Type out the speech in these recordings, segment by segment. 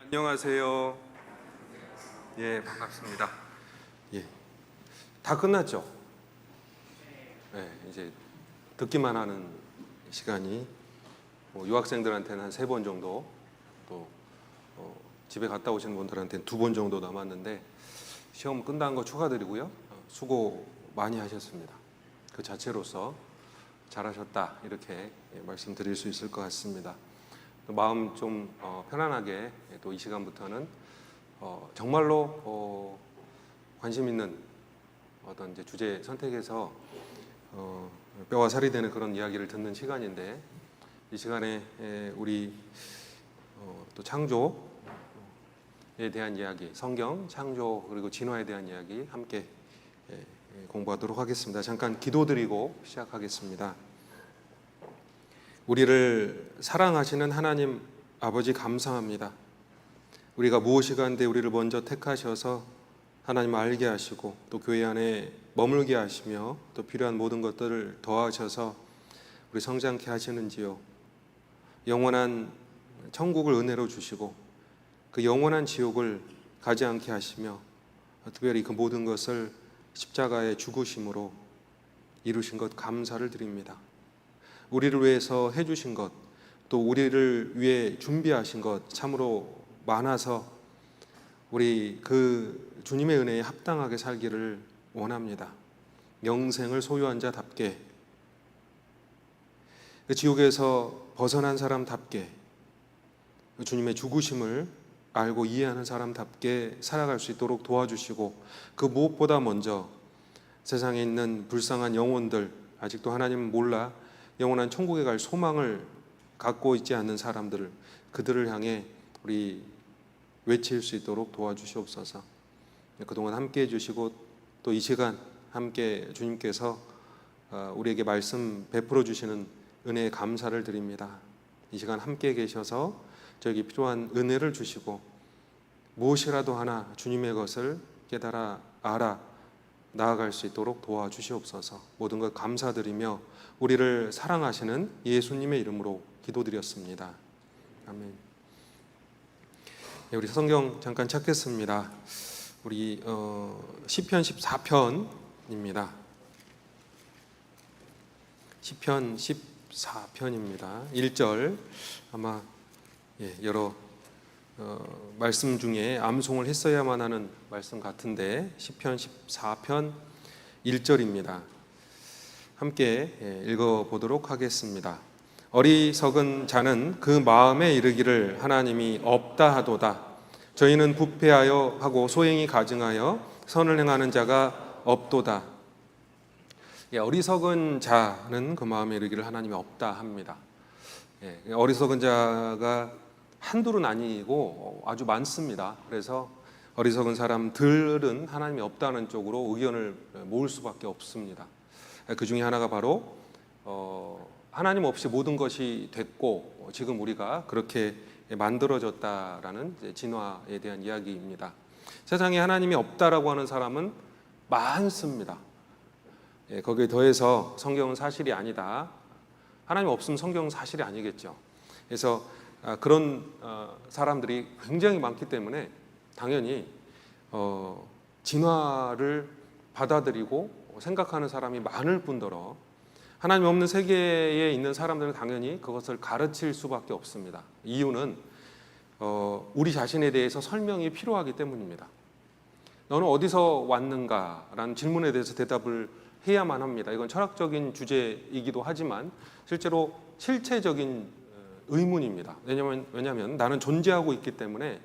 안녕하세요. 예, 반갑습니다. 예, 다 끝났죠? 예, 이제 듣기만 하는 시간이 유학생들한테는 한 3번 정도, 또 집에 갔다 오시는 분들한테는 2번 정도 남았는데 시험 끝난 거 축하드리고요. 수고 많이 하셨습니다. 그 자체로서 잘하셨다 이렇게 말씀드릴 수 있을 것 같습니다. 마음 좀 편안하게 또 이 시간부터는 정말로 관심 있는 어떤 이제 주제 선택해서 뼈와 살이 되는 그런 이야기를 듣는 시간인데, 이 시간에 우리 또 창조에 대한 이야기, 성경, 창조 그리고 진화에 대한 이야기 함께 공부하도록 하겠습니다. 잠깐 기도드리고 시작하겠습니다. 우리를 사랑하시는 하나님 아버지, 감사합니다. 우리가 무엇이 간데 우리를 먼저 택하셔서 하나님 알게 하시고 또 교회 안에 머물게 하시며 또 필요한 모든 것들을 더하셔서 우리 성장케 하시는지요. 영원한 천국을 은혜로 주시고 그 영원한 지옥을 가지 않게 하시며 특별히 그 모든 것을 십자가의 죽으심으로 이루신 것 감사를 드립니다. 우리를 위해서 해주신 것, 또 우리를 위해 준비하신 것 참으로 많아서 우리 그 주님의 은혜에 합당하게 살기를 원합니다. 영생을 소유한 자답게, 그 지옥에서 벗어난 사람답게, 그 주님의 죽으심을 알고 이해하는 사람답게 살아갈 수 있도록 도와주시고, 그 무엇보다 먼저 세상에 있는 불쌍한 영혼들, 아직도 하나님 몰라 영원한 천국에 갈 소망을 갖고 있지 않는 사람들을, 그들을 향해 우리 외칠 수 있도록 도와주시옵소서. 그동안 함께 해주시고 또 이 시간 함께 주님께서 우리에게 말씀 베풀어 주시는 은혜에 감사를 드립니다. 이 시간 함께 계셔서 저에게 필요한 은혜를 주시고 무엇이라도 하나 주님의 것을 깨달아 알아 나아갈 수 있도록 도와주시옵소서. 모든 것 감사드리며 우리를 사랑하시는 예수님의 이름으로 기도드렸습니다. 아멘. 우리 성경 잠깐 찾겠습니다. 우리 시편 14편입니다. 시편 14편입니다. 1절 아마 여러 말씀 중에 암송을 했어야만 하는 말씀 같은데 시편 14편 1절입니다. 함께 읽어보도록 하겠습니다. 어리석은 자는 그 마음에 이르기를 하나님이 없다 하도다. 저희는 부패하여 하고 소행이 가증하여 선을 행하는 자가 없도다. 어리석은 자는 그 마음에 이르기를 하나님이 없다 합니다. 어리석은 자가 한둘은 아니고 아주 많습니다. 그래서 어리석은 사람들은 하나님이 없다는 쪽으로 의견을 모을 수밖에 없습니다. 그 중에 하나가 바로 하나님 없이 모든 것이 됐고 지금 우리가 그렇게 만들어졌다라는 진화에 대한 이야기입니다. 세상에 하나님이 없다라고 하는 사람은 많습니다. 거기에 더해서 성경은 사실이 아니다. 하나님 없으면 성경은 사실이 아니겠죠. 그래서 그런 사람들이 굉장히 많기 때문에 당연히 진화를 받아들이고 생각하는 사람이 많을 뿐더러 하나님 없는 세계에 있는 사람들은 당연히 그것을 가르칠 수밖에 없습니다. 이유는 우리 자신에 대해서 설명이 필요하기 때문입니다. 너는 어디서 왔는가라는 질문에 대해서 대답을 해야만 합니다. 이건 철학적인 주제이기도 하지만 실제로 실체적인 의문입니다. 왜냐하면 나는 존재하고 있기 때문에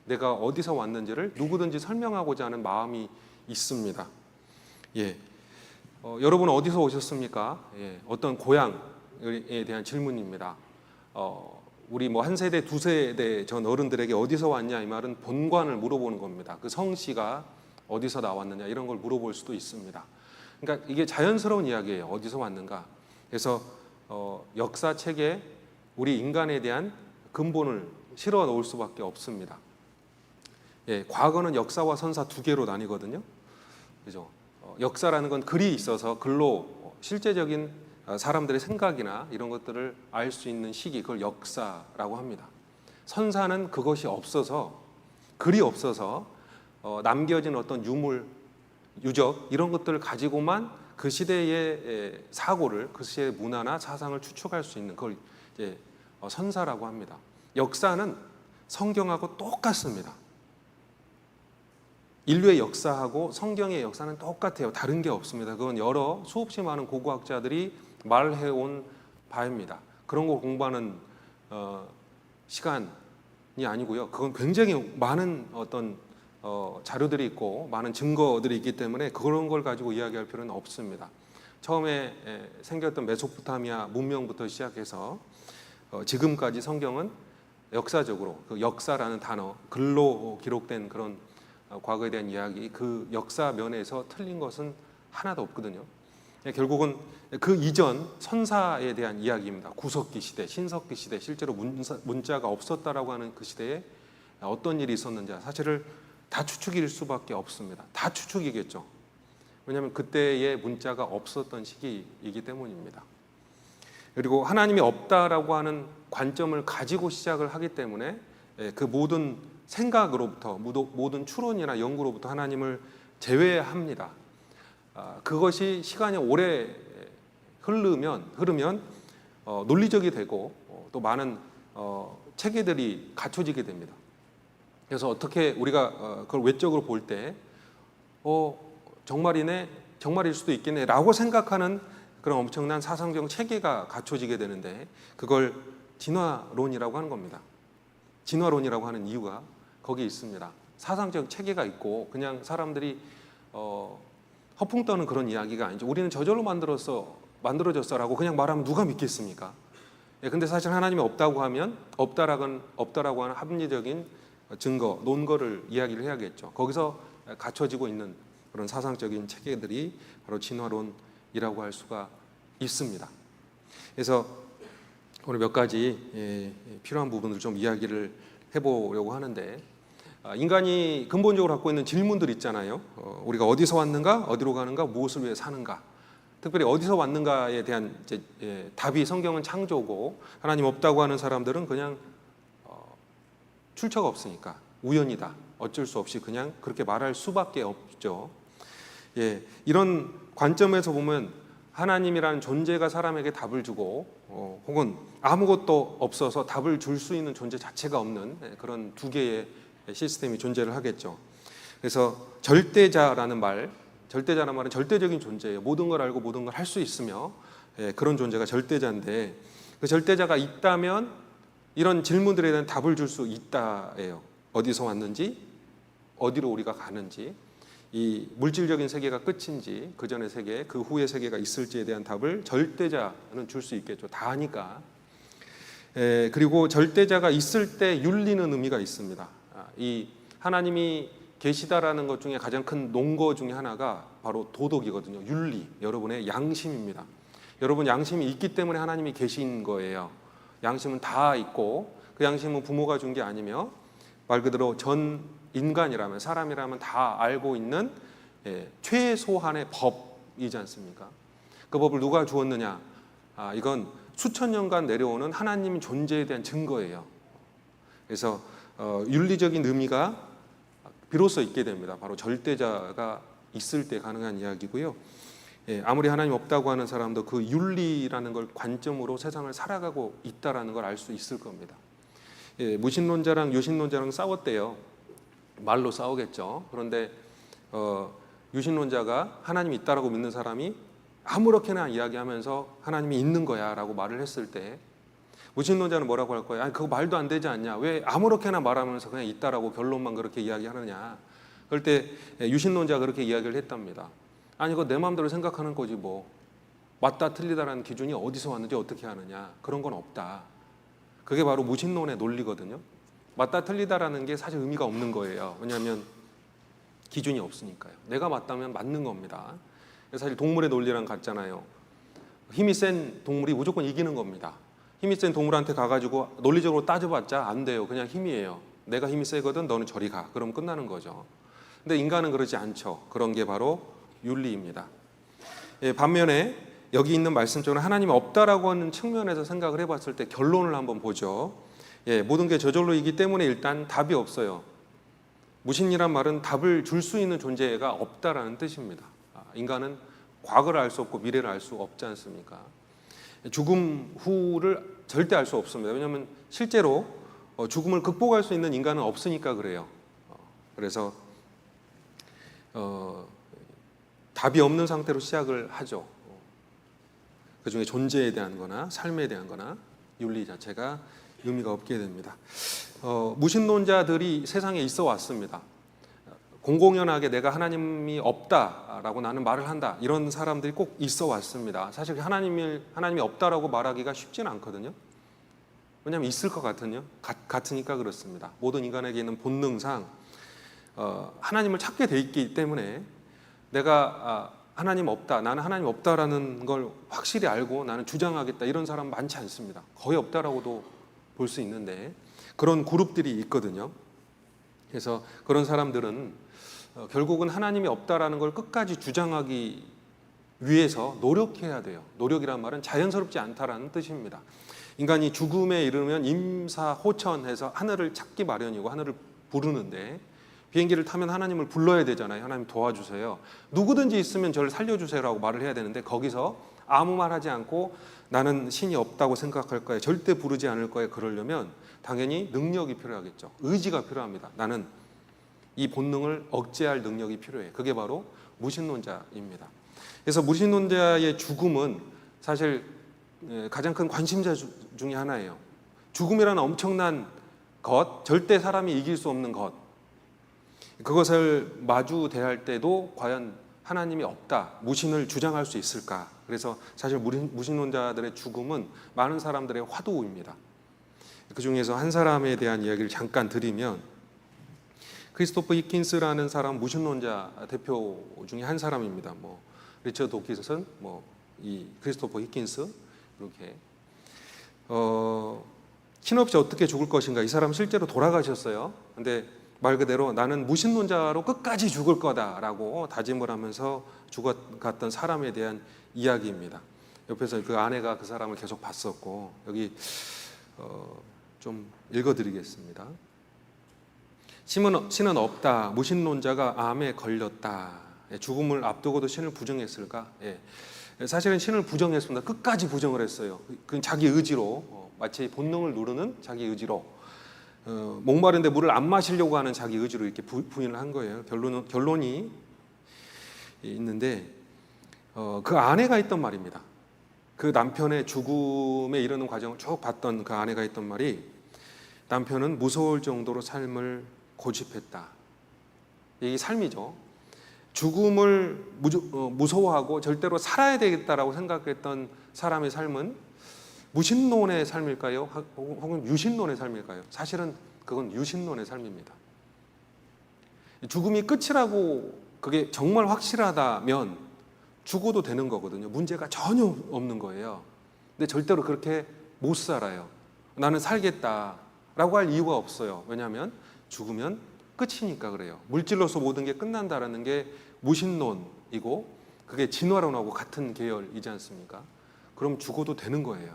내가 어디서 왔는지를 누구든지 설명하고자 하는 마음이 있습니다. 여러분은 어디서 오셨습니까? 어떤 고향에 대한 질문입니다. 우리 한 세대, 2세대 전 어른들에게 어디서 왔냐 이 말은 본관을 물어보는 겁니다. 그 성씨가 어디서 나왔느냐 이런 걸 물어볼 수도 있습니다. 그러니까 이게 자연스러운 이야기예요. 어디서 왔는가. 그래서 역사책에 우리 인간에 대한 근본을 실어 놓을 수밖에 없습니다. 과거는 역사와 선사 2개로 나뉘거든요. 그죠? 역사라는 건 글이 있어서 글로 실제적인 사람들의 생각이나 이런 것들을 알 수 있는 시기, 그걸 역사라고 합니다. 선사는 그것이 없어서, 글이 없어서 남겨진 어떤 유물, 유적 이런 것들을 가지고만 그 시대의 사고를, 그 시대의 문화나 사상을 추측할 수 있는 그걸 이제 선사라고 합니다. 역사는 성경하고 똑같습니다. 인류의 역사하고 성경의 역사는 똑같아요. 다른 게 없습니다. 그건 여러 수없이 많은 고고학자들이 말해온 바입니다. 그런 거 공부하는 시간이 아니고요. 그건 굉장히 많은 어떤 자료들이 있고 많은 증거들이 있기 때문에 그런 걸 가지고 이야기할 필요는 없습니다. 처음에 생겼던 메소포타미아 문명부터 시작해서 지금까지 성경은 역사적으로 그 역사라는 단어, 글로 기록된 그런 과거에 대한 이야기, 그 역사 면에서 틀린 것은 하나도 없거든요. 결국은 그 이전 선사에 대한 이야기입니다. 구석기 시대, 신석기 시대, 실제로 문자가 없었다라고 하는 그 시대에 어떤 일이 있었는지 사실을 다 추측일 수밖에 없습니다. 다 추측이겠죠. 왜냐하면 그때의 문자가 없었던 시기이기 때문입니다. 그리고 하나님이 없다라고 하는 관점을 가지고 시작을 하기 때문에 그 모든 생각으로부터, 모든 추론이나 연구로부터 하나님을 제외합니다. 그것이 시간이 오래 흐르면 논리적이 되고 또 많은 체계들이 갖춰지게 됩니다. 그래서 어떻게 우리가 그걸 외적으로 볼 때 정말이네, 정말일 수도 있겠네라고 생각하는 그런 엄청난 사상적 체계가 갖춰지게 되는데 그걸 진화론이라고 하는 겁니다. 진화론이라고 하는 이유가 거기에 있습니다. 사상적 체계가 있고 그냥 사람들이 허풍 떠는 그런 이야기가 아니죠. 우리는 저절로 만들어졌어라고 그냥 말하면 누가 믿겠습니까? 근데 사실 하나님이 없다고 하면 없다라고 하는 합리적인 증거, 논거를 이야기를 해야겠죠. 거기서 갖춰지고 있는 그런 사상적인 체계들이 바로 진화론이라고 할 수가 있습니다. 그래서 오늘 몇 가지 필요한 부분을 좀 이야기를 해보려고 하는데, 인간이 근본적으로 갖고 있는 질문들 있잖아요. 우리가 어디서 왔는가, 어디로 가는가, 무엇을 위해 사는가. 특별히 어디서 왔는가에 대한 답이 성경은 창조고, 하나님 없다고 하는 사람들은 그냥 출처가 없으니까 우연이다, 어쩔 수 없이 그냥 그렇게 말할 수밖에 없죠. 이런 관점에서 보면 하나님이라는 존재가 사람에게 답을 주고 혹은 아무것도 없어서 답을 줄 수 있는 존재 자체가 없는 그런 두 개의 시스템이 존재를 하겠죠. 그래서 절대자라는 말은 절대적인 존재예요. 모든 걸 알고 모든 걸 할 수 있으며 그런 존재가 절대자인데, 그 절대자가 있다면 이런 질문들에 대한 답을 줄 수 있다예요. 어디서 왔는지, 어디로 우리가 가는지, 이 물질적인 세계가 끝인지 그 전의 세계, 그 후의 세계가 있을지에 대한 답을 절대자는 줄 수 있겠죠. 다 아니까. 그리고 절대자가 있을 때 윤리는 의미가 있습니다. 이 하나님이 계시다라는 것 중에 가장 큰 논거 중에 하나가 바로 도덕이거든요. 윤리, 여러분의 양심입니다. 여러분 양심이 있기 때문에 하나님이 계신 거예요. 양심은 다 있고 그 양심은 부모가 준 게 아니며 말 그대로 전 인간이라면, 사람이라면 다 알고 있는 최소한의 법이지 않습니까? 그 법을 누가 주었느냐? 이건 수천 년간 내려오는 하나님 존재에 대한 증거예요. 그래서 윤리적인 의미가 비로소 있게 됩니다. 바로 절대자가 있을 때 가능한 이야기고요. 아무리 하나님 없다고 하는 사람도 그 윤리라는 걸 관점으로 세상을 살아가고 있다라는 걸 알 수 있을 겁니다. 무신론자랑 유신론자랑 싸웠대요. 말로 싸우겠죠. 그런데 유신론자가 하나님이 있다라고 믿는 사람이 아무렇게나 이야기하면서 하나님이 있는 거야 라고 말을 했을 때, 무신론자는 뭐라고 할 거예요? 아니, 그거 말도 안 되지 않냐? 왜 아무렇게나 말하면서 그냥 있다라고 결론만 그렇게 이야기하느냐? 그럴 때 유신론자가 그렇게 이야기를 했답니다. 아니, 그거 내 마음대로 생각하는 거지 뭐. 맞다 틀리다라는 기준이 어디서 왔는지 어떻게 하느냐? 그런 건 없다. 그게 바로 무신론의 논리거든요. 맞다 틀리다라는 게 사실 의미가 없는 거예요. 왜냐하면 기준이 없으니까요. 내가 맞다면 맞는 겁니다. 사실 동물의 논리랑 같잖아요. 힘이 센 동물이 무조건 이기는 겁니다. 힘이 센 동물한테 가가지고 논리적으로 따져봤자 안 돼요. 그냥 힘이에요. 내가 힘이 세거든, 너는 저리 가. 그럼 끝나는 거죠. 근데 인간은 그러지 않죠. 그런 게 바로 윤리입니다. 반면에 여기 있는 말씀처럼 하나님이 없다라고 하는 측면에서 생각을 해봤을 때 결론을 한번 보죠. 모든 게 저절로이기 때문에 일단 답이 없어요. 무신이란 말은 답을 줄 수 있는 존재가 없다라는 뜻입니다. 인간은 과거를 알 수 없고 미래를 알 수 없지 않습니까? 죽음 후를 절대 알 수 없습니다. 왜냐하면 실제로 죽음을 극복할 수 있는 인간은 없으니까 그래요. 그래서 답이 없는 상태로 시작을 하죠. 그중에 존재에 대한 거나 삶에 대한 거나 윤리 자체가 의미가 없게 됩니다. 무신론자들이 세상에 있어 왔습니다. 공공연하게 내가 하나님이 없다라고 나는 말을 한다, 이런 사람들이 꼭 있어 왔습니다. 사실 하나님이 없다라고 말하기가 쉽지는 않거든요. 왜냐하면 있을 것 같으니까 그렇습니다. 모든 인간에게 있는 본능상 하나님을 찾게 돼 있기 때문에 내가 하나님 없다, 나는 하나님 없다라는 걸 확실히 알고 나는 주장하겠다, 이런 사람 많지 않습니다. 거의 없다라고도 볼 수 있는데 그런 그룹들이 있거든요. 그래서 그런 사람들은 결국은 하나님이 없다라는 걸 끝까지 주장하기 위해서 노력해야 돼요. 노력이란 말은 자연스럽지 않다라는 뜻입니다. 인간이 죽음에 이르면 임사호천해서 하늘을 찾기 마련이고 하늘을 부르는데, 비행기를 타면 하나님을 불러야 되잖아요. 하나님 도와주세요. 누구든지 있으면 저를 살려주세요라고 말을 해야 되는데, 거기서 아무 말 하지 않고 나는 신이 없다고 생각할 거예요, 절대 부르지 않을 거예요, 그러려면 당연히 능력이 필요하겠죠. 의지가 필요합니다. 나는 이 본능을 억제할 능력이 필요해요. 그게 바로 무신론자입니다. 그래서 무신론자의 죽음은 사실 가장 큰 관심사 중에 하나예요. 죽음이라는 엄청난 것, 절대 사람이 이길 수 없는 것, 그것을 마주 대할 때도 과연 하나님이 없다, 무신을 주장할 수 있을까? 그래서 사실 무신론자들의 죽음은 많은 사람들의 화두입니다. 그 중에서 한 사람에 대한 이야기를 잠깐 드리면, 크리스토퍼 히킨스라는 사람, 무신론자 대표 중에 한 사람입니다. 리처드 도키슨, 이 크리스토퍼 히킨스, 이렇게 신없이 어떻게 죽을 것인가, 이 사람 실제로 돌아가셨어요. 근데 말 그대로 나는 무신론자로 끝까지 죽을 거다라고 다짐을 하면서 죽어갔던 사람에 대한 이야기입니다. 옆에서 그 아내가 그 사람을 계속 봤었고, 여기 좀 읽어드리겠습니다. 신은 없다. 무신론자가 암에 걸렸다. 죽음을 앞두고도 신을 부정했을까? 사실은 신을 부정했습니다. 끝까지 부정을 했어요. 그건 자기 의지로, 마치 본능을 누르는 자기 의지로, 목마른데 물을 안 마시려고 하는 자기 의지로 이렇게 부인을 한 거예요. 결론이 있는데, 그 아내가 했던 말입니다. 그 남편의 죽음에 이르는 과정을 쭉 봤던 그 아내가 했던 말이, 남편은 무서울 정도로 삶을 고집했다. 이게 삶이죠. 죽음을 무서워하고 절대로 살아야 되겠다라고 생각했던 사람의 삶은 무신론의 삶일까요? 혹은 유신론의 삶일까요? 사실은 그건 유신론의 삶입니다. 죽음이 끝이라고 그게 정말 확실하다면 죽어도 되는 거거든요. 문제가 전혀 없는 거예요. 근데 절대로 그렇게 못 살아요. 나는 살겠다라고 할 이유가 없어요. 왜냐하면 죽으면 끝이니까 그래요. 물질로서 모든 게 끝난다라는 게 무신론이고, 그게 진화론하고 같은 계열이지 않습니까? 그럼 죽어도 되는 거예요.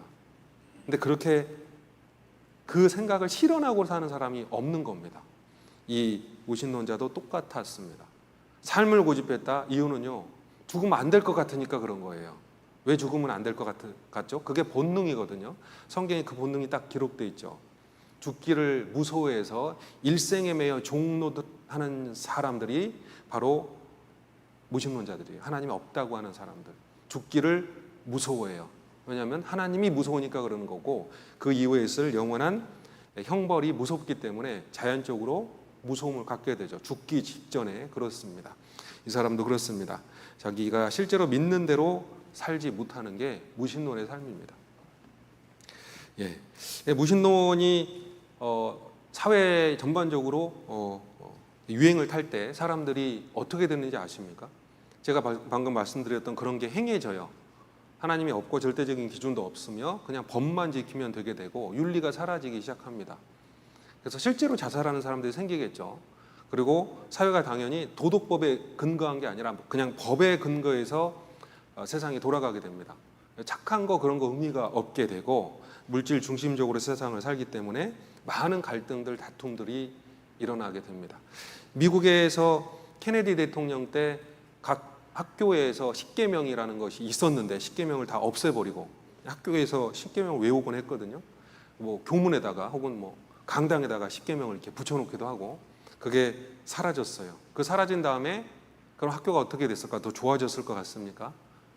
근데 그렇게 그 생각을 실현하고 사는 사람이 없는 겁니다. 이 무신론자도 똑같았습니다. 삶을 고집했다. 이유는요, 죽으면 안 될 것 같으니까 그런 거예요. 왜 죽으면 안 될 것 같죠? 그게 본능이거든요. 성경에 그 본능이 딱 기록되어 있죠. 죽기를 무서워해서 일생에 매여 종노릇하는 사람들이 바로 무신론자들이에요. 하나님이 없다고 하는 사람들. 죽기를 무서워해요. 왜냐하면 하나님이 무서우니까 그러는 거고, 그 이후에 있을 영원한 형벌이 무섭기 때문에 자연적으로 무서움을 갖게 되죠. 죽기 직전에 그렇습니다. 이 사람도 그렇습니다. 자기가 실제로 믿는 대로 살지 못하는 게 무신론의 삶입니다. 무신론이 사회 전반적으로 유행을 탈 때 사람들이 어떻게 되는지 아십니까? 제가 방금 말씀드렸던 그런 게 행해져요. 하나님이 없고 절대적인 기준도 없으며 그냥 법만 지키면 되게 되고 윤리가 사라지기 시작합니다. 그래서 실제로 자살하는 사람들이 생기겠죠. 그리고 사회가 당연히 도덕법에 근거한 게 아니라 그냥 법에 근거해서 세상이 돌아가게 됩니다. 착한 거 그런 거 의미가 없게 되고 물질 중심적으로 세상을 살기 때문에 많은 갈등들, 다툼들이 일어나게 됩니다. 미국에서 케네디 대통령 때 각 학교에서 십계명이라는 것이 있었는데 십계명을 다 없애버리고 학교에서 십계명을 외우곤 했거든요. 뭐 교문에다가 혹은 뭐 강당에다가 십계명을 이렇게 붙여놓기도 하고 그게 사라졌어요. 그 사라진 다음에 그럼 학교가 어떻게 됐을까? 더 좋아졌을 것 같습니까?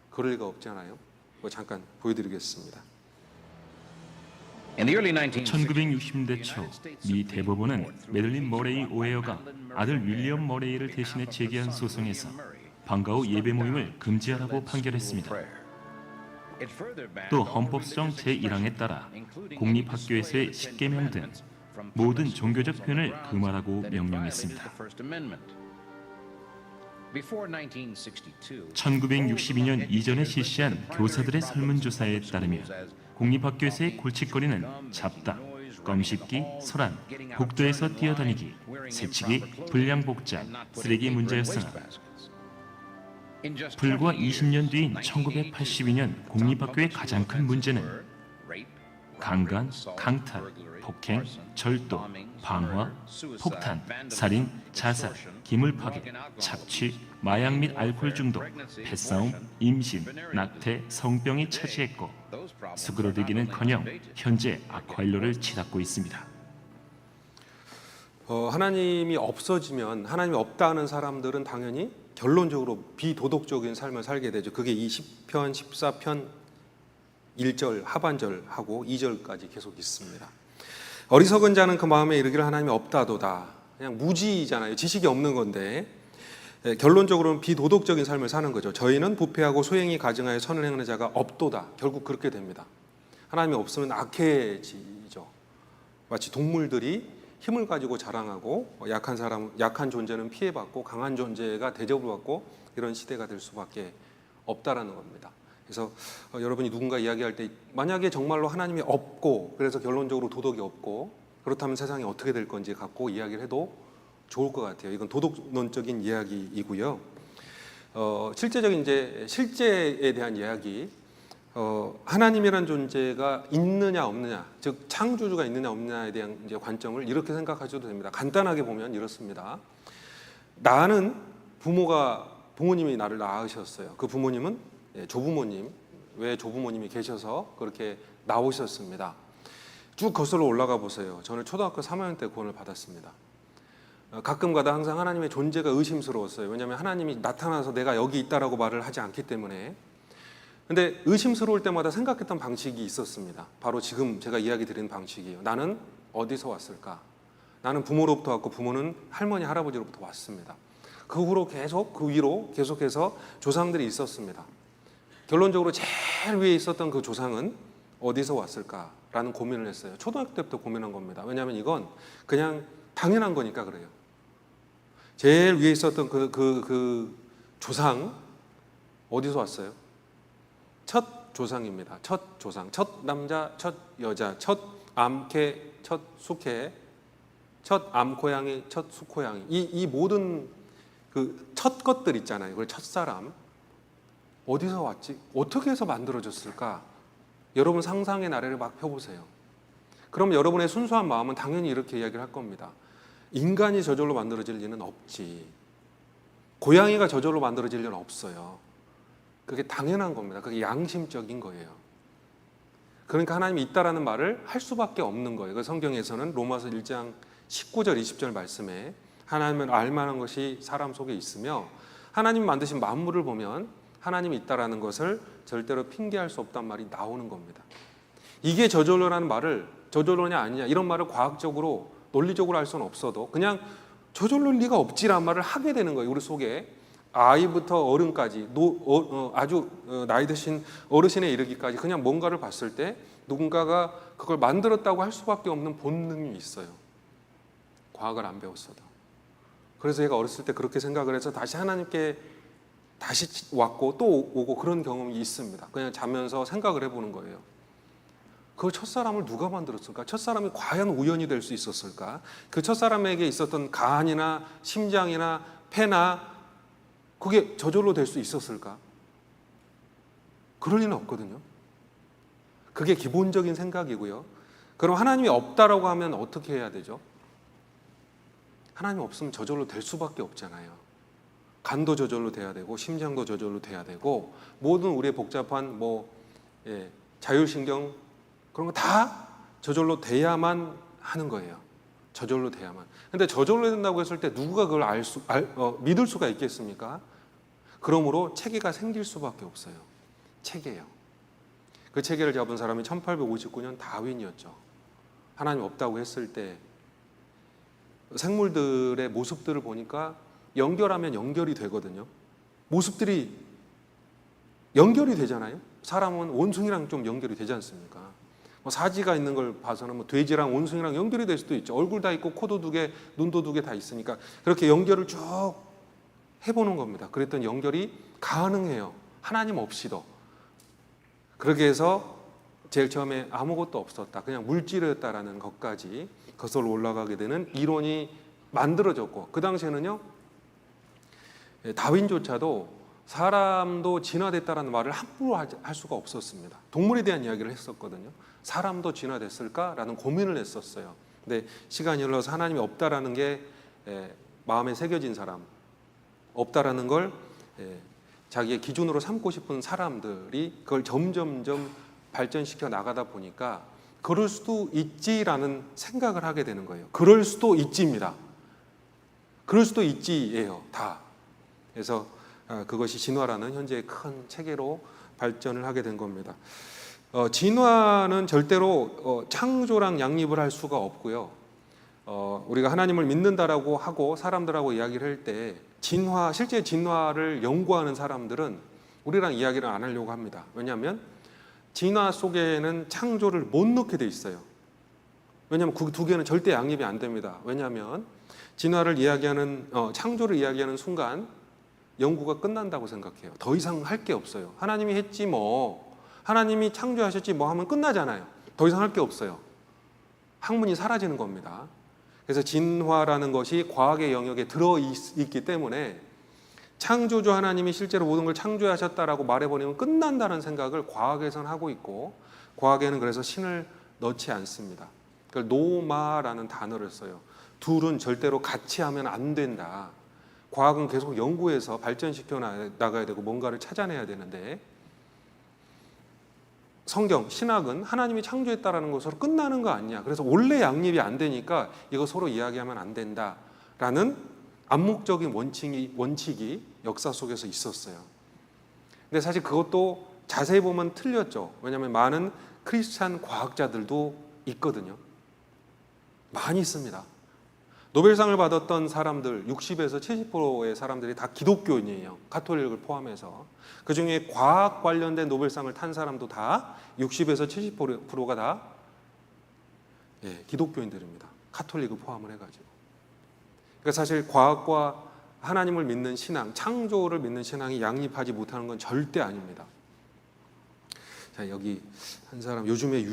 그럴 리가 없잖아요. 잠깐 보여드리겠습니다. 1960년대 초 미 대법원은 메들린 머레이 오헤어가 아들 윌리엄 머레이를 대신해 제기한 소송에서 방과 후 예배 모임을 금지하라고 판결했습니다. 또 헌법성 제1항에 따라 공립학교에서의 십계명 등 모든 종교적 표현을 금하라고 명령했습니다. 1962년 이전에 실시한 교사들의 설문조사에 따르면 공립학교에서의 골칫거리는 잡담, 껌 씹기, 소란, 복도에서 뛰어다니기, 새치기, 불량복장, 쓰레기 문제였으나 불과 20년 뒤인 1982년 공립학교의 가장 큰 문제는 강간, 강탈, 폭행, 절도, 방화, 폭탄, 살인, 자살, 기물 파괴, 착취, 마약 및 알코올 중독, 패싸움, 임신, 낙태, 성병이 차지했고 수그러들기는커녕 현재 악화일로를 치닫고 있습니다. 하나님이 없어지면 하나님이 없다는 사람들은 당연히 결론적으로 비도덕적인 삶을 살게 되죠. 그게 이 10편, 14편 1절 하반절하고 2절까지 계속 있습니다. 어리석은 자는 그 마음에 이르기를 하나님이 없다도다. 그냥 무지잖아요. 지식이 없는 건데 결론적으로는 비도덕적인 삶을 사는 거죠. 저희는 부패하고 소행이 가증하여 선을 행하는 자가 없도다. 결국 그렇게 됩니다. 하나님이 없으면 악해지죠. 마치 동물들이 힘을 가지고 자랑하고 약한 존재는 피해받고 강한 존재가 대접을 받고 이런 시대가 될 수밖에 없다라는 겁니다. 그래서 여러분이 누군가 이야기할 때 만약에 정말로 하나님이 없고 그래서 결론적으로 도덕이 없고 그렇다면 세상이 어떻게 될 건지 갖고 이야기를 해도 좋을 것 같아요. 이건 도덕론적인 이야기이고요. 실제적인 실제에 대한 이야기. 하나님이란 존재가 있느냐 없느냐, 즉 창조주가 있느냐 없느냐에 대한 관점을 이렇게 생각하셔도 됩니다. 간단하게 보면 이렇습니다. 나는 부모님이 나를 낳으셨어요. 그 부모님은 조부모님, 외 조부모님이 계셔서 그렇게 나오셨습니다. 쭉 거슬러 올라가 보세요. 저는 초등학교 3학년 때 구원을 받았습니다. 가끔가다 항상 하나님의 존재가 의심스러웠어요. 왜냐하면 하나님이 나타나서 내가 여기 있다라고 말을 하지 않기 때문에. 근데 의심스러울 때마다 생각했던 방식이 있었습니다. 바로 지금 제가 이야기 드린 방식이에요. 나는 어디서 왔을까? 나는 부모로부터 왔고 부모는 할머니, 할아버지로부터 왔습니다. 그 후로 계속 그 위로 계속해서 조상들이 있었습니다. 결론적으로 제일 위에 있었던 그 조상은 어디서 왔을까라는 고민을 했어요. 초등학교 때부터 고민한 겁니다. 왜냐하면 이건 그냥 당연한 거니까 그래요. 제일 위에 있었던 그 조상 어디서 왔어요? 첫 조상입니다. 첫 조상, 첫 남자, 첫 여자, 첫 암캐, 첫 수캐, 첫 암고양이, 첫 수고양이. 이 모든 그 첫 것들 있잖아요. 그 첫사람 어디서 왔지? 어떻게 해서 만들어졌을까? 여러분 상상의 나래를 막 펴보세요. 그럼 여러분의 순수한 마음은 당연히 이렇게 이야기를 할 겁니다. 인간이 저절로 만들어질 리는 없지. 고양이가 저절로 만들어질 리는 없어요. 그게 당연한 겁니다. 그게 양심적인 거예요. 그러니까 하나님이 있다라는 말을 할 수밖에 없는 거예요. 그 성경에서는 로마서 1장 19절 20절 말씀에 하나님을 알만한 것이 사람 속에 있으며 하나님 만드신 만물을 보면 하나님이 있다라는 것을 절대로 핑계할 수 없다는 말이 나오는 겁니다. 이게 저절로라는 말을 저절로냐 아니냐 이런 말을 과학적으로 논리적으로 할 수는 없어도 그냥 저절로 리가 없지라는 말을 하게 되는 거예요. 우리 속에 아이부터 어른까지 아주 나이 드신 어르신에 이르기까지 그냥 뭔가를 봤을 때 누군가가 그걸 만들었다고 할 수밖에 없는 본능이 있어요. 과학을 안 배웠어도. 그래서 제가 어렸을 때 그렇게 생각을 해서 다시 하나님께 다시 왔고 또 오고 그런 경험이 있습니다. 그냥 자면서 생각을 해보는 거예요. 그 첫사람을 누가 만들었을까? 첫사람이 과연 우연이 될 수 있었을까? 그 첫사람에게 있었던 간이나 심장이나 폐나 그게 저절로 될 수 있었을까? 그럴 리는 없거든요. 그게 기본적인 생각이고요. 그럼 하나님이 없다라고 하면 어떻게 해야 되죠? 하나님 없으면 저절로 될 수밖에 없잖아요. 간도 저절로 돼야 되고 심장도 저절로 돼야 되고 모든 우리의 복잡한 자율신경 그런 거 다 저절로 돼야만 하는 거예요. 저절로 돼야만. 근데 저절로 된다고 했을 때 누가 그걸 믿을 수가 있겠습니까? 그러므로 체계가 생길 수밖에 없어요. 체계요. 그 체계를 잡은 사람이 1859년 다윈이었죠. 하나님 없다고 했을 때 생물들의 모습들을 보니까 연결하면 연결이 되거든요. 모습들이 연결이 되잖아요. 사람은 원숭이랑 좀 연결이 되지 않습니까? 사지가 있는 걸 봐서는 돼지랑 원숭이랑 연결이 될 수도 있죠. 얼굴 다 있고 코도 2개, 눈도 2개 다 있으니까 그렇게 연결을 쭉 해보는 겁니다. 그랬더니 연결이 가능해요. 하나님 없이도. 그렇게 해서 제일 처음에 아무것도 없었다. 그냥 물질이었다라는 것까지 거슬러 올라가게 되는 이론이 만들어졌고 그 당시에는요. 다윈조차도 사람도 진화됐다라는 말을 함부로 할 수가 없었습니다. 동물에 대한 이야기를 했었거든요. 사람도 진화됐을까라는 고민을 했었어요. 근데 시간이 흘러서 하나님이 없다라는 게 마음에 새겨진 사람, 없다라는 걸 자기의 기준으로 삼고 싶은 사람들이 그걸 점점점 발전시켜 나가다 보니까 그럴 수도 있지라는 생각을 하게 되는 거예요. 그럴 수도 있지입니다. 그럴 수도 있지예요. 다. 그래서 그것이 진화라는 현재의 큰 체계로 발전을 하게 된 겁니다. 진화는 절대로 창조랑 양립을 할 수가 없고요. 우리가 하나님을 믿는다라고 하고 사람들하고 이야기를 할 때 실제 진화를 연구하는 사람들은 우리랑 이야기를 안 하려고 합니다. 왜냐하면 진화 속에는 창조를 못 넣게 돼 있어요. 왜냐하면 그 두 개는 절대 양립이 안 됩니다. 왜냐하면 진화를 이야기하는 창조를 이야기하는 순간 연구가 끝난다고 생각해요. 더 이상 할 게 없어요. 하나님이 했지 뭐, 하나님이 창조하셨지 뭐 하면 끝나잖아요. 더 이상 할 게 없어요. 학문이 사라지는 겁니다. 그래서 진화라는 것이 과학의 영역에 들어있기 때문에 창조주 하나님이 실제로 모든 걸 창조하셨다라고 말해버리면 끝난다는 생각을 과학에서는 하고 있고 과학에는 그래서 신을 넣지 않습니다. 그러니까 노마라는 단어를 써요. 둘은 절대로 같이 하면 안 된다. 과학은 계속 연구해서 발전시켜 나가야 되고 뭔가를 찾아내야 되는데 성경, 신학은 하나님이 창조했다라는 것으로 끝나는 거 아니냐. 그래서 원래 양립이 안 되니까 이거 서로 이야기하면 안 된다라는 암묵적인 원칙이 역사 속에서 있었어요. 근데 사실 그것도 자세히 보면 틀렸죠. 왜냐하면 많은 크리스찬 과학자들도 있거든요. 많이 있습니다. 노벨상을 받았던 사람들 60에서 70%의 사람들이 다 기독교인이에요. 가톨릭을 포함해서. 그중에 과학 관련된 노벨상을 탄 사람도 다 60에서 70%가 다 기독교인들입니다. 가톨릭을 포함을 해가지고. 그러니까 사실 과학과 하나님을 믿는 신앙, 창조를 믿는 신앙이 양립하지 못하는 건 절대 아닙니다. 자, 여기 한 사람 요즘에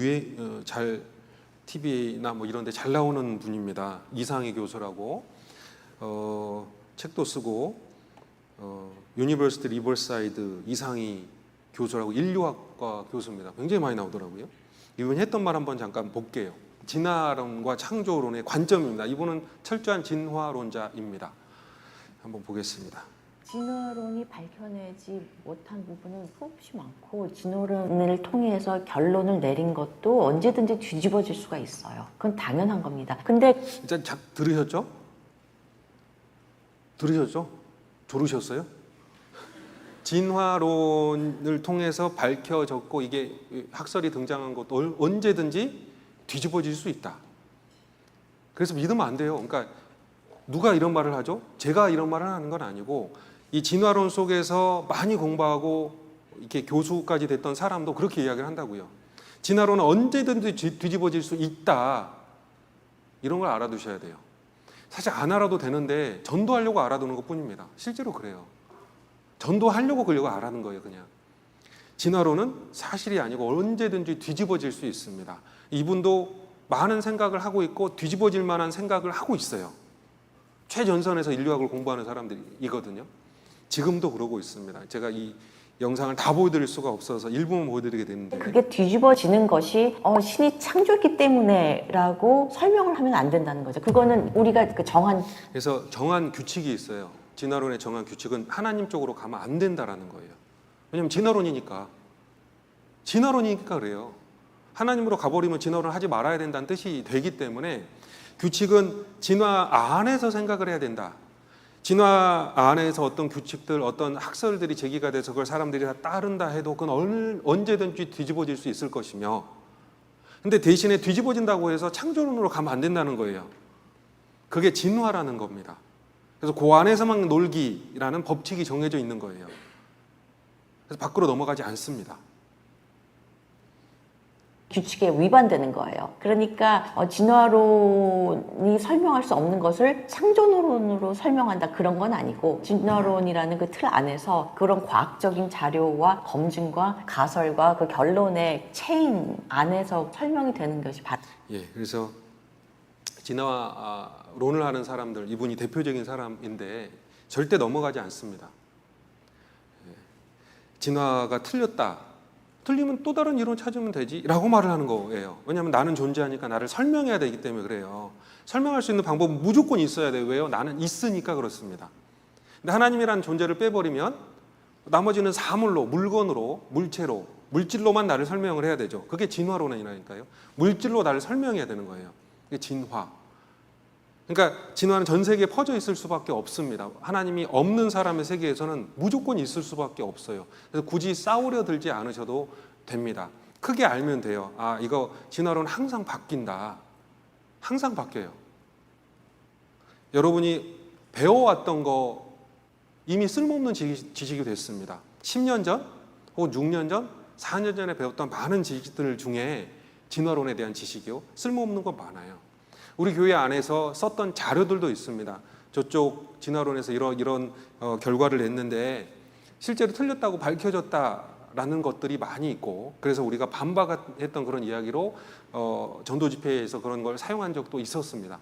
TV나 뭐 이런 데 잘 나오는 분입니다. 이상희 교수라고 책도 쓰고 유니버시티 리버사이드 이상희 교수라고 인류학과 교수입니다. 굉장히 많이 나오더라고요. 이분이 했던 말 한번 잠깐 볼게요. 진화론과 창조론의 관점입니다. 이분은 철저한 진화론자입니다. 한번 보겠습니다. 진화론이 밝혀내지 못한 부분은 수없이 많고 진화론을 통해서 결론을 내린 것도 언제든지 뒤집어질 수가 있어요. 그건 당연한 겁니다. 근데 일단 들으셨죠? 들으셨죠? 조르셨어요? 진화론을 통해서 밝혀졌고 이게 학설이 등장한 것도 언제든지 뒤집어질 수 있다. 그래서 믿으면 안 돼요. 그러니까 누가 이런 말을 하죠? 제가 이런 말을 하는 건 아니고 이 진화론 속에서 많이 공부하고 이렇게 교수까지 됐던 사람도 그렇게 이야기를 한다고요. 진화론은 언제든지 뒤집어질 수 있다. 이런 걸 알아두셔야 돼요. 사실 안 알아도 되는데 전도하려고 알아두는 것뿐입니다. 실제로 그래요. 전도하려고 그러려고 알아는 거예요, 그냥. 진화론은 사실이 아니고 언제든지 뒤집어질 수 있습니다. 이분도 많은 생각을 하고 있고 뒤집어질 만한 생각을 하고 있어요. 최전선에서 인류학을 공부하는 사람들이거든요. 지금도 그러고 있습니다. 제가 이 영상을 다 보여드릴 수가 없어서 일부만 보여드리게 되는데 그게 뒤집어지는 것이 신이 창조했기 때문에라고 설명을 하면 안 된다는 거죠. 그거는 우리가 그 정한 그래서 정한 규칙이 있어요. 진화론의 정한 규칙은 하나님 쪽으로 가면 안 된다라는 거예요. 왜냐하면 진화론이니까 그래요. 하나님으로 가버리면 진화론을 하지 말아야 된다는 뜻이 되기 때문에 규칙은 진화 안에서 생각을 해야 된다. 진화 안에서 어떤 규칙들, 어떤 학설들이 제기가 돼서 그걸 사람들이 다 따른다 해도 그건 언제든지 뒤집어질 수 있을 것이며, 근데 대신에 뒤집어진다고 해서 창조론으로 가면 안 된다는 거예요. 그게 진화라는 겁니다. 그래서 그 안에서만 놀기라는 법칙이 정해져 있는 거예요. 그래서 밖으로 넘어가지 않습니다. 규칙에 위반되는 거예요. 그러니까 진화론이 설명할 수 없는 것을 창조론으로 설명한다 그런 건 아니고, 진화론이라는 그 틀 안에서 그런 과학적인 자료와 검증과 가설과 그 결론의 체인 안에서 설명이 되는 것이 그래서 진화론을 하는 사람들, 이분이 대표적인 사람인데 절대 넘어가지 않습니다. 진화가 틀리면 또 다른 이론 찾으면 되지 라고 말을 하는 거예요. 왜냐하면 나는 존재하니까 나를 설명해야 되기 때문에 그래요. 설명할 수 있는 방법은 무조건 있어야 돼요. 왜요? 나는 있으니까 그렇습니다. 근데 하나님이라는 존재를 빼버리면 나머지는 사물로, 물건으로, 물체로, 물질로만 나를 설명을 해야 되죠. 그게 진화론이라니까요. 물질로 나를 설명해야 되는 거예요. 그게 진화. 그러니까 진화는 전 세계에 퍼져 있을 수밖에 없습니다. 하나님이 없는 사람의 세계에서는 무조건 있을 수밖에 없어요. 그래서 굳이 싸우려 들지 않으셔도 됩니다. 크게 알면 돼요. 이거 진화론은 항상 바뀐다. 항상 바뀌어요. 여러분이 배워왔던 거 이미 쓸모없는 지식이 됐습니다. 10년 전 혹은 6년 전, 4년 전에 배웠던 많은 지식들 중에 진화론에 대한 지식이요, 쓸모없는 거 많아요. 우리 교회 안에서 썼던 자료들도 있습니다. 저쪽 진화론에서 이런 결과를 냈는데 실제로 틀렸다고 밝혀졌다라는 것들이 많이 있고, 그래서 우리가 반박했던 그런 이야기로 전도 집회에서 그런 걸 사용한 적도 있었습니다.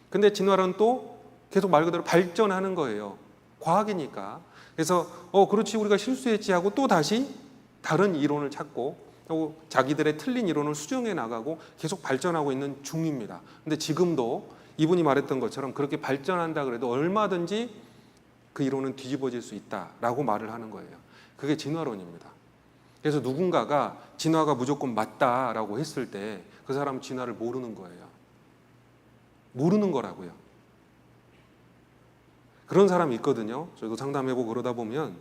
근데 진화론은 또 계속 말 그대로 발전하는 거예요. 과학이니까. 그래서 그렇지 우리가 실수했지 하고 또 다시 다른 이론을 찾고 또 자기들의 틀린 이론을 수정해 나가고 계속 발전하고 있는 중입니다. 근데 지금도 이분이 말했던 것처럼 그렇게 발전한다 그래도 얼마든지 그 이론은 뒤집어질 수 있다라고 말을 하는 거예요. 그게 진화론입니다. 그래서 누군가가 진화가 무조건 맞다라고 했을 때 그 사람은 진화를 모르는 거예요. 모르는 거라고요. 그런 사람이 있거든요. 저희도 상담해보고 그러다 보면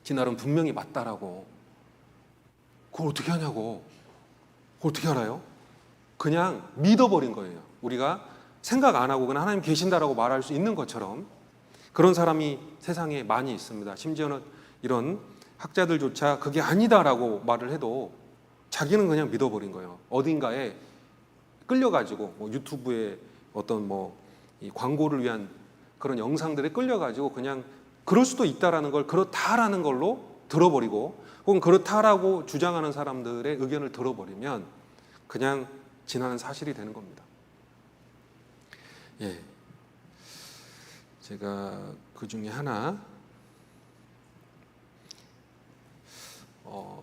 진화론 분명히 맞다라고. 그걸 어떻게 하냐고. 그걸 어떻게 알아요? 그냥 믿어버린 거예요. 우리가 생각 안 하고 그냥 하나님 계신다라고 말할 수 있는 것처럼 그런 사람이 세상에 많이 있습니다. 심지어는 이런 학자들조차 그게 아니다라고 말을 해도 자기는 그냥 믿어버린 거예요. 어딘가에 끌려가지고 유튜브에 어떤 이 광고를 위한 그런 영상들에 끌려가지고 그냥 그럴 수도 있다라는 걸 그렇다라는 걸로 들어버리고, 혹은 그렇다라고 주장하는 사람들의 의견을 들어버리면 그냥 진화는 사실이 되는 겁니다. 제가 그 중에 하나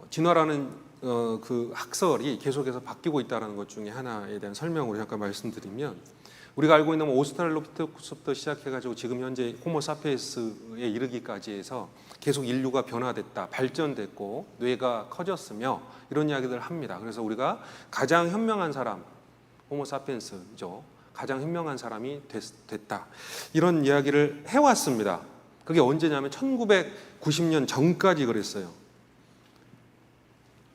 진화라는 그 학설이 계속해서 바뀌고 있다는 것 중에 하나에 대한 설명으로 잠깐 말씀드리면, 우리가 알고 있는 오스트랄로피테쿠스부터 시작해가지고 지금 현재 호모사피엔스에 이르기까지 해서 계속 인류가 변화됐다, 발전됐고 뇌가 커졌으며 이런 이야기들을 합니다. 그래서 우리가 가장 현명한 사람, 호모사피엔스죠. 가장 현명한 사람이 됐다. 이런 이야기를 해왔습니다. 그게 언제냐면 1990년 전까지 그랬어요.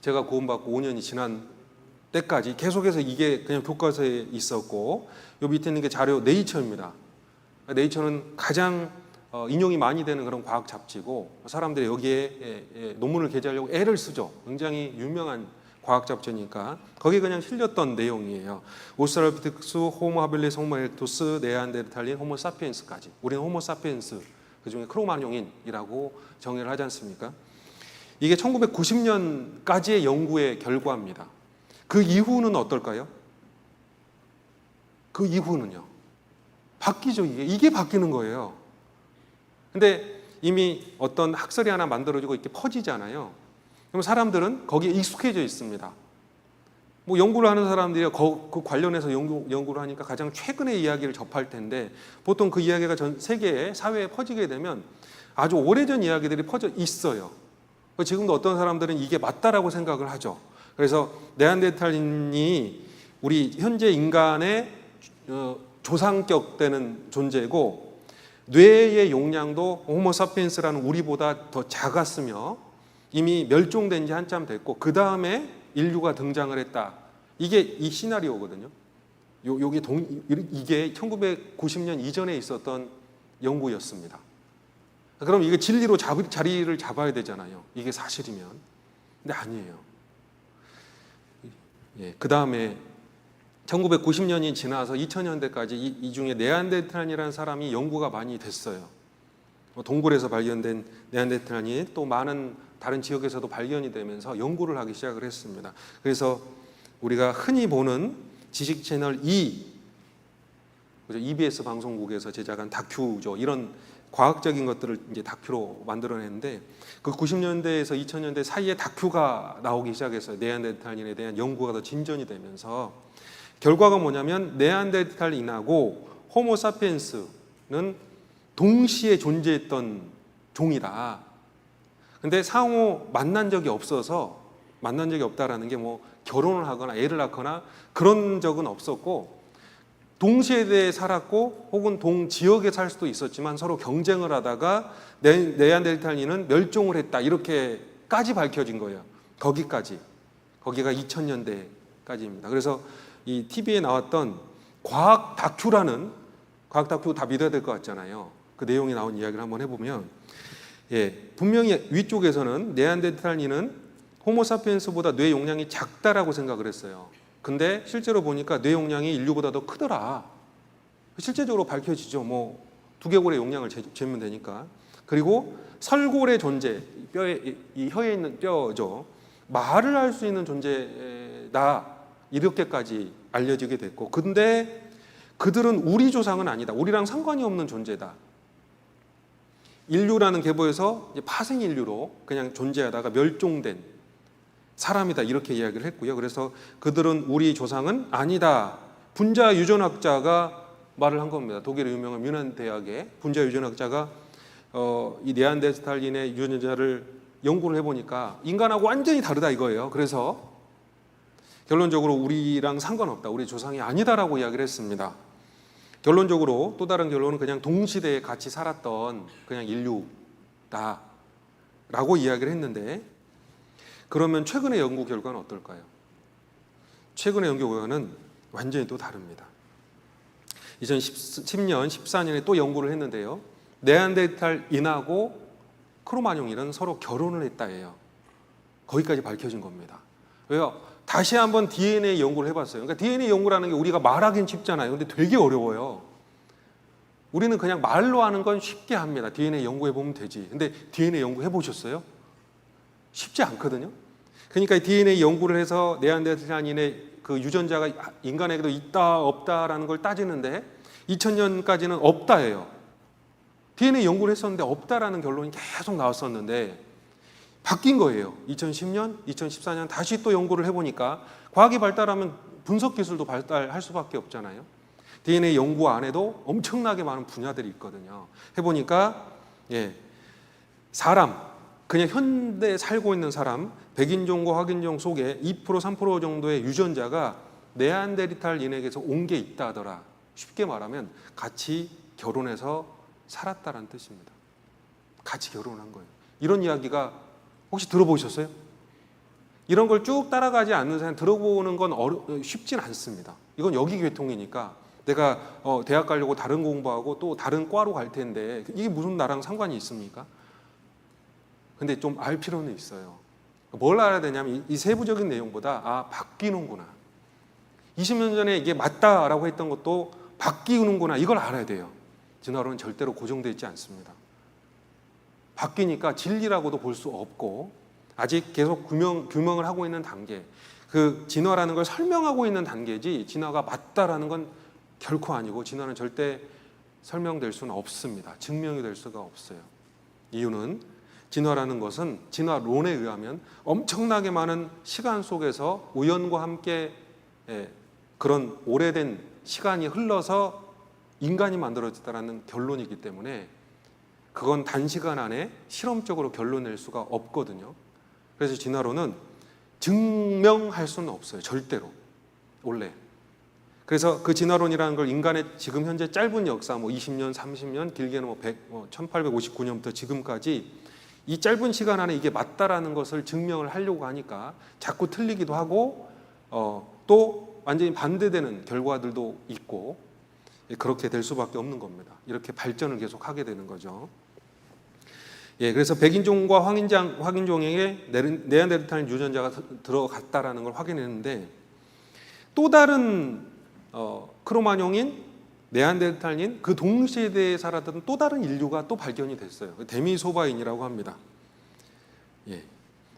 제가 구원받고 5년이 지난 때까지 계속해서 이게 그냥 교과서에 있었고, 요 밑에 있는 게 자료 네이처입니다. 네이처는 가장 인용이 많이 되는 그런 과학 잡지고, 사람들이 여기에 논문을 게재하려고 애를 쓰죠. 굉장히 유명한 과학 잡지니까 거기에 그냥 실렸던 내용이에요. 오스트랄로피테쿠스, 호모 하빌리스, 호모 에렉투스, 네안데르탈린, 호모 사피엔스까지. 우리는 호모 사피엔스, 그중에 크로마뇽인이라고 정의를 하지 않습니까? 이게 1990년까지의 연구의 결과입니다. 그 이후는 어떨까요? 그 이후는요, 바뀌죠. 이게 바뀌는 거예요. 근데 이미 어떤 학설이 하나 만들어지고 이렇게 퍼지잖아요. 그럼 사람들은 거기에 익숙해져 있습니다. 뭐 연구를 하는 사람들이 그 관련해서 연구를 하니까 가장 최근의 이야기를 접할 텐데, 보통 그 이야기가 전 세계에 사회에 퍼지게 되면 아주 오래전 이야기들이 퍼져 있어요. 지금도 어떤 사람들은 이게 맞다라고 생각을 하죠. 그래서 네안데르탈인이 우리 현재 인간의 조상격 되는 존재고, 뇌의 용량도 호모사피엔스라는 우리보다 더 작았으며 이미 멸종된 지 한참 됐고, 그 다음에 인류가 등장을 했다. 이게 이 시나리오거든요. 이게 1990년 이전에 있었던 연구였습니다. 그럼 이게 진리로 자리를 잡아야 되잖아요. 이게 사실이면. 근데 아니에요. 예, 그 다음에 1990년이 지나서 2000년대까지 이 중에 네안데르탈인이라는 사람이 연구가 많이 됐어요. 동굴에서 발견된 네안데르탈인이 또 많은 다른 지역에서도 발견이 되면서 연구를 하기 시작을 했습니다. 그래서 우리가 흔히 보는 지식 채널 EBS 방송국에서 제작한 다큐죠. 이런 과학적인 것들을 이제 다큐로 만들어냈는데, 그 90년대에서 2000년대 사이에 다큐가 나오기 시작했어요. 네안데르탈인에 대한 연구가 더 진전이 되면서 결과가 뭐냐면, 네안데르탈인하고 호모사피엔스는 동시에 존재했던 종이다. 근데 상호 만난 적이 없다라는 게 뭐 결혼을 하거나 애를 낳거나 그런 적은 없었고, 동시대에 살았고 혹은 동지역에 살 수도 있었지만 서로 경쟁을 하다가 네안데르탈인은 멸종을 했다, 이렇게까지 밝혀진 거예요. 거기가 2000년대까지입니다. 그래서 이 TV에 나왔던 과학 다큐 다 믿어야 될 것 같잖아요. 그 내용이 나온 이야기를 한번 해보면, 분명히 위쪽에서는 네안데르탈인은 호모사피엔스보다 뇌 용량이 작다라고 생각을 했어요. 근데 실제로 보니까 뇌 용량이 인류보다 더 크더라. 실제적으로 밝혀지죠. 뭐 두개골의 용량을 재면 되니까. 그리고 설골의 존재, 이 혀에 있는 뼈죠. 말을 할 수 있는 존재다. 이렇게까지 알려지게 됐고, 근데 그들은 우리 조상은 아니다. 우리랑 상관이 없는 존재다. 인류라는 계보에서 파생 인류로 그냥 존재하다가 멸종된 사람이다, 이렇게 이야기를 했고요. 그래서 그들은 우리 조상은 아니다. 분자 유전학자가 말을 한 겁니다. 독일의 유명한 뮌헨 대학의 분자 유전학자가 이 네안데르탈인의 유전자를 연구를 해보니까 인간하고 완전히 다르다 이거예요. 그래서 결론적으로 우리랑 상관없다, 우리 조상이 아니다라고 이야기를 했습니다. 결론적으로 또 다른 결론은 그냥 동시대에 같이 살았던 그냥 인류다라고 이야기를 했는데, 그러면 최근의 연구 결과는 어떨까요? 최근의 연구 결과는 완전히 또 다릅니다. 2010년, 14년에 또 연구를 했는데요. 네안데르탈인하고 크로마뇽인은 서로 결혼을 했다예요. 거기까지 밝혀진 겁니다. 왜요? 다시 한번 DNA 연구를 해봤어요. 그러니까 DNA 연구라는 게 우리가 말하기는 쉽잖아요. 근데 되게 어려워요. 우리는 그냥 말로 하는 건 쉽게 합니다. DNA 연구해보면 되지. 근데 DNA 연구해보셨어요? 쉽지 않거든요. 그러니까 DNA 연구를 해서 네안데르탈인의 그 유전자가 인간에게도 있다 없다라는 걸 따지는데 2000년까지는 없다예요. DNA 연구를 했었는데 없다라는 결론이 계속 나왔었는데 바뀐 거예요. 2010년, 2014년 다시 또 연구를 해보니까 과학이 발달하면 분석 기술도 발달할 수밖에 없잖아요. DNA 연구 안에도 엄청나게 많은 분야들이 있거든요. 해보니까 사람, 그냥 현대에 살고 있는 사람, 백인종과 흑인종 속에 2% 3% 정도의 유전자가 네안데르탈인에게서 온 게 있다 하더라. 쉽게 말하면 같이 결혼해서 살았다라는 뜻입니다. 같이 결혼한 거예요. 이런 이야기가 혹시 들어보셨어요? 이런 걸 쭉 따라가지 않는 사람 들어보는 건 쉽진 않습니다. 이건 여기계통이니까 내가 대학 가려고 다른 공부하고 또 다른 과로 갈 텐데 이게 무슨 나랑 상관이 있습니까? 근데 좀 알 필요는 있어요. 뭘 알아야 되냐면 이 세부적인 내용보다 바뀌는구나. 20년 전에 이게 맞다라고 했던 것도 바뀌는구나. 이걸 알아야 돼요. 진화론은 절대로 고정되어 있지 않습니다. 바뀌니까 진리라고도 볼 수 없고 아직 계속 규명을 하고 있는 단계, 그 진화라는 걸 설명하고 있는 단계지 진화가 맞다라는 건 결코 아니고 진화는 절대 설명될 수는 없습니다. 증명이 될 수가 없어요. 이유는 진화라는 것은 진화론에 의하면 엄청나게 많은 시간 속에서 우연과 함께 그런 오래된 시간이 흘러서 인간이 만들어졌다는 결론이기 때문에 그건 단시간 안에 실험적으로 결론 낼 수가 없거든요. 그래서 진화론은 증명할 수는 없어요. 절대로. 원래. 그래서 그 진화론이라는 걸 인간의 지금 현재 짧은 역사, 20년, 30년, 길게는 1859년부터 지금까지 이 짧은 시간 안에 이게 맞다라는 것을 증명을 하려고 하니까 자꾸 틀리기도 하고 또 완전히 반대되는 결과들도 있고 그렇게 될 수밖에 없는 겁니다. 이렇게 발전을 계속 하게 되는 거죠. 그래서 백인종과 황인종에게 네안데르탈 유전자가 들어갔다라는 걸 확인했는데 또 다른 크로마뇽인 네안데르탈인 그 동시대에 살았던 또 다른 인류가 또 발견이 됐어요. 데미소바인이라고 합니다.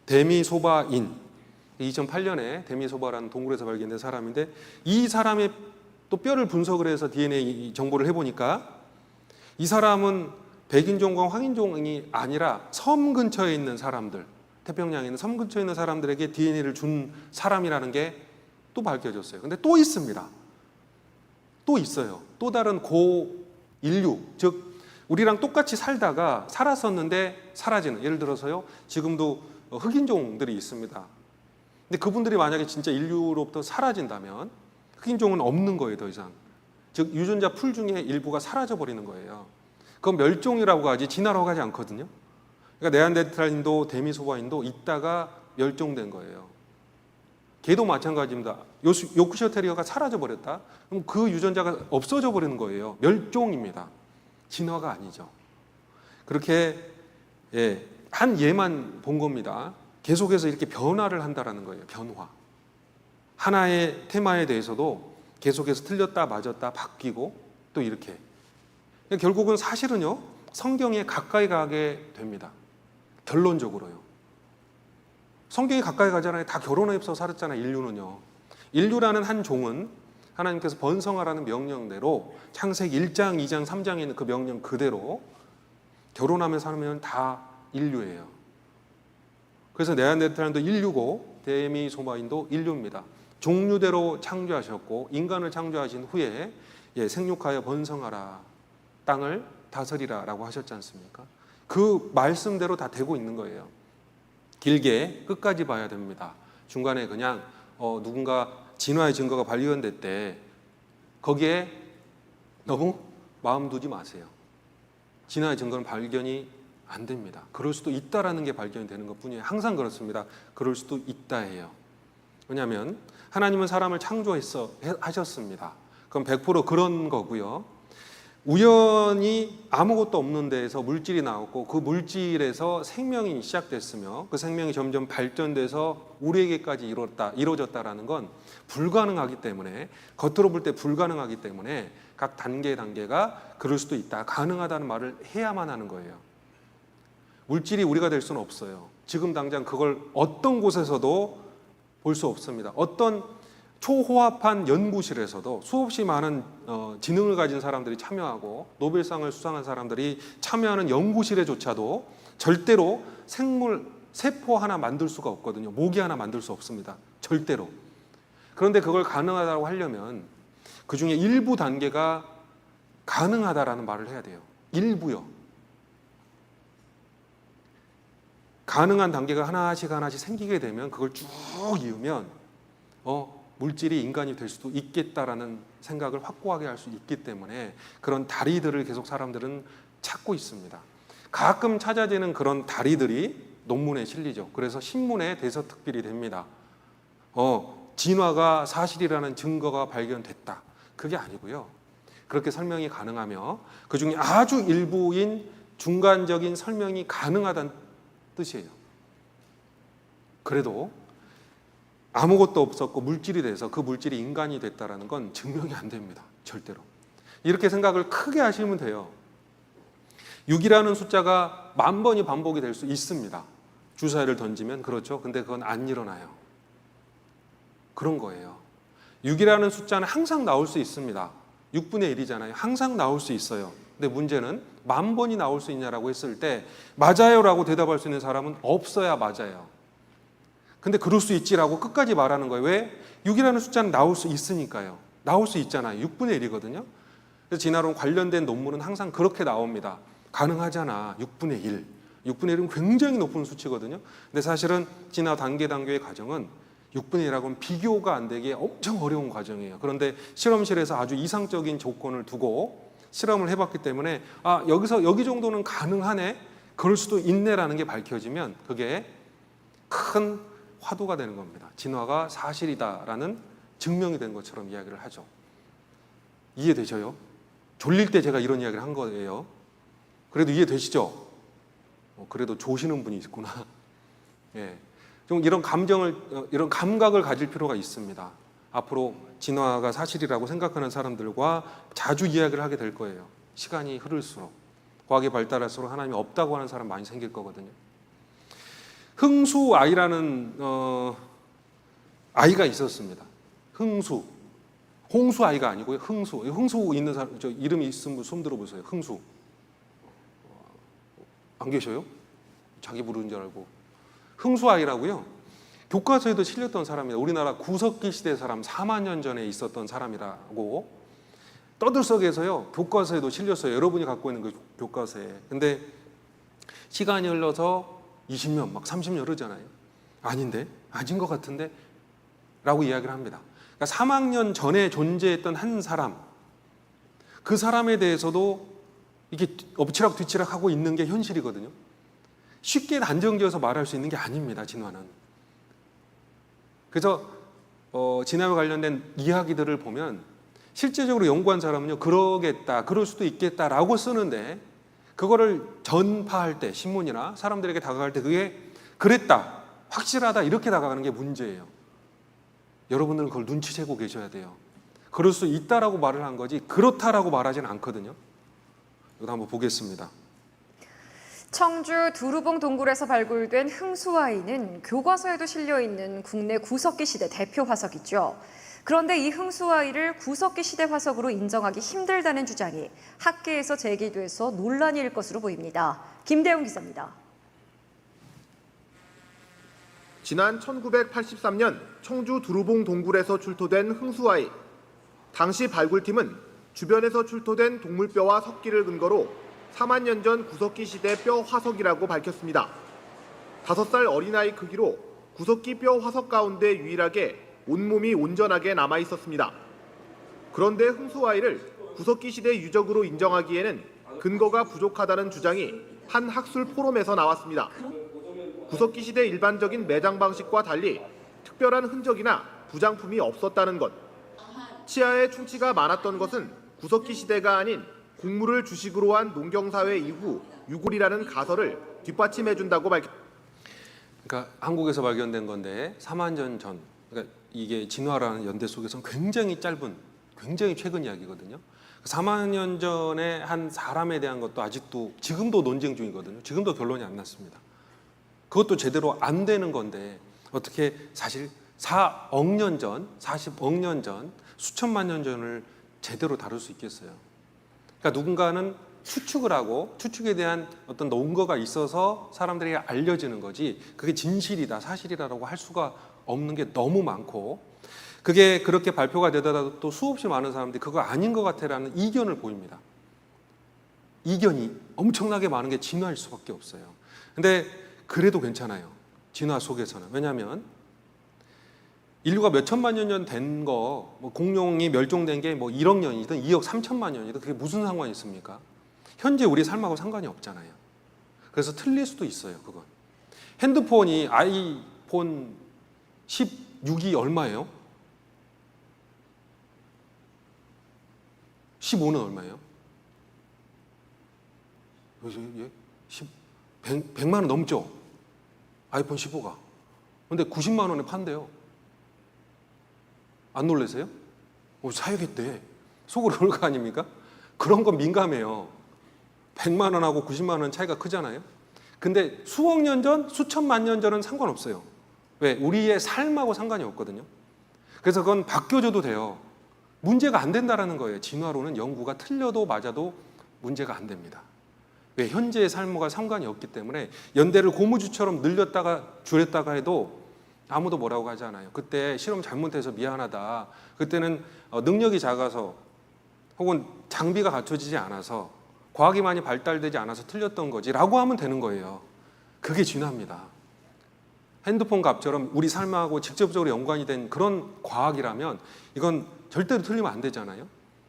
데미소바인 2008년에 데미소바라는 동굴에서 발견된 사람인데 이 사람의 또 뼈를 분석을 해서 DNA 정보를 해보니까 이 사람은 백인종과 황인종이 아니라 섬 근처에 있는 사람들, 태평양에 있는 섬 근처에 있는 사람들에게 DNA를 준 사람이라는 게 또 밝혀졌어요. 근데 또 있습니다. 또 있어요. 또 다른 고인류, 즉 우리랑 똑같이 살았었는데 사라지는, 예를 들어서요, 지금도 흑인종들이 있습니다. 근데 그분들이 만약에 진짜 인류로부터 사라진다면 흑인종은 없는 거예요, 더 이상. 즉 유전자 풀 중에 일부가 사라져 버리는 거예요. 그건 멸종이라고 하지 진화라고 하지 않거든요. 그러니까 네안데르탈인도 데미소바인도 있다가 멸종된 거예요. 개도 마찬가지입니다. 요크셔 테리어가 사라져 버렸다. 그럼 그 유전자가 없어져 버리는 거예요. 멸종입니다. 진화가 아니죠. 그렇게 한 예만 본 겁니다. 계속해서 이렇게 변화를 한다라는 거예요. 변화. 하나의 테마에 대해서도 계속해서 틀렸다 맞았다 바뀌고 또 이렇게. 결국은 사실은요, 성경에 가까이 가게 됩니다. 결론적으로요. 성경에 가까이 가잖아요. 다 결혼해서 살았잖아요. 인류는요. 인류라는 한 종은 하나님께서 번성하라는 명령대로 창세기 1장, 2장, 3장에 있는 그 명령 그대로 결혼하며 살면 다 인류예요. 그래서 네안데르탈인도 인류고 데미소바인도 인류입니다. 종류대로 창조하셨고 인간을 창조하신 후에 생육하여 번성하라, 땅을 다스리라 라고 하셨지 않습니까? 그 말씀대로 다 되고 있는 거예요. 길게 끝까지 봐야 됩니다. 중간에 그냥 누군가 진화의 증거가 발견됐대, 거기에 너무 마음 두지 마세요. 진화의 증거는 발견이 안 됩니다. 그럴 수도 있다라는 게 발견이 되는 것뿐이에요. 항상 그렇습니다. 그럴 수도 있다예요. 왜냐하면 하나님은 사람을 창조하셨습니다. 그럼 100% 그런 거고요. 우연히 아무것도 없는 데에서 물질이 나왔고 그 물질에서 생명이 시작됐으며 그 생명이 점점 발전돼서 우리에게까지 이루어졌다라는 건 불가능하기 때문에, 겉으로 볼 때 불가능하기 때문에 각 단계가 그럴 수도 있다, 가능하다는 말을 해야만 하는 거예요. 물질이 우리가 될 수는 없어요. 지금 당장 그걸 어떤 곳에서도 볼 수 없습니다. 어떤 초호합한 연구실에서도 수없이 많은 지능을 가진 사람들이 참여하고 노벨상을 수상한 사람들이 참여하는 연구실에조차도 절대로 세포 하나 만들 수가 없거든요. 모기 하나 만들 수 없습니다. 절대로. 그런데 그걸 가능하다고 하려면 그 중에 일부 단계가 가능하다라는 말을 해야 돼요. 일부요. 가능한 단계가 하나씩 생기게 되면 그걸 쭉 이으면 물질이 인간이 될 수도 있겠다라는 생각을 확고하게 할 수 있기 때문에 그런 다리들을 계속 사람들은 찾고 있습니다. 가끔 찾아지는 그런 다리들이 논문에 실리죠. 그래서 신문에 대서특필이 됩니다. 진화가 사실이라는 증거가 발견됐다. 그게 아니고요. 그렇게 설명이 가능하며 그 중에 아주 일부인 중간적인 설명이 가능하다는 뜻이에요. 그래도 아무것도 없었고 물질이 돼서 그 물질이 인간이 됐다는 건 증명이 안 됩니다. 절대로. 이렇게 생각을 크게 하시면 돼요. 6이라는 숫자가 10,000번이 반복이 될 수 있습니다. 주사위를 던지면. 그렇죠. 근데 그건 안 일어나요. 그런 거예요. 6이라는 숫자는 항상 나올 수 있습니다. 6분의 1이잖아요. 항상 나올 수 있어요. 근데 문제는 10,000번이 나올 수 있냐라고 했을 때 맞아요라고 대답할 수 있는 사람은 없어야 맞아요. 근데 그럴 수 있지라고 끝까지 말하는 거예요. 왜? 6이라는 숫자는 나올 수 있으니까요. 나올 수 있잖아요. 6분의 1이거든요. 그래서 진화론 관련된 논문은 항상 그렇게 나옵니다. 가능하잖아. 6분의 1. 6분의 1은 굉장히 높은 수치거든요. 근데 사실은 진화 단계의 과정은 6분의 1하고는 비교가 안 되게 엄청 어려운 과정이에요. 그런데 실험실에서 아주 이상적인 조건을 두고 실험을 해봤기 때문에 여기서 여기 정도는 가능하네, 그럴 수도 있네라는 게 밝혀지면 그게 큰 화두가 되는 겁니다. 진화가 사실이다라는 증명이 된 것처럼 이야기를 하죠. 이해되셔요? 졸릴 때 제가 이런 이야기를 한 거예요. 그래도 이해되시죠? 그래도 조시는 분이 있구나. 예. 좀 이런 이런 감각을 가질 필요가 있습니다. 앞으로 진화가 사실이라고 생각하는 사람들과 자주 이야기를 하게 될 거예요. 시간이 흐를수록, 과학이 발달할수록 하나님이 없다고 하는 사람 많이 생길 거거든요. 흥수아이라는 아이가 있었습니다. 흥수, 홍수아이가 아니고요. 흥수 있는 사람, 저 이름이 있으면 손 들어보세요. 흥수. 안 계셔요? 자기 부르는 줄 알고. 흥수아이라고요. 교과서에도 실렸던 사람이다. 우리나라 구석기 시대 사람, 4만 년 전에 있었던 사람이라고 떠들썩해서요. 교과서에도 실렸어요. 여러분이 갖고 있는 그 교과서에. 근데 시간이 흘러서 20년, 막 30년 흐르잖아요. 아닌데? 아닌 것 같은데? 라고 이야기를 합니다. 그러니까 3학년 전에 존재했던 한 사람, 그 사람에 대해서도 이게 엎치락 뒤치락 하고 있는 게 현실이거든요. 쉽게 단정지어서 말할 수 있는 게 아닙니다, 진화는. 그래서 진화와 관련된 이야기들을 보면 실제적으로 연구한 사람은요, 그러겠다, 그럴 수도 있겠다라고 쓰는데 그거를 전파할 때, 신문이나 사람들에게 다가갈 때 그게 그랬다, 확실하다 이렇게 다가가는 게 문제예요. 여러분들은 그걸 눈치채고 계셔야 돼요. 그럴 수 있다라고 말을 한 거지 그렇다라고 말하지는 않거든요. 이거 한번 보겠습니다. 청주 두루봉 동굴에서 발굴된 흥수아이는 교과서에도 실려있는 국내 구석기 시대 대표 화석이죠. 그런데 이 흥수아이를 구석기 시대 화석으로 인정하기 힘들다는 주장이 학계에서 제기돼서 논란일 것으로 보입니다. 김대웅 기자입니다. 지난 1983년 청주 두루봉 동굴에서 출토된 흥수아이. 당시 발굴팀은 주변에서 출토된 동물뼈와 석기를 근거로 4만 년 전 구석기 시대 뼈 화석이라고 밝혔습니다. 5살 어린아이 크기로 구석기 뼈 화석 가운데 유일하게 온몸이 온전하게 남아 있었습니다. 그런데 흥수아이를 구석기 시대 유적으로 인정하기에는 근거가 부족하다는 주장이 한 학술 포럼에서 나왔습니다. 구석기 시대 일반적인 매장 방식과 달리 특별한 흔적이나 부장품이 없었다는 것, 치아에 충치가 많았던 것은 구석기 시대가 아닌 곡물을 주식으로 한 농경사회 이후 유골이라는 가설을 뒷받침해준다고 밝혔습니다. 그러니까 한국에서 발견된 건데 4만 년 전, 그러니까 이게 진화라는 연대 속에서는 굉장히 짧은, 굉장히 최근 이야기거든요. 4만 년 전에 한 사람에 대한 것도 아직도 지금도 논쟁 중이거든요. 지금도 결론이 안 났습니다. 그것도 제대로 안 되는 건데 어떻게 사실 4억 년 전, 40억 년 전, 수천만 년 전을 제대로 다룰 수 있겠어요. 그러니까 누군가는 추측을 하고 추측에 대한 어떤 논거가 있어서 사람들에게 알려지는 거지 그게 진실이다, 사실이다라고 할 수가 없는 게 너무 많고, 그게 그렇게 발표가 되더라도 또 수없이 많은 사람들이 그거 아닌 것 같아라는 이견을 보입니다. 이견이 엄청나게 많은 게 진화일 수밖에 없어요. 근데 그래도 괜찮아요, 진화 속에서는. 왜냐하면 인류가 몇 천만 년 전 된 거, 뭐 공룡이 멸종된 게 뭐 1억 년이든 2억 3천만 년이든 그게 무슨 상관이 있습니까? 현재 우리 삶하고 상관이 없잖아요. 그래서 틀릴 수도 있어요, 그건. 핸드폰이 아이폰 16이 얼마예요? 15는 얼마예요? 예? 100만 원 넘죠? 아이폰 15가. 근데 90만 원에 판대요. 안 놀라세요? 사야겠대. 속으로 그럴 거 아닙니까? 그런 건 민감해요. 100만 원하고 90만 원 차이가 크잖아요. 근데 수억 년 전, 수천만 년 전은 상관없어요. 왜? 우리의 삶하고 상관이 없거든요. 그래서 그건 바뀌어줘도 돼요. 문제가 안 된다라는 거예요. 진화론은 연구가 틀려도 맞아도 문제가 안 됩니다. 왜? 현재의 삶과 상관이 없기 때문에 연대를 고무줄처럼 늘렸다가 줄였다가 해도 아무도 뭐라고 하지 않아요. 그때 실험 잘못해서 미안하다. 그때는 능력이 작아서 혹은 장비가 갖춰지지 않아서 과학이 많이 발달되지 않아서 틀렸던 거지 라고 하면 되는 거예요. 그게 진화입니다. 핸드폰 값처럼 우리 삶하고 직접적으로 연관이 된 그런 과학이라면 이건 절대로 틀리면 안 되잖아요.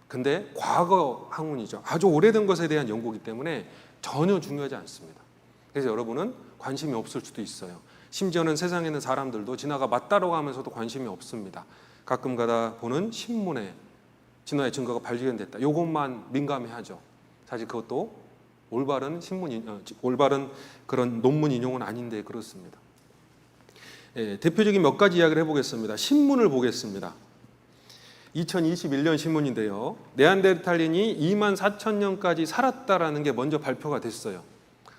근데 과거 학문이죠. 아주 오래된 것에 대한 연구이기 때문에 전혀 중요하지 않습니다. 그래서 여러분은 관심이 없을 수도 있어요. 심지어는 세상에 있는 사람들도 진화가 맞다라고 하면서도 관심이 없습니다. 가끔 가다 보는 신문에 진화의 증거가 발견됐다. 이것만 민감해하죠. 사실 그것도 올바른 올바른 그런 논문 인용은 아닌데 그렇습니다. 대표적인 몇 가지 이야기를 해보겠습니다. 신문을 보겠습니다. 2021년 신문인데요. 네안데르탈린이 24,000년까지 살았다라는 게 먼저 발표가 됐어요.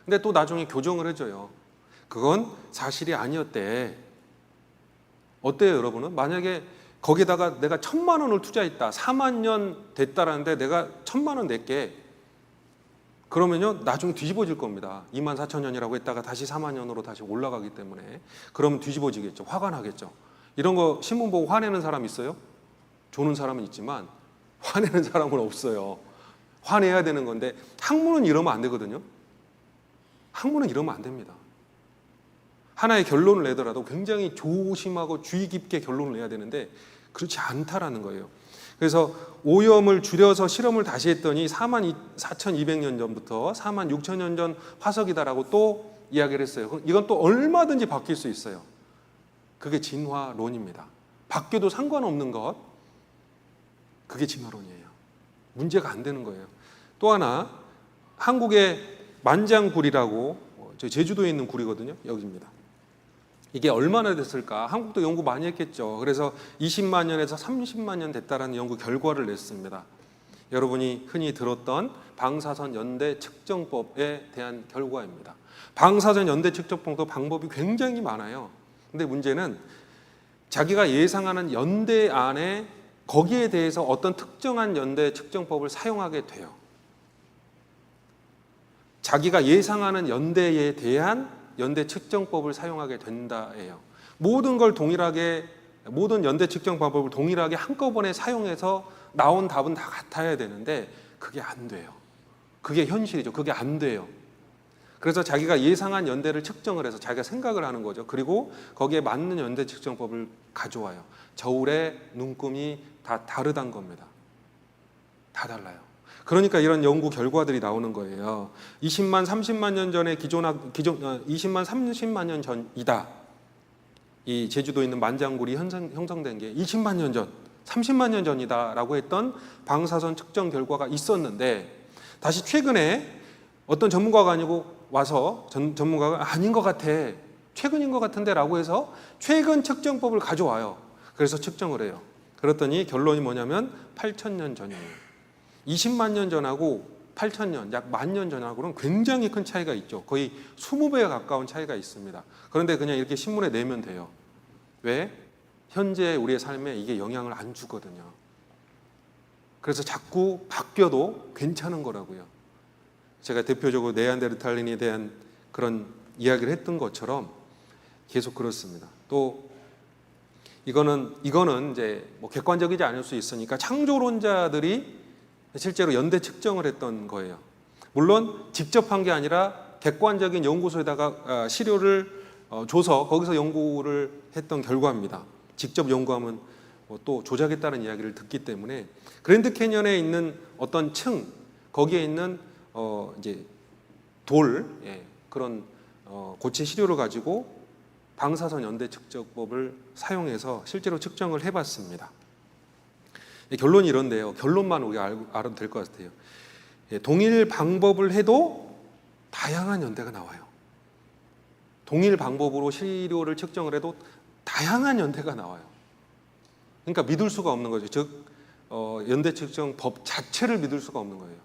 근데 또 나중에 교정을 해줘요. 그건 사실이 아니었대. 어때요, 여러분은? 만약에 거기다가 내가 1,000만 원을 투자했다. 4만 년 됐다라는데 내가 1,000만 원 낼게. 그러면요, 나중에 뒤집어질 겁니다. 24,000년이라고 했다가 다시 4만 년으로 다시 올라가기 때문에. 그러면 뒤집어지겠죠. 화가 나겠죠. 이런 거 신문 보고 화내는 사람 있어요? 조는 사람은 있지만 화내는 사람은 없어요. 화내야 되는 건데 학문은 이러면 안 되거든요. 학문은 이러면 안 됩니다. 하나의 결론을 내더라도 굉장히 조심하고 주의 깊게 결론을 내야 되는데 그렇지 않다라는 거예요. 그래서 오염을 줄여서 실험을 다시 했더니 44,200년 전부터 46,000년 전 화석이다라고 또 이야기를 했어요. 이건 또 얼마든지 바뀔 수 있어요. 그게 진화론입니다. 바뀌어도 상관없는 것, 그게 진화론이에요. 문제가 안 되는 거예요. 또 하나, 한국의 만장구리라고 제주도에 있는 구리거든요. 여기입니다. 이게 얼마나 됐을까? 한국도 연구 많이 했겠죠. 그래서 20만 년에서 30만 년 됐다라는 연구 결과를 냈습니다. 여러분이 흔히 들었던 방사선 연대 측정법에 대한 결과입니다. 방사선 연대 측정법도 방법이 굉장히 많아요. 근데 문제는 자기가 예상하는 연대 안에 거기에 대해서 어떤 특정한 연대 측정법을 사용하게 돼요. 자기가 예상하는 연대에 대한 연대 측정법을 사용하게 된다예요. 모든 걸 동일하게, 모든 연대 측정 방법을 동일하게 한꺼번에 사용해서 나온 답은 다 같아야 되는데 그게 안 돼요. 그게 현실이죠. 그게 안 돼요. 그래서 자기가 예상한 연대를 측정을 해서 자기가 생각을 하는 거죠. 그리고 거기에 맞는 연대 측정법을 가져와요. 저울의 눈금이 다 다르단 겁니다. 다 달라요. 그러니까 이런 연구 결과들이 나오는 거예요. 20만, 30만 년 전에 20만, 30만 년 전이다. 이 제주도에 있는 만장굴이 형성된 게 20만 년 전, 30만 년 전이다라고 했던 방사선 측정 결과가 있었는데 다시 최근에 어떤 전문가가 아니고 와서 전문가가 아닌 것 같아. 최근인 것 같은데 라고 해서 최근 측정법을 가져와요. 그래서 측정을 해요. 그랬더니 결론이 뭐냐면 8,000년 전이에요. 20만 년 전하고 8,000년, 약 10,000년 전하고는 굉장히 큰 차이가 있죠. 거의 20배에 가까운 차이가 있습니다. 그런데 그냥 이렇게 신문에 내면 돼요. 왜? 현재 우리의 삶에 이게 영향을 안 주거든요. 그래서 자꾸 바뀌어도 괜찮은 거라고요. 제가 대표적으로 네안데르탈린에 대한 그런 이야기를 했던 것처럼 계속 그렇습니다. 또 이거는 이제 뭐 객관적이지 않을 수 있으니까 창조론자들이 실제로 연대 측정을 했던 거예요. 물론 직접 한 게 아니라 객관적인 연구소에다가 시료를 줘서 거기서 연구를 했던 결과입니다. 직접 연구하면 또 조작했다는 이야기를 듣기 때문에 그랜드 캐니언에 있는 어떤 층 거기에 있는 이제 돌 그런 고체 시료를 가지고 방사선 연대 측정법을 사용해서 실제로 측정을 해봤습니다. 결론이 이런데요. 결론만 우리가 알아도 될 것 같아요. 동일 방법을 해도 다양한 연대가 나와요. 동일 방법으로 시료를 측정을 해도 다양한 연대가 나와요. 그러니까 믿을 수가 없는 거죠. 즉 연대 측정법 자체를 믿을 수가 없는 거예요.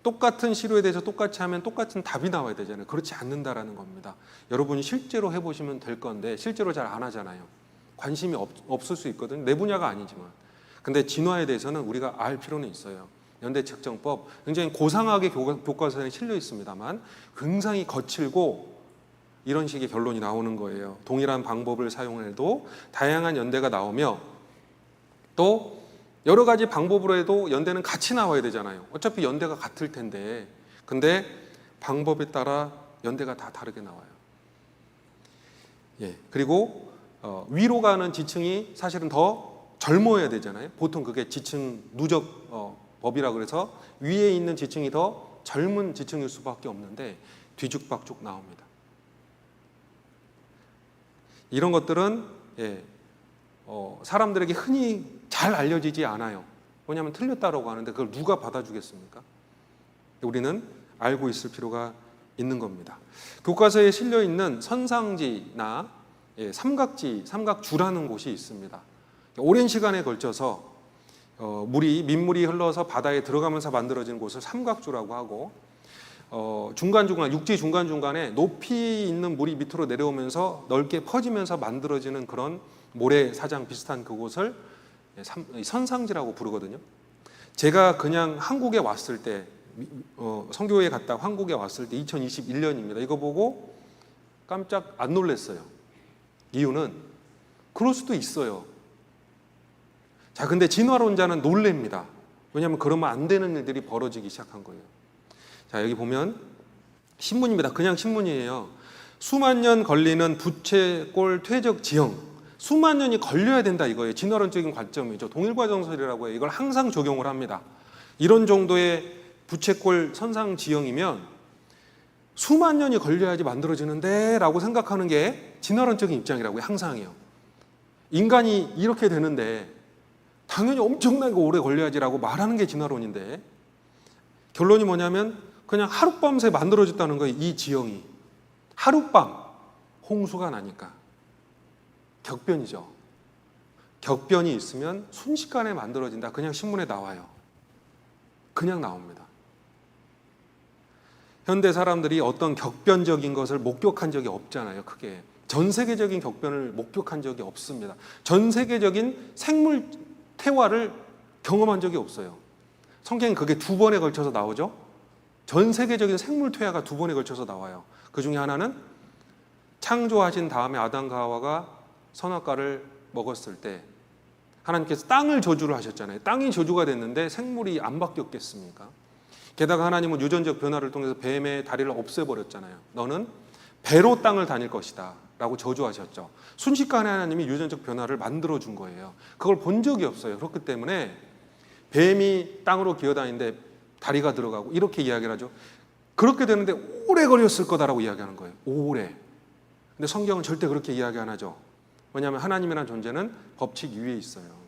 똑같은 시료에 대해서 똑같이 하면 똑같은 답이 나와야 되잖아요. 그렇지 않는다라는 겁니다. 여러분이 실제로 해보시면 될 건데 실제로 잘 안 하잖아요. 관심이 없을 수 있거든요. 내 분야가 아니지만. 근데 진화에 대해서는 우리가 알 필요는 있어요. 연대 측정법 굉장히 고상하게 교과서에 실려 있습니다만 굉장히 거칠고 이런 식의 결론이 나오는 거예요. 동일한 방법을 사용해도 다양한 연대가 나오며 또 여러 가지 방법으로 해도 연대는 같이 나와야 되잖아요. 어차피 연대가 같을 텐데 근데 방법에 따라 연대가 다 다르게 나와요. 예, 그리고 위로 가는 지층이 사실은 더 젊어야 되잖아요. 보통 그게 지층 누적 법이라 그래서 위에 있는 지층이 더 젊은 지층일 수밖에 없는데 뒤죽박죽 나옵니다. 이런 것들은 사람들에게 흔히 잘 알려지지 않아요. 왜냐하면 틀렸다라고 하는데 그걸 누가 받아주겠습니까? 우리는 알고 있을 필요가 있는 겁니다. 교과서에 실려 있는 선상지나 삼각주라는 곳이 있습니다. 오랜 시간에 걸쳐서 민물이 흘러서 바다에 들어가면서 만들어진 곳을 삼각주라고 하고 중간중간 육지 중간중간에 높이 있는 물이 밑으로 내려오면서 넓게 퍼지면서 만들어지는 그런 모래사장 비슷한 그곳을 선상지라고 부르거든요. 제가 그냥 한국에 왔을 때 선교회 갔다 한국에 왔을 때 2021년입니다. 이거 보고 깜짝 안 놀랐어요. 이유는 그럴 수도 있어요. 자, 근데 진화론자는 놀랍니다. 왜냐하면 그러면 안 되는 일들이 벌어지기 시작한 거예요. 자, 여기 보면 신문입니다. 그냥 신문이에요. 수만 년 걸리는 부채꼴 퇴적 지형. 수만 년이 걸려야 된다 이거예요. 진화론적인 관점이죠. 동일과정설이라고 해요. 이걸 항상 적용을 합니다. 이런 정도의 부채꼴 선상 지형이면 수만 년이 걸려야지 만들어지는데 라고 생각하는 게 진화론적인 입장이라고요. 항상이요. 인간이 이렇게 되는데 당연히 엄청나게 오래 걸려야지라고 말하는 게 진화론인데 결론이 뭐냐면 그냥 하룻밤새 만들어졌다는 거예요. 이 지형이. 하룻밤 홍수가 나니까. 격변이죠. 격변이 있으면 순식간에 만들어진다. 그냥 신문에 나와요. 그냥 나옵니다. 현대 사람들이 어떤 격변적인 것을 목격한 적이 없잖아요. 크게. 전 세계적인 격변을 목격한 적이 없습니다. 전 세계적인 생물 태화를 경험한 적이 없어요. 성경에 그게 2번에 걸쳐서 나오죠. 전 세계적인 생물 퇴화가 2번에 걸쳐서 나와요. 그 중에 하나는 창조하신 다음에 아담과 하와가 선악과를 먹었을 때 하나님께서 땅을 저주를 하셨잖아요. 땅이 저주가 됐는데 생물이 안 바뀌었겠습니까? 게다가 하나님은 유전적 변화를 통해서 뱀의 다리를 없애버렸잖아요. 너는 배로 땅을 다닐 것이다 라고 저주하셨죠. 순식간에 하나님이 유전적 변화를 만들어준 거예요. 그걸 본 적이 없어요. 그렇기 때문에 뱀이 땅으로 기어다니는데 다리가 들어가고 이렇게 이야기를 하죠. 그렇게 되는데 오래 걸렸을 거다라고 이야기하는 거예요. 오래. 근데 성경은 절대 그렇게 이야기 안 하죠. 왜냐하면 하나님이라는 존재는 법칙 위에 있어요.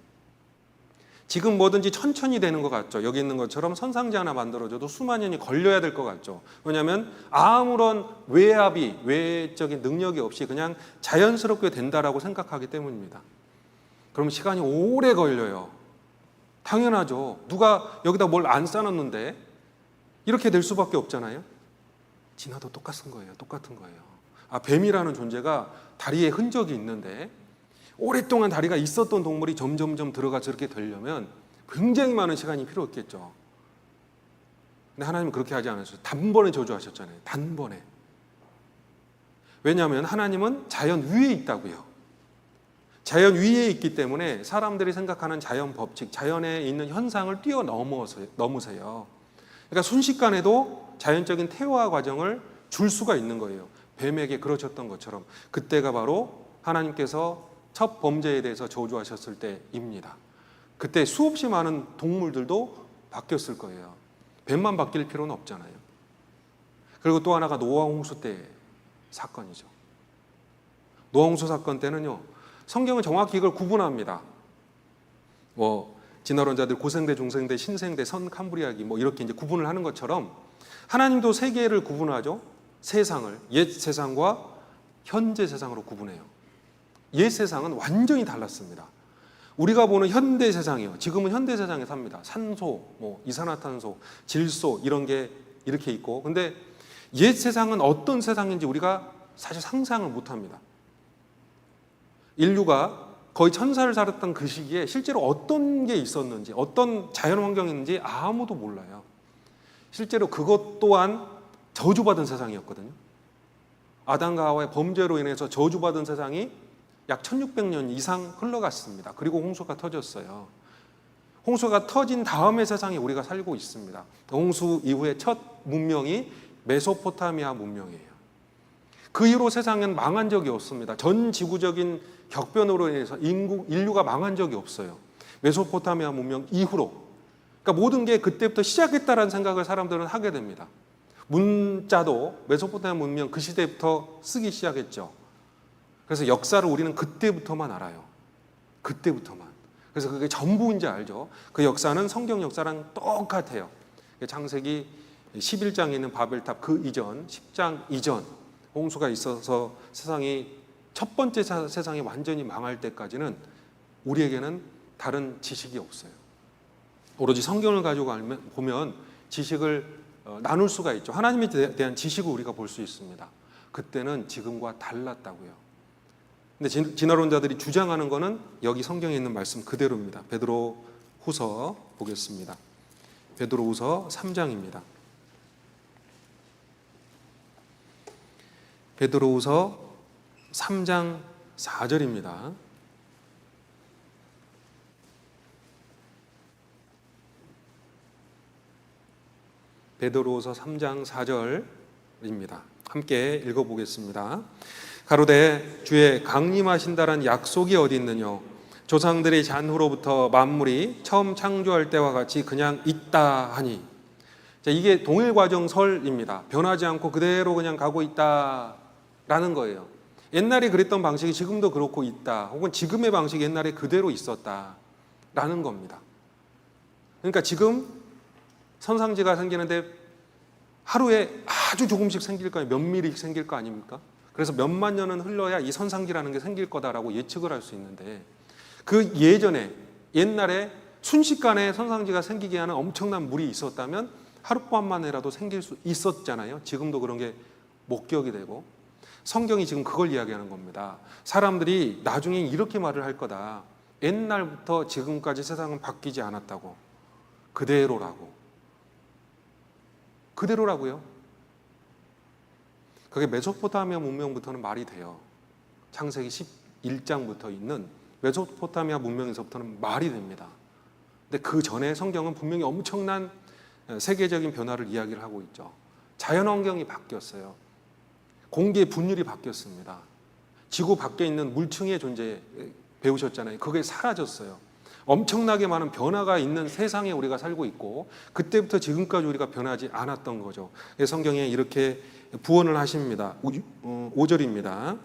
지금 뭐든지 천천히 되는 것 같죠. 여기 있는 것처럼 선상지 하나 만들어줘도 수만 년이 걸려야 될 것 같죠. 왜냐하면 아무런 외적인 능력이 없이 그냥 자연스럽게 된다라고 생각하기 때문입니다. 그럼 시간이 오래 걸려요. 당연하죠. 누가 여기다 뭘 안 쌓았는데 이렇게 될 수밖에 없잖아요. 진화도 똑같은 거예요. 뱀이라는 존재가 다리에 흔적이 있는데 오랫동안 다리가 있었던 동물이 점점점 들어가 저렇게 되려면 굉장히 많은 시간이 필요했겠죠. 근데 하나님은 그렇게 하지 않으셨어요. 단번에 저주하셨잖아요. 단번에. 왜냐하면 하나님은 자연 위에 있다고요. 자연 위에 있기 때문에 사람들이 생각하는 자연 법칙, 자연에 있는 현상을 뛰어넘으세요. 그러니까 순식간에도 자연적인 태화 과정을 줄 수가 있는 거예요. 뱀에게 그러셨던 것처럼 그때가 바로 하나님께서 첫 범죄에 대해서 저주하셨을 때입니다. 그때 수없이 많은 동물들도 바뀌었을 거예요. 뱀만 바뀔 필요는 없잖아요. 그리고 또 하나가 노아 홍수 때 사건이죠. 노아 홍수 사건 때는요. 성경은 정확히 이걸 구분합니다. 진화론자들 고생대, 중생대, 신생대, 선캄브리아기 이렇게 이제 구분을 하는 것처럼 하나님도 세계를 구분하죠. 세상을 옛 세상과 현재 세상으로 구분해요. 옛 세상은 완전히 달랐습니다. 우리가 보는 현대 세상이요. 지금은 현대 세상에 삽니다. 산소, 이산화탄소, 질소 이런 게 이렇게 있고, 근데 옛 세상은 어떤 세상인지 우리가 사실 상상을 못합니다. 인류가 거의 천사를 살았던 그 시기에 실제로 어떤 게 있었는지, 어떤 자연 환경인지 아무도 몰라요. 실제로 그것 또한 저주받은 세상이었거든요. 아담과 하와의 범죄로 인해서 저주받은 세상이 약 1600년 이상 흘러갔습니다. 그리고 홍수가 터졌어요. 홍수가 터진 다음의 세상에 우리가 살고 있습니다. 홍수 이후의 첫 문명이 메소포타미아 문명이에요. 그 이후로 세상은 망한 적이 없습니다. 전 지구적인 격변으로 인해서 인류가 망한 적이 없어요. 메소포타미아 문명 이후로. 그러니까 모든 게 그때부터 시작했다라는 생각을 사람들은 하게 됩니다. 문자도 메소포타미아 문명 그 시대부터 쓰기 시작했죠. 그래서 역사를 우리는 그때부터만 알아요. 그때부터만. 그래서 그게 전부인지 알죠. 그 역사는 성경 역사랑 똑같아요. 창세기 11장에 있는 바벨탑 그 이전, 10장 이전 홍수가 있어서 세상이 첫 번째 세상이 완전히 망할 때까지는 우리에게는 다른 지식이 없어요. 오로지 성경을 가지고 보면 지식을 나눌 수가 있죠. 하나님에 대한 지식을 우리가 볼 수 있습니다. 그때는 지금과 달랐다고요. 근데 진화론자들이 주장하는 거는 여기 성경에 있는 말씀 그대로입니다. 베드로 후서 보겠습니다. 베드로 후서 3장입니다. 베드로 후서 3장 4절입니다. 베드로후서 3장 4절입니다. 함께 읽어보겠습니다. 가로되 주의 강림하신다란 약속이 어디 있느뇨? 조상들의 잔후로부터 만물이 처음 창조할 때와 같이 그냥 있다 하니. 자, 이게 동일과정설입니다. 변하지 않고 그대로 그냥 가고 있다라는 거예요. 옛날에 그랬던 방식이 지금도 그렇고 있다. 혹은 지금의 방식이 옛날에 그대로 있었다라는 겁니다. 그러니까 지금 선상지가 생기는데 하루에 아주 조금씩 생길 거 아니에요. 몇 미리씩 생길 거 아닙니까? 그래서 몇만 년은 흘러야 이 선상지라는 게 생길 거다라고 예측을 할 수 있는데 그 예전에 옛날에 순식간에 선상지가 생기게 하는 엄청난 물이 있었다면 하룻밤만이라도 생길 수 있었잖아요. 지금도 그런 게 목격이 되고 성경이 지금 그걸 이야기하는 겁니다. 사람들이 나중에 이렇게 말을 할 거다. 옛날부터 지금까지 세상은 바뀌지 않았다고. 그대로라고요. 그게 메소포타미아 문명부터는 말이 돼요. 창세기 11장부터 있는 메소포타미아 문명에서부터는 말이 됩니다. 근데 그 전에 성경은 분명히 엄청난 세계적인 변화를 이야기를 하고 있죠. 자연환경이 바뀌었어요. 공기의 분율이 바뀌었습니다. 지구 밖에 있는 물층의 존재 배우셨잖아요. 그게 사라졌어요. 엄청나게 많은 변화가 있는 세상에 우리가 살고 있고 그때부터 지금까지 우리가 변하지 않았던 거죠. 성경에 이렇게 부언을 하십니다. 5절입니다.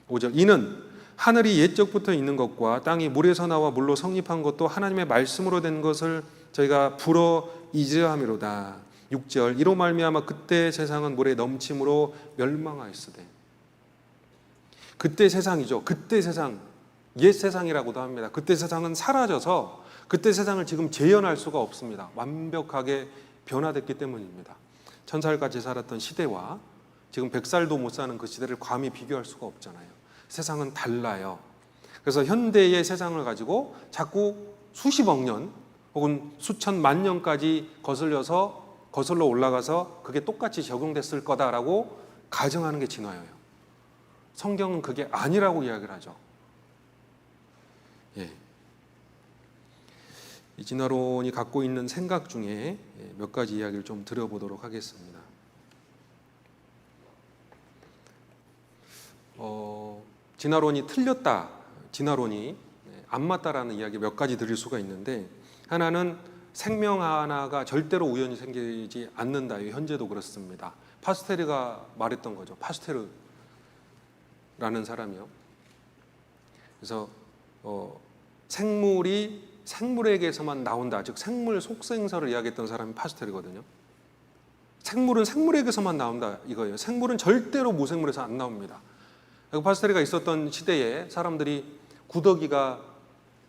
5절 이는 하늘이 옛적부터 있는 것과 땅이 물에서 나와 물로 성립한 것도 하나님의 말씀으로 된 것을 저희가 불어 잊으함이로다. 6절 이로 말미암아 그때 세상은 물에 넘침으로 멸망하였으되. 그때 세상이죠. 그때 세상, 옛 세상이라고도 합니다. 그때 세상은 사라져서 그때 세상을 지금 재현할 수가 없습니다. 완벽하게 변화됐기 때문입니다. 1000살까지 살았던 시대와 지금 100살도 못 사는 그 시대를 감히 비교할 수가 없잖아요. 세상은 달라요. 그래서 현대의 세상을 가지고 자꾸 수십억 년 혹은 수천만 년까지 거슬러 올라가서 그게 똑같이 적용됐을 거다라고 가정하는 게 진화예요. 성경은 그게 아니라고 이야기를 하죠. 예. 이 진화론이 갖고 있는 생각 중에 몇 가지 이야기를 좀 드려보도록 하겠습니다. 진화론이 틀렸다, 진화론이 안 맞다라는 이야기 몇 가지 드릴 수가 있는데 하나는 생명 하나가 절대로 우연히 생기지 않는다. 현재도 그렇습니다. 파스테르가 말했던 거죠. 파스테르라는 사람이요. 그래서 생물이 생물에게서만 나온다. 즉 생물 속생설을 이야기했던 사람이 파스테르거든요. 생물은 생물에게서만 나온다 이거예요. 생물은 절대로 무생물에서 안 나옵니다. 파스테르가 있었던 시대에 사람들이 구더기가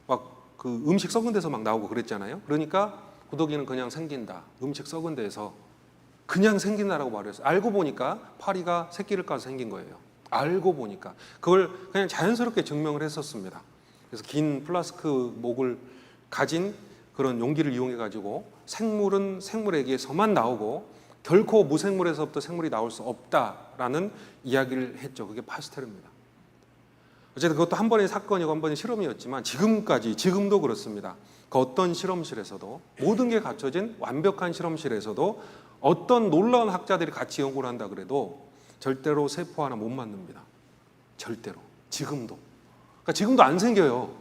막 그 음식 썩은 데서 막 나오고 그랬잖아요. 그러니까 구더기는 그냥 생긴다. 음식 썩은 데서 그냥 생긴다라고 말했어요. 알고 보니까 파리가 새끼를 까서 생긴 거예요. 알고 보니까 그걸 그냥 자연스럽게 증명을 했었습니다. 그래서 긴 플라스크 목을 가진 그런 용기를 이용해 가지고 생물은 생물에게서만 나오고 결코 무생물에서부터 생물이 나올 수 없다라는 이야기를 했죠. 그게 파스텔입니다. 어쨌든 그것도 한 번의 사건이고 한 번의 실험이었지만 지금도 그렇습니다. 그 어떤 실험실에서도 모든 게 갖춰진 완벽한 실험실에서도 어떤 놀라운 학자들이 같이 연구를 한다 그래도 절대로 세포 하나 못 만듭니다. 절대로. 지금도. 그러니까 지금도 안 생겨요.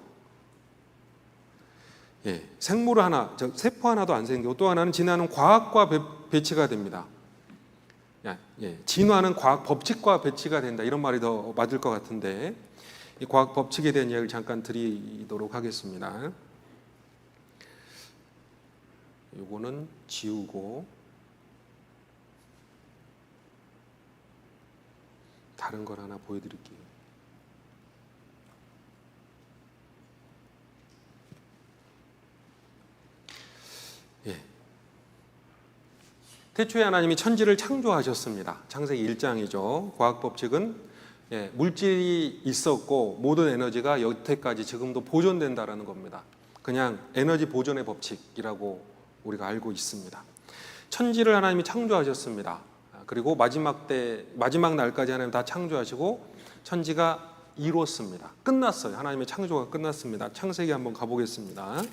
예, 생물 하나, 세포 하나도 안 생기고 또 하나는 진화는 과학과 배치가 됩니다. 예, 진화는 과학 법칙과 배치가 된다. 이런 말이 더 맞을 것 같은데 이 과학 법칙에 대한 이야기를 잠깐 드리도록 하겠습니다. 요거는 지우고 다른 걸 하나 보여드릴게요. 예. 태초에 하나님이 천지를 창조하셨습니다. 창세기 1장이죠. 과학 법칙은 물질이 있었고 모든 에너지가 여태까지 지금도 보존된다라는 겁니다. 그냥 에너지 보존의 법칙이라고 우리가 알고 있습니다. 천지를 하나님이 창조하셨습니다. 그리고 마지막 날까지 하나님 다 창조하시고 천지가 이뤘습니다. 끝났어요. 하나님의 창조가 끝났습니다. 창세기 한번 가보겠습니다.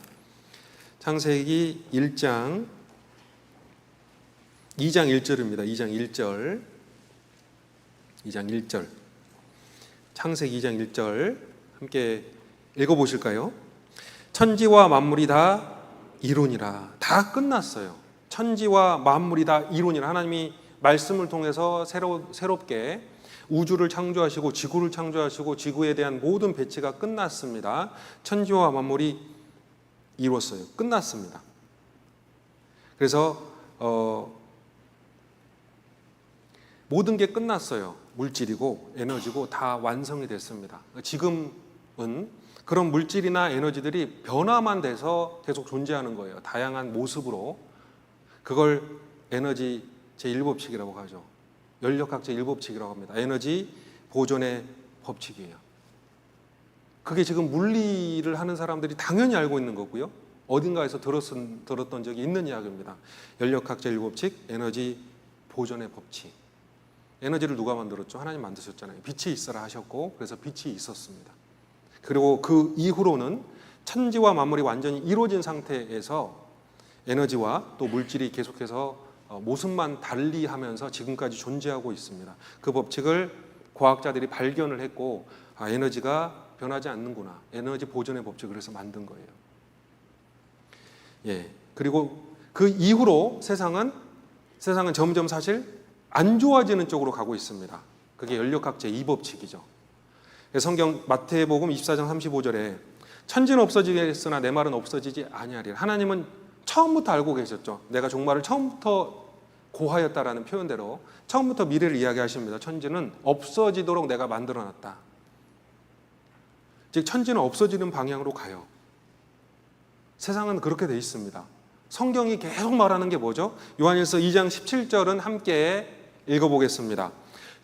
창세기 1장 2장 1절입니다. 2장 1절. 2장 1절. 창세기 2장 1절 함께 읽어보실까요? 천지와 만물이 다 이루니라. 다 끝났어요. 천지와 만물이 다 이루니라. 하나님이 말씀을 통해서 새롭게 우주를 창조하시고 지구를 창조하시고 지구에 대한 모든 배치가 끝났습니다. 천지와 만물이 이루었어요. 끝났습니다. 그래서 모든 게 끝났어요. 물질이고 에너지고 다 완성이 됐습니다. 지금은 그런 물질이나 에너지들이 변화만 돼서 계속 존재하는 거예요. 다양한 모습으로. 그걸 에너지 제1법칙이라고 하죠. 연력학 제1법칙이라고 합니다. 에너지 보존의 법칙이에요. 그게 지금 물리를 하는 사람들이 당연히 알고 있는 거고요. 어딘가에서 들었던 적이 있는 이야기입니다. 연력학 제1법칙, 에너지 보존의 법칙. 에너지를 누가 만들었죠? 하나님 만드셨잖아요. 빛이 있어라 하셨고 그래서 빛이 있었습니다. 그리고 그 이후로는 천지와 만물이 완전히 이루어진 상태에서 에너지와 또 물질이 계속해서 모습만 달리하면서 지금까지 존재하고 있습니다. 그 법칙을 과학자들이 발견을 했고 에너지가 변하지 않는구나. 에너지 보존의 법칙을 해서 만든 거예요. 예. 그리고 그 이후로 세상은 점점 사실 안 좋아지는 쪽으로 가고 있습니다. 그게 연력학 제2법칙이죠. 성경 마태복음 24장 35절에 천지는 없어지겠으나 내 말은 없어지지 아니하리라. 하나님은 처음부터 알고 계셨죠. 내가 종말을 처음부터 고하였다라는 표현대로 처음부터 미래를 이야기하십니다. 천지는 없어지도록 내가 만들어놨다. 즉 천지는 없어지는 방향으로 가요. 세상은 그렇게 돼 있습니다. 성경이 계속 말하는 게 뭐죠? 요한일서 2장 17절은 함께 읽어보겠습니다.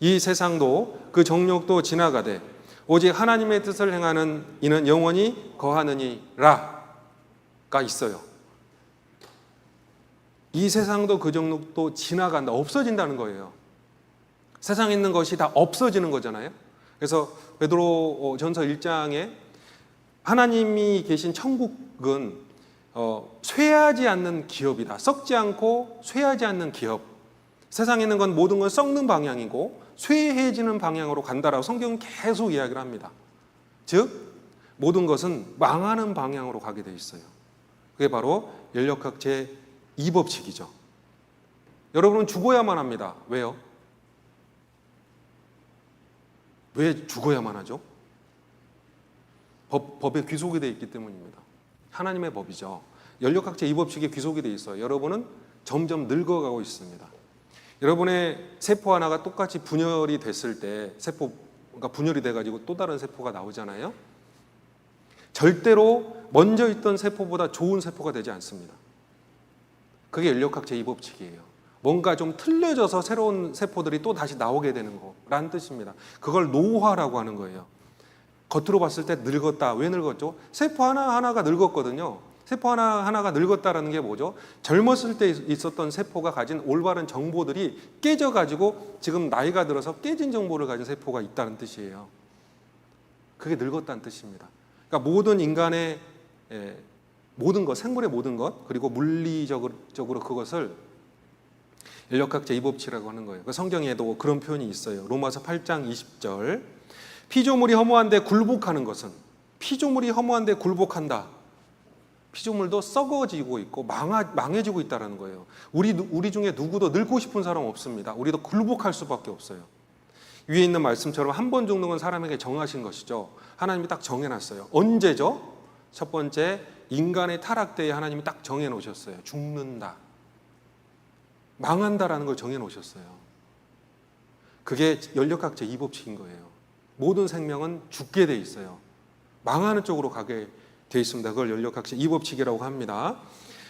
이 세상도 그 정욕도 지나가되 오직 하나님의 뜻을 행하는 이는 영원히 거하느니라가 있어요. 이 세상도 그 정욕도 지나간다, 없어진다는 거예요. 세상에 있는 것이 다 없어지는 거잖아요. 그래서 베드로 전서 1장에 하나님이 계신 천국은 쇠하지 않는 기업이다. 썩지 않고 쇠하지 않는 기업. 세상에 있는 건 모든 건 썩는 방향이고 쇠해지는 방향으로 간다라고 성경은 계속 이야기를 합니다. 즉 모든 것은 망하는 방향으로 가게 돼 있어요. 그게 바로 연력학 제2법칙이죠. 여러분은 죽어야만 합니다. 왜요? 왜 죽어야만 하죠? 법에 귀속이 되어 있기 때문입니다. 하나님의 법이죠. 연력학 제2법칙에 귀속이 되어 있어요. 여러분은 점점 늙어가고 있습니다. 여러분의 세포 하나가 똑같이 분열이 됐을 때 세포가 분열이 돼가지고 또 다른 세포가 나오잖아요. 절대로 먼저 있던 세포보다 좋은 세포가 되지 않습니다. 그게 연력학 제2법칙이에요. 뭔가 좀 틀려져서 새로운 세포들이 또 다시 나오게 되는 거라는 뜻입니다. 그걸 노화라고 하는 거예요. 겉으로 봤을 때 늙었다. 왜 늙었죠? 세포 하나하나가 늙었거든요. 세포 하나하나가 늙었다라는 게 뭐죠? 젊었을 때 있었던 세포가 가진 올바른 정보들이 깨져가지고 지금 나이가 들어서 깨진 정보를 가진 세포가 있다는 뜻이에요. 그게 늙었다는 뜻입니다. 그러니까 모든 인간의 모든 것, 생물의 모든 것, 그리고 물리적으로 그것을 인력학 제2법칙이라고 하는 거예요. 성경에도 그런 표현이 있어요. 로마서 8장 20절. 피조물이 허무한데 굴복하는 것은, 피조물이 허무한데 굴복한다. 피조물도 썩어지고 있고 망해지고 있다는 거예요. 우리 중에 누구도 늙고 싶은 사람 없습니다. 우리도 굴복할 수밖에 없어요. 위에 있는 말씀처럼 한 번 죽는 건 사람에게 정하신 것이죠. 하나님이 딱 정해놨어요. 언제죠? 첫 번째, 인간의 타락 때에 하나님이 딱 정해놓으셨어요. 죽는다. 망한다라는 걸 정해놓으셨어요. 그게 연력학 제2법칙인 거예요. 모든 생명은 죽게 돼 있어요. 망하는 쪽으로 가게 돼 있습니다. 그걸 연력학 제2법칙이라고 합니다.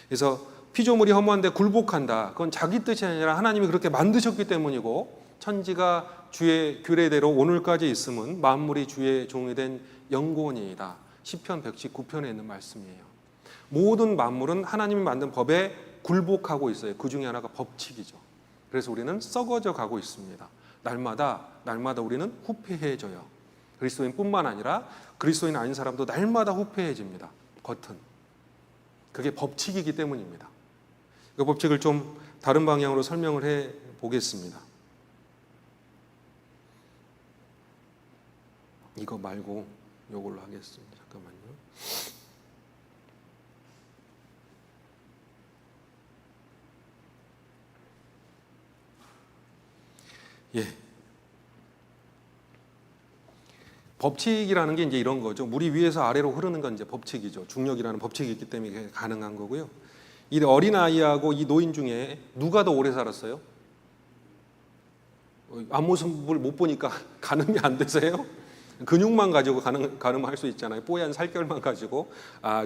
그래서 피조물이 허무한데 굴복한다. 그건 자기 뜻이 아니라 하나님이 그렇게 만드셨기 때문이고, 천지가 주의 규례대로 오늘까지 있음은 만물이 주의 종이 된 영권이다. 시편 119편에 있는 말씀이에요. 모든 만물은 하나님이 만든 법에 굴복하고 있어요. 그 중에 하나가 법칙이죠. 그래서 우리는 썩어져 가고 있습니다. 날마다 우리는 후패해져요. 그리스도인뿐만 아니라 그리스도인 아닌 사람도 날마다 후패해집니다. 겉은. 그게 법칙이기 때문입니다. 그 법칙을 좀 다른 방향으로 설명을 해 보겠습니다. 이거 말고 이걸로 하겠습니다. 잠깐만요. 예. 법칙이라는 게 이제 이런 거죠. 물이 위에서 아래로 흐르는 건 이제 법칙이죠. 중력이라는 법칙이 있기 때문에 가능한 거고요. 이 어린아이하고 이 노인 중에 누가 더 오래 살았어요? 앞모습을 못 보니까 가늠이 안 되세요? 근육만 가지고 가늠할 수 있잖아요. 뽀얀 살결만 가지고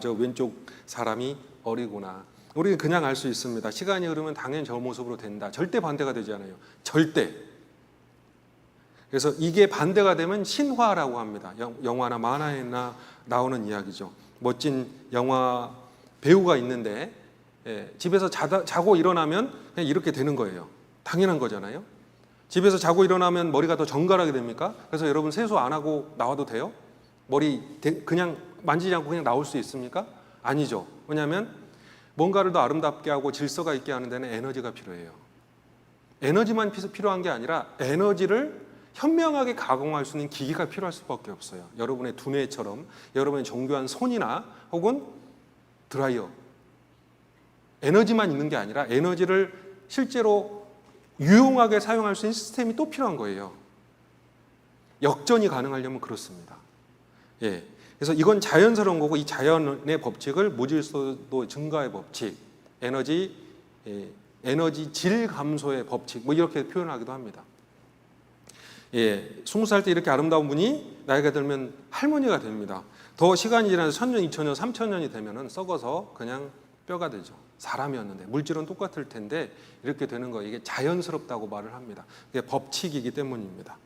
저 왼쪽 사람이 어리구나. 우리는 그냥 알 수 있습니다. 시간이 흐르면 당연히 저 모습으로 된다. 절대 반대가 되지 않아요. 절대. 그래서 이게 반대가 되면 신화라고 합니다. 영화나 만화에나 나오는 이야기죠. 멋진 영화 배우가 있는데 집에서 자고 일어나면 그냥 이렇게 되는 거예요. 당연한 거잖아요. 집에서 자고 일어나면 머리가 더 정갈하게 됩니까? 그래서 여러분 세수 안 하고 나와도 돼요? 머리 그냥 만지지 않고 그냥 나올 수 있습니까? 아니죠. 왜냐하면 뭔가를 더 아름답게 하고 질서가 있게 하는 데는 에너지가 필요해요. 에너지만 필요한 게 아니라 에너지를 현명하게 가공할 수 있는 기기가 필요할 수밖에 없어요. 여러분의 두뇌처럼 여러분의 정교한 손이나 혹은 드라이어. 에너지만 있는 게 아니라 에너지를 실제로 유용하게 사용할 수 있는 시스템이 또 필요한 거예요. 역전이 가능하려면 그렇습니다. 예. 그래서 이건 자연스러운 거고, 이 자연의 법칙을 무질서도 증가의 법칙, 에너지 질 감소의 법칙, 뭐 이렇게 표현하기도 합니다. 예, 20살 때 이렇게 아름다운 분이 나이가 들면 할머니가 됩니다. 더 시간이 지나서 1000년, 2000년, 3000년이 되면은 썩어서 그냥 뼈가 되죠. 사람이었는데 물질은 똑같을 텐데 이렇게 되는 거, 이게 자연스럽다고 말을 합니다. 이게 법칙이기 때문입니다.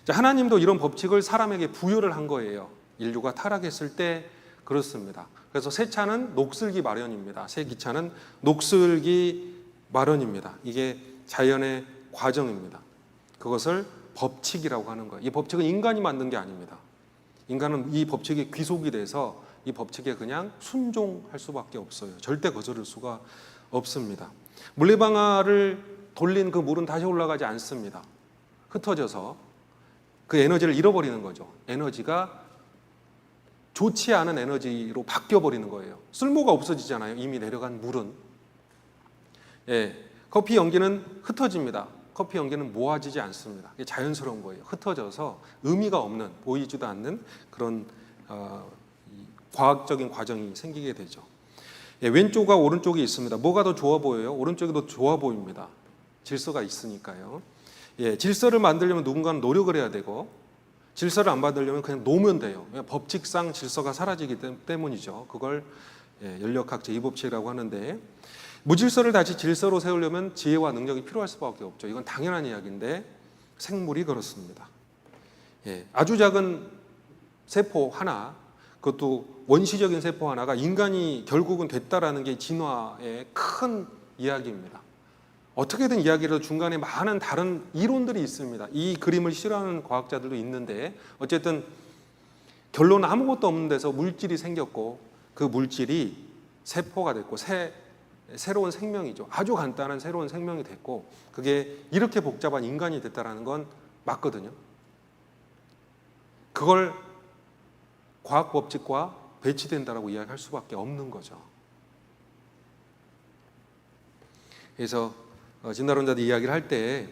자, 하나님도 이런 법칙을 사람에게 부여를 한 거예요. 인류가 타락했을 때 그렇습니다. 그래서 새 차는 녹슬기 마련입니다. 새 기차는 녹슬기 마련입니다. 이게 자연의 과정입니다. 그것을 법칙이라고 하는 거예요. 이 법칙은 인간이 만든 게 아닙니다. 인간은 이 법칙에 귀속이 돼서 이 법칙에 그냥 순종할 수밖에 없어요. 절대 거스를 수가 없습니다. 물레방아를 돌린 그 물은 다시 올라가지 않습니다. 흩어져서 그 에너지를 잃어버리는 거죠. 에너지가 좋지 않은 에너지로 바뀌어버리는 거예요. 쓸모가 없어지잖아요. 이미 내려간 물은. 예, 커피 연기는 흩어집니다. 커피 연기는 모아지지 않습니다. 이게 자연스러운 거예요. 흩어져서 의미가 없는, 보이지도 않는 그런 과학적인 과정이 생기게 되죠. 예, 왼쪽과 오른쪽이 있습니다. 뭐가 더 좋아 보여요? 오른쪽이 더 좋아 보입니다. 질서가 있으니까요. 예, 질서를 만들려면 누군가는 노력을 해야 되고, 질서를 안 받으려면 그냥 놓으면 돼요. 법칙상 질서가 사라지기 때문이죠. 그걸 연력학 제2법칙이라고 하는데, 무질서를 다시 질서로 세우려면 지혜와 능력이 필요할 수밖에 없죠. 이건 당연한 이야기인데 생물이 그렇습니다. 예, 아주 작은 세포 하나, 그것도 원시적인 세포 하나가 인간이 결국은 됐다라는 게 진화의 큰 이야기입니다. 어떻게든 이야기를 중간에 많은 다른 이론들이 있습니다. 이 그림을 싫어하는 과학자들도 있는데 어쨌든 결론은 아무것도 없는 데서 물질이 생겼고 그 물질이 세포가 됐고 새로운 생명이죠. 아주 간단한 새로운 생명이 됐고 그게 이렇게 복잡한 인간이 됐다라는 건 맞거든요. 그걸 과학 법칙과 배치된다라고 이야기할 수밖에 없는 거죠. 그래서 진화론자들이 이야기를 할 때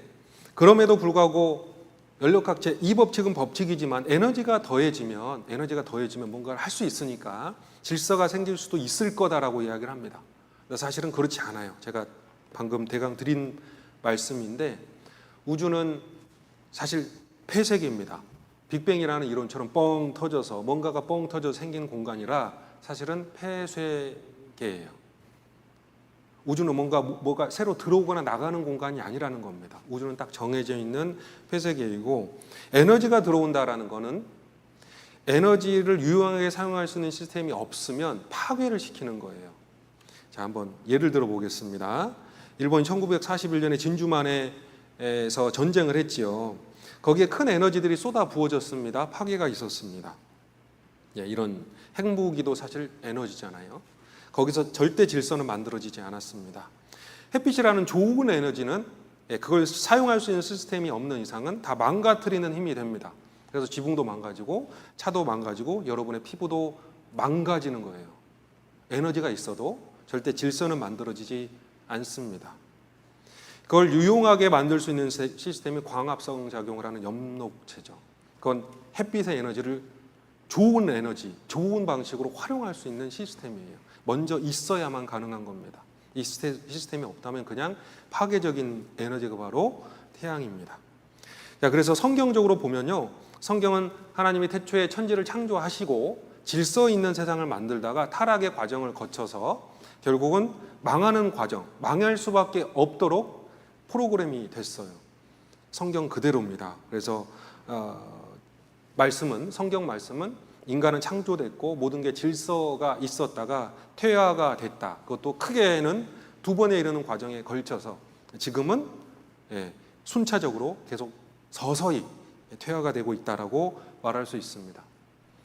그럼에도 불구하고 연력학체 이 법칙은 법칙이지만 에너지가 더해지면 뭔가를 할 수 있으니까 질서가 생길 수도 있을 거다라고 이야기를 합니다. 사실은 그렇지 않아요. 제가 방금 대강 드린 말씀인데 우주는 사실 폐쇄계입니다. 빅뱅이라는 이론처럼 뻥 터져서 뭔가가 뻥 터져서 생기는 공간이라 사실은 폐쇄계예요. 우주는 뭐가 새로 들어오거나 나가는 공간이 아니라는 겁니다. 우주는 딱 정해져 있는 폐쇄계이고 에너지가 들어온다라는 거는 에너지를 유용하게 사용할 수 있는 시스템이 없으면 파괴를 시키는 거예요. 자, 한번 예를 들어 보겠습니다. 일본이 1941년에 진주만에서 전쟁을 했지요. 거기에 큰 에너지들이 쏟아 부어졌습니다. 파괴가 있었습니다. 이런 핵무기도 사실 에너지잖아요. 거기서 절대 질서는 만들어지지 않았습니다. 햇빛이라는 좋은 에너지는 그걸 사용할 수 있는 시스템이 없는 이상은 다 망가뜨리는 힘이 됩니다. 그래서 지붕도 망가지고 차도 망가지고 여러분의 피부도 망가지는 거예요. 에너지가 있어도 절대 질서는 만들어지지 않습니다. 그걸 유용하게 만들 수 있는 시스템이 광합성 작용을 하는 염록체죠. 그건 햇빛의 에너지를 좋은 에너지, 좋은 방식으로 활용할 수 있는 시스템이에요. 먼저 있어야만 가능한 겁니다. 이 시스템이 없다면 그냥 파괴적인 에너지가 바로 태양입니다. 자, 그래서 성경적으로 보면요. 성경은 하나님이 태초에 천지를 창조하시고 질서 있는 세상을 만들다가 타락의 과정을 거쳐서 결국은 망하는 과정, 망할 수밖에 없도록 프로그램이 됐어요. 성경 그대로입니다. 그래서 성경 말씀은 인간은 창조됐고 모든 게 질서가 있었다가 퇴화가 됐다. 그것도 크게는 2번에 이르는 과정에 걸쳐서 지금은 순차적으로 계속 서서히 퇴화가 되고 있다라고 말할 수 있습니다.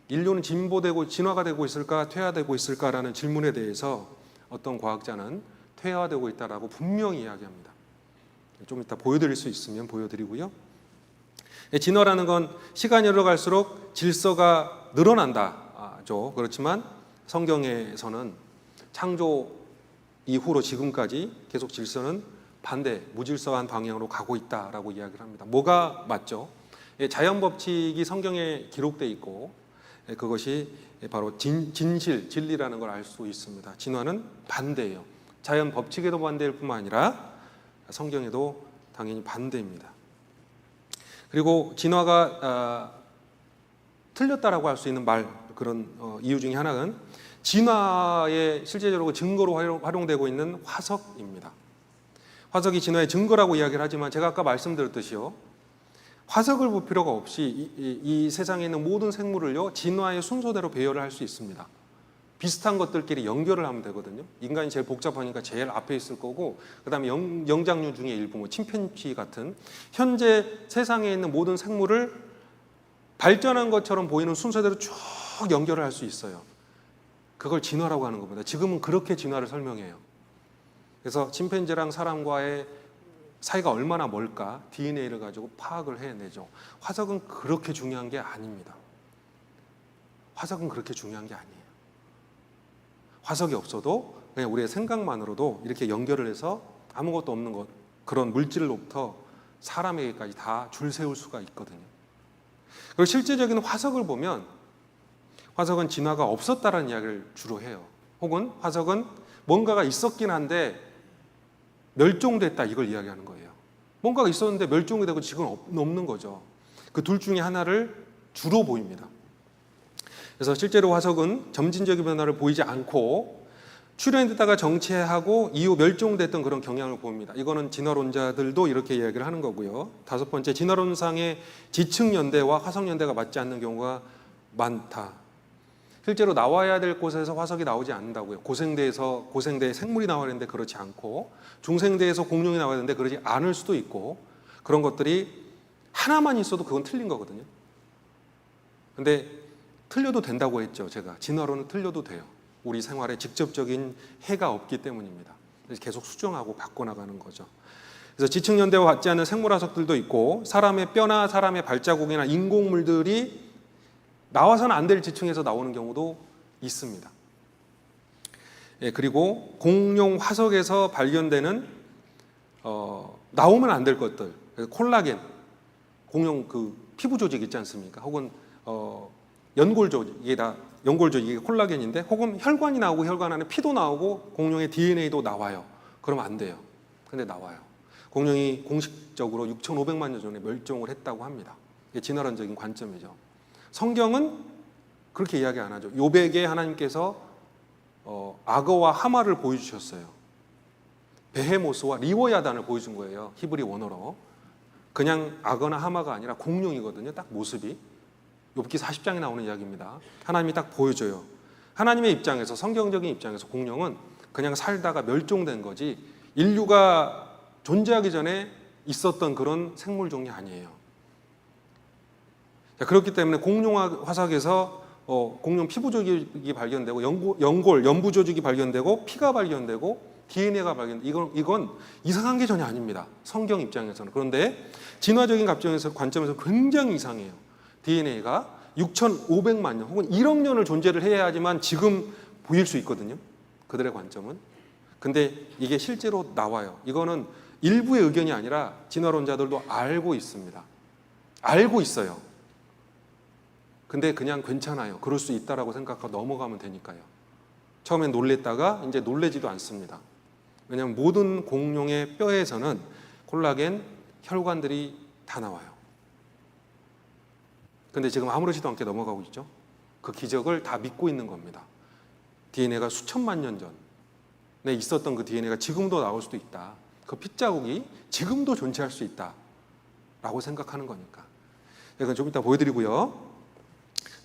인류는 진보되고 진화가 되고 있을까 퇴화되고 있을까라는 질문에 대해서 어떤 과학자는 퇴화되고 있다라고 분명히 이야기합니다. 좀 이따 보여드릴 수 있으면 보여드리고요. 진화라는 건 시간이 흘러갈수록 질서가 늘어난다죠. 그렇지만 성경에서는 창조 이후로 지금까지 계속 질서는 반대, 무질서한 방향으로 가고 있다라고 이야기를 합니다. 뭐가 맞죠? 자연 법칙이 성경에 기록되어 있고 그것이 바로 진리라는 걸 알 수 있습니다. 진화는 반대예요. 자연 법칙에도 반대일 뿐만 아니라 성경에도 당연히 반대입니다. 그리고 진화가 틀렸다라고 할 수 있는 그런 이유 중에 하나는 진화의 실제적으로 증거로 활용되고 있는 화석입니다. 화석이 진화의 증거라고 이야기를 하지만 제가 아까 말씀드렸듯이요. 화석을 볼 필요가 없이 이 세상에 있는 모든 생물을요. 진화의 순서대로 배열을 할 수 있습니다. 비슷한 것들끼리 연결을 하면 되거든요. 인간이 제일 복잡하니까 제일 앞에 있을 거고 그다음에 영장류 중에 일부 침팬지 같은 현재 세상에 있는 모든 생물을 발전한 것처럼 보이는 순서대로 쭉 연결을 할 수 있어요. 그걸 진화라고 하는 겁니다. 지금은 그렇게 진화를 설명해요. 그래서 침팬지랑 사람과의 사이가 얼마나 멀까 DNA를 가지고 파악을 해내죠. 화석은 그렇게 중요한 게 아닙니다. 화석은 그렇게 중요한 게 아니에요. 화석이 없어도 그냥 우리의 생각만으로도 이렇게 연결을 해서 아무것도 없는 것 그런 물질로부터 사람에게까지 다 줄 세울 수가 있거든요. 그리고 실제적인 화석을 보면 화석은 진화가 없었다라는 이야기를 주로 해요. 혹은 화석은 뭔가가 있었긴 한데 멸종됐다 이걸 이야기하는 거예요. 뭔가가 있었는데 멸종이 되고 지금 없는 거죠. 그 둘 중에 하나를 주로 보입니다. 그래서 실제로 화석은 점진적인 변화를 보이지 않고 출현했다가 정체하고 이후 멸종됐던 그런 경향을 보입니다. 이거는 진화론자들도 이렇게 이야기를 하는 거고요. 5번째, 진화론상의 지층연대와 화석연대가 맞지 않는 경우가 많다. 실제로 나와야 될 곳에서 화석이 나오지 않는다고요. 고생대에 생물이 나와야 되는데 그렇지 않고, 중생대에서 공룡이 나와야 되는데 그러지 않을 수도 있고, 그런 것들이 하나만 있어도 그건 틀린 거거든요. 근데 틀려도 된다고 했죠. 제가 진화론은 틀려도 돼요. 우리 생활에 직접적인 해가 없기 때문입니다. 그래서 계속 수정하고 바꿔나가는 거죠. 그래서 지층연대와 같지 않은 생물화석들도 있고, 사람의 뼈나 사람의 발자국이나 인공물들이 나와서는 안 될 지층에서 나오는 경우도 있습니다. 예, 그리고 공룡 화석에서 발견되는 나오면 안 될 것들, 콜라겐, 공룡 그 피부 조직 있지 않습니까? 혹은 연골 조직, 이게 콜라겐인데, 혹은 혈관이 나오고 혈관 안에 피도 나오고 공룡의 DNA도 나와요. 그러면 안 돼요. 근데 나와요. 공룡이 공식적으로 6,500만 년 전에 멸종을 했다고 합니다. 이게 진화론적인 관점이죠. 성경은 그렇게 이야기 안 하죠. 욥에게 하나님께서 악어와 하마를 보여주셨어요. 베헤모스와 리워야단을 보여준 거예요. 히브리 원어로. 그냥 악어나 하마가 아니라 공룡이거든요. 딱 모습이. 욥기 40장에 나오는 이야기입니다. 하나님이 딱 보여줘요. 하나님의 입장에서, 성경적인 입장에서 공룡은 그냥 살다가 멸종된 거지, 인류가 존재하기 전에 있었던 그런 생물 종이 아니에요. 그렇기 때문에 공룡 화석에서 공룡 피부 조직이 발견되고, 연부 조직이 발견되고, 피가 발견되고, DNA가 발견되고, 이건 이상한 게 전혀 아닙니다. 성경 입장에서는. 그런데 진화적인 관점에서 굉장히 이상해요. DNA가 6,500만 년 혹은 1억 년을 존재를 해야지만 지금 보일 수 있거든요. 그들의 관점은. 근데 이게 실제로 나와요. 이거는 일부의 의견이 아니라 진화론자들도 알고 있습니다. 알고 있어요. 근데 그냥 괜찮아요. 그럴 수 있다라고 생각하고 넘어가면 되니까요. 처음엔 놀랬다가 이제 놀래지도 않습니다. 왜냐하면 모든 공룡의 뼈에서는 콜라겐, 혈관들이 다 나와요. 근데 지금 아무렇지도 않게 넘어가고 있죠. 그 기적을 다 믿고 있는 겁니다. DNA가 수천만 년 전에 있었던 그 DNA가 지금도 나올 수도 있다. 그 핏자국이 지금도 존재할 수 있다 라고 생각하는 거니까. 이건 좀 이따 보여드리고요.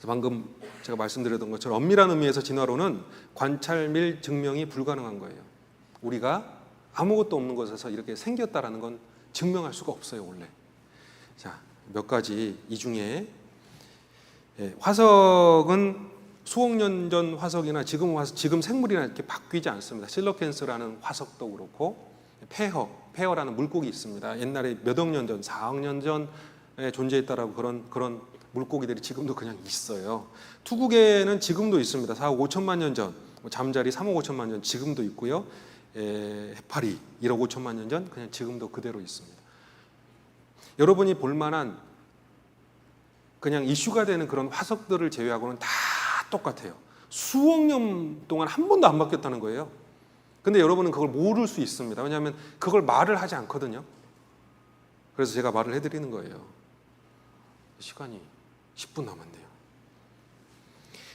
방금 제가 말씀드렸던 것처럼 엄밀한 의미에서 진화론은 관찰 및 증명이 불가능한 거예요. 우리가 아무것도 없는 곳에서 이렇게 생겼다라는 건 증명할 수가 없어요, 원래. 자, 몇 가지 이 중에, 화석은 수억 년 전 화석이나 지금 생물이나 이렇게 바뀌지 않습니다. 실러켄스라는 화석도 그렇고, 폐허라는 물고기 있습니다. 옛날에 몇 억 년 전, 4억 년 전에 존재했다라고 그런 물고기들이 지금도 그냥 있어요. 투국에는 지금도 있습니다. 4억 5천만 년 전, 잠자리 3억 5천만 년 지금도 있고요. 해파리 1억 5천만 년 전 그냥 지금도 그대로 있습니다. 여러분이 볼만한 그냥 이슈가 되는 그런 화석들을 제외하고는 다 똑같아요. 수억 년 동안 한 번도 안 바뀌었다는 거예요. 근데 여러분은 그걸 모를 수 있습니다. 왜냐하면 그걸 말을 하지 않거든요. 그래서 제가 말을 해드리는 거예요. 시간이 10분 남았네요.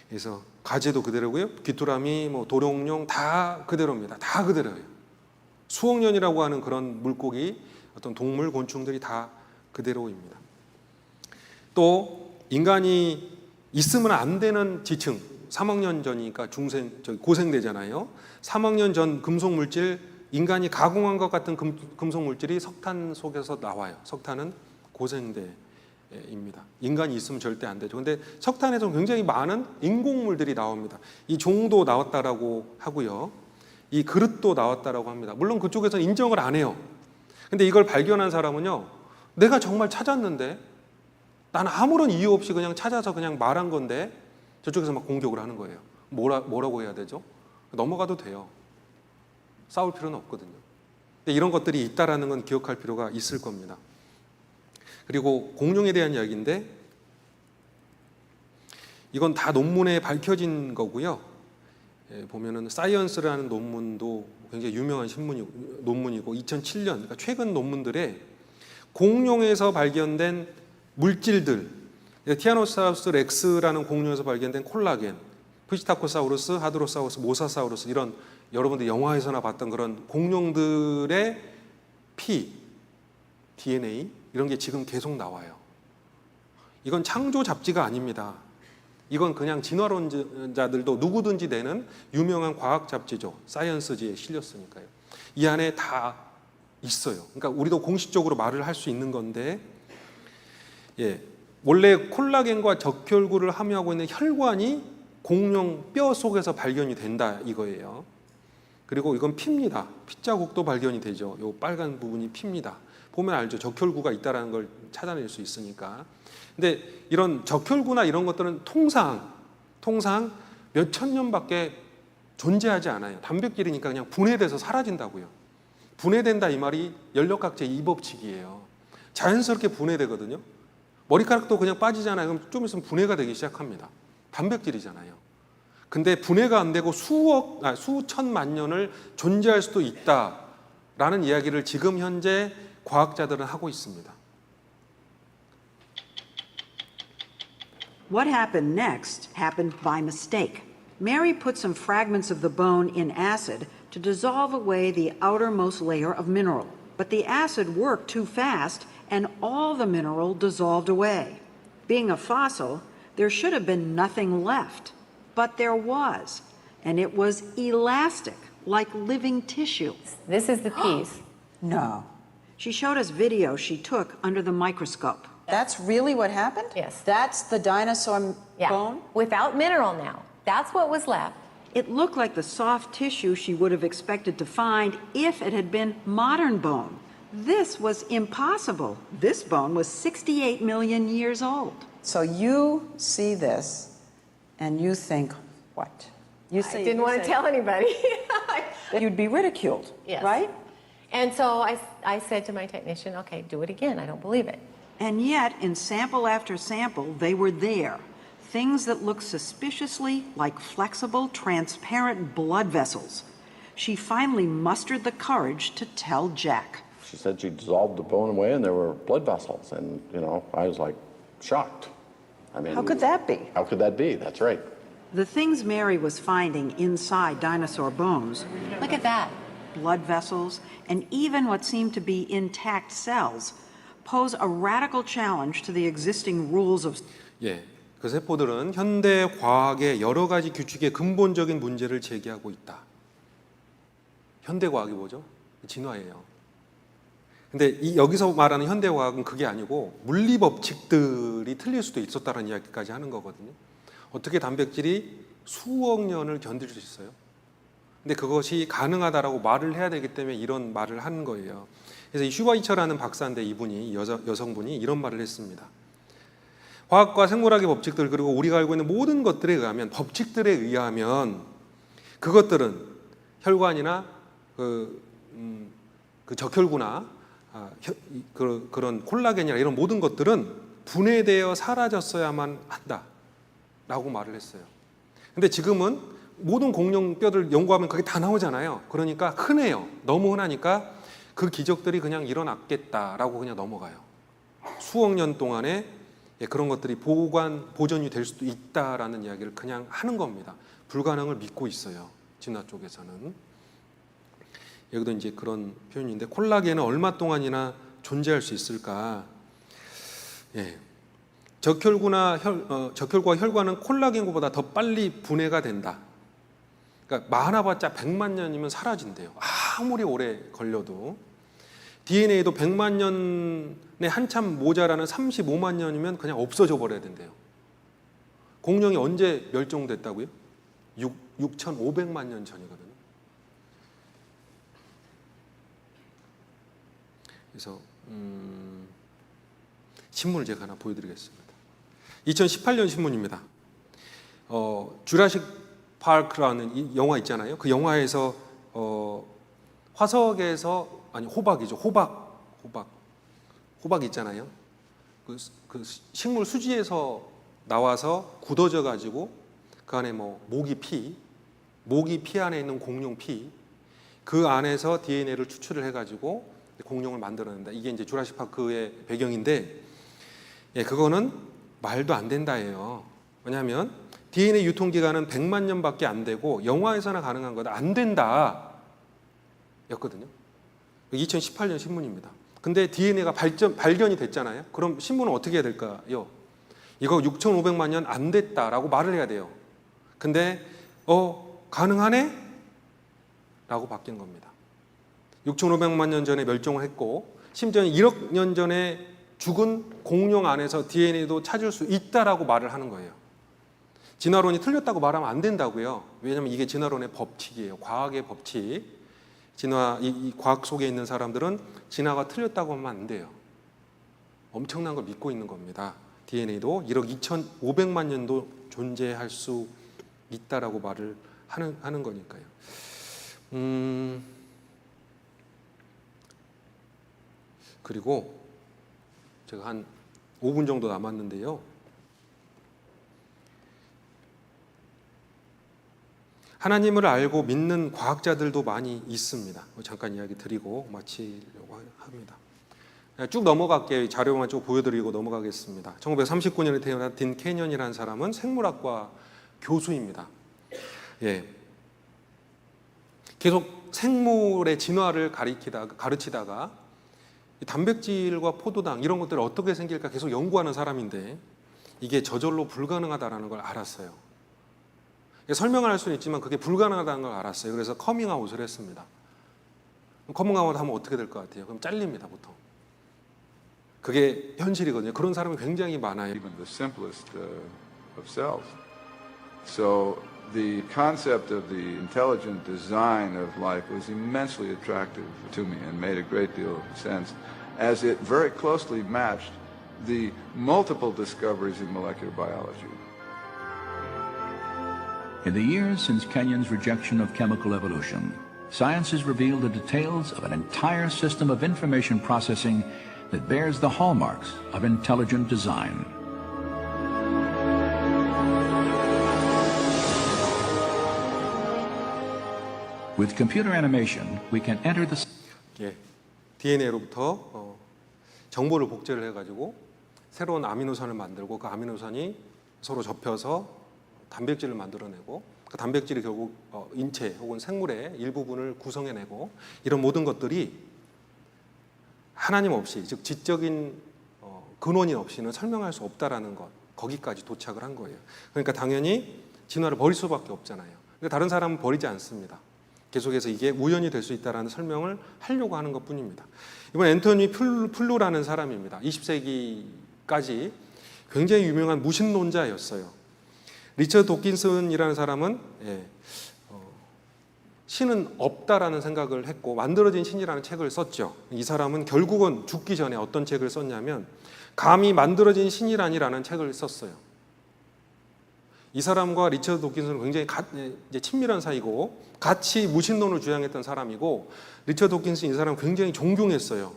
그래서 가재도 그대로고요. 귀뚜라미, 도룡뇽 다 그대로입니다. 다 그대로예요. 수억 년이라고 하는 그런 물고기, 어떤 동물, 곤충들이 다 그대로입니다. 또 인간이 있으면 안 되는 지층, 3억 년 전이니까 고생되잖아요. 3억 년 전 금속 물질, 인간이 가공한 것 같은 금속 물질이 석탄 속에서 나와요. 석탄은 고생대입니다. 인간이 있으면 절대 안 되죠. 근데 석탄에서 굉장히 많은 인공물들이 나옵니다. 이 종도 나왔다라고 하고요. 이 그릇도 나왔다라고 합니다. 물론 그쪽에서는 인정을 안 해요. 근데 이걸 발견한 사람은요, 내가 정말 찾았는데, 나는 아무런 이유 없이 그냥 찾아서 그냥 말한 건데, 저쪽에서 막 공격을 하는 거예요. 뭐라고 해야 되죠? 넘어가도 돼요. 싸울 필요는 없거든요. 근데 이런 것들이 있다라는 건 기억할 필요가 있을 겁니다. 그리고 공룡에 대한 이야기인데, 이건 다 논문에 밝혀진 거고요. 보면은 사이언스라는 논문도 굉장히 유명한 논문이고 2007년, 그러니까 최근 논문들에 공룡에서 발견된 물질들, 티라노사우루스 렉스라는 공룡에서 발견된 콜라겐, 피시타코사우루스, 하드로사우루스, 모사사우루스, 이런 여러분들 영화에서나 봤던 그런 공룡들의 피, DNA 이런 게 지금 계속 나와요. 이건 창조 잡지가 아닙니다. 이건 그냥 진화론자들도 누구든지 되는 유명한 과학 잡지죠. 사이언스지에 실렸으니까요. 이 안에 다 있어요. 그러니까 우리도 공식적으로 말을 할 수 있는 건데, 예, 원래 콜라겐과 적혈구를 함유하고 있는 혈관이 공룡 뼈 속에서 발견이 된다 이거예요. 그리고 이건 피입니다. 핏자국도 발견이 되죠. 요 빨간 부분이 피입니다. 보면 알죠. 적혈구가 있다는 걸 찾아낼 수 있으니까. 근데 이런 적혈구나 이런 것들은 통상 몇 천 년밖에 존재하지 않아요. 단백질이니까 그냥 분해돼서 사라진다고요. 분해된다 이 말이 연력학제 2법칙이에요. 자연스럽게 분해되거든요. 머리카락도 그냥 빠지잖아요. 그럼 좀 있으면 분해가 되기 시작합니다. 단백질이잖아요. 근데 분해가 안 되고 수천만 년을 존재할 수도 있다라는 이야기를 지금 현재 과학자들은 하고 있습니다. What happened next happened by mistake. Mary put some fragments of the bone in acid to dissolve away the outermost layer of mineral. But the acid worked too fast and all the mineral dissolved away. Being a fossil, there should have been nothing left. But there was, and it was elastic, like living tissue. This is the piece. No. She showed us video she took under the microscope. That's really what happened? Yes. That's the dinosaur bone? Without mineral now. That's what was left. It looked like the soft tissue she would have expected to find if it had been modern bone. This was impossible. This bone was 68 million years old. So you see this and you think, what? You I didn't want to tell anybody. you'd be ridiculed, Yes. right? And so I said to my technician, okay, do it again. I don't believe it. And yet, in sample after sample, they were there. Things that looked suspiciously like flexible, transparent blood vessels. She finally mustered the courage to tell Jack. She said she dissolved the bone away and there were blood vessels. And, I was like shocked. I mean, How could that be? How could that be? That's right. The things Mary was finding inside dinosaur bones, Look at that. blood vessels, and even what seemed to be intact cells, pose a radical challenge to the existing rules of 예, 그 세포들은 현대 과학의 여러 가지 규칙의 근본적인 문제를 제기하고 있다. 현대 과학이 뭐죠? 진화예요. 근데 여기서 말하는 현대 과학은 그게 아니고 물리 법칙들이 틀릴 수도 있었다는 이야기까지 하는 거거든요. 어떻게 단백질이 수억 년을 견딜 수 있어요? 근데 그것이 가능하다라고 말을 해야 되기 때문에 이런 말을 하는 거예요. 그래서 이 슈바이처라는 박사인데 이분이 여성분이 이런 말을 했습니다. 과학과 생물학의 법칙들 그리고 우리가 알고 있는 모든 것들에 의하면 법칙들에 의하면 그것들은 혈관이나 그 적혈구나 그런 콜라겐이나 이런 모든 것들은 분해되어 사라졌어야만 한다라고 말을 했어요. 근데 지금은 모든 공룡 뼈들 연구하면 그게 다 나오잖아요. 그러니까 흔해요. 너무 흔하니까 그 기적들이 그냥 일어났겠다라고 그냥 넘어가요. 수억 년 동안에 그런 것들이 보존이 될 수도 있다라는 이야기를 그냥 하는 겁니다. 불가능을 믿고 있어요. 진화 쪽에서는. 여기도 이제 그런 표현인데 콜라겐은 얼마 동안이나 존재할 수 있을까? 예. 적혈구와 혈관은 콜라겐보다 더 빨리 분해가 된다. 그러니까 많아봤자 100만 년이면 사라진대요. 아무리 오래 걸려도. DNA도 100만 년에 한참 모자라는 35만 년이면 그냥 없어져 버려야 된대요. 공룡이 언제 멸종됐다고요? 6,500만 년 전이거든요. 그래서 신문을 제가 하나 보여드리겠습니다. 2018년 신문입니다. 주라식 파크라는 이 영화 있잖아요. 그 영화에서 화석에서 호박이죠. 호박 있잖아요. 그 식물 수지에서 나와서 굳어져 가지고 그 안에 모기 피 안에 있는 공룡 피, 그 안에서 DNA를 추출을 해가지고 공룡을 만들어낸다. 이게 이제 주라식 파크의 배경인데, 예, 그거는 말도 안 된다예요. 왜냐하면 DNA 유통 기간은 100만 년밖에 안 되고 영화에서나 가능한 거다. 안 된다. 였거든요. 2018년 신문입니다. 근데 DNA가 발견이 됐잖아요. 그럼 신문은 어떻게 해야 될까요? 이거 6,500만 년 안 됐다라고 말을 해야 돼요. 근데 가능하네? 라고 바뀐 겁니다. 6,500만 년 전에 멸종을 했고 심지어 1억 년 전에 죽은 공룡 안에서 DNA도 찾을 수 있다라고 말을 하는 거예요. 진화론이 틀렸다고 말하면 안 된다고요. 왜냐하면 이게 진화론의 법칙이에요. 과학의 법칙. 이 과학 속에 있는 사람들은 진화가 틀렸다고 하면 안 돼요. 엄청난 걸 믿고 있는 겁니다. DNA도 1억 2,500만 년도 존재할 수 있다라고 말을 하는 거니까요. 그리고 제가 한 5분 정도 남았는데요. 하나님을 알고 믿는 과학자들도 많이 있습니다. 잠깐 이야기 드리고 마치려고 합니다. 쭉 넘어갈게요. 자료만 쭉 보여드리고 넘어가겠습니다. 1939년에 태어난 딘 캐년이라는 사람은 생물학과 교수입니다. 예. 계속 생물의 진화를 가르치다가 단백질과 포도당 이런 것들이 어떻게 생길까 계속 연구하는 사람인데 이게 저절로 불가능하다는 걸 알았어요. 설명을 할 수는 있지만 그게 불가능하다는 걸 알았어요. 그래서 커밍아웃을 했습니다. 커밍아웃 하면 어떻게 될 것 같아요? 그럼 잘립니다, 보통. 그게 현실이거든요. 그런 사람이 굉장히 많아요. Even the simplest of cells. So the concept of the intelligent design of life was immensely attractive to me and made a great deal of sense as it very closely matched the multiple discoveries in molecular biology. In the years since Kenyon's rejection of chemical evolution, science has revealed the details of an entire system of information processing that bears the hallmarks of intelligent design. With computer animation, we can enter the DNA로부터 정보를 복제를 해가지고 새로운 아미노산을 만들고 그 아미노산이 서로 접혀서 단백질을 만들어내고 그 단백질이 결국 인체 혹은 생물의 일부분을 구성해내고 이런 모든 것들이 하나님 없이 즉 지적인 근원이 없이는 설명할 수 없다라는 것 거기까지 도착을 한 거예요. 그러니까 당연히 진화를 버릴 수밖에 없잖아요. 근데 다른 사람은 버리지 않습니다. 계속해서 이게 우연이 될 수 있다라는 설명을 하려고 하는 것뿐입니다. 이번 앤토니 플루라는 사람입니다. 20세기까지 굉장히 유명한 무신론자였어요. 리처드 도킨슨이라는 사람은 신은 없다라는 생각을 했고 만들어진 신이라는 책을 썼죠. 이 사람은 결국은 죽기 전에 어떤 책을 썼냐면 감히 만들어진 신이라니라는 책을 썼어요. 이 사람과 리처드 도킨슨은 굉장히 친밀한 사이고 같이 무신론을 주장했던 사람이고 리처드 도킨슨 이 사람 굉장히 존경했어요.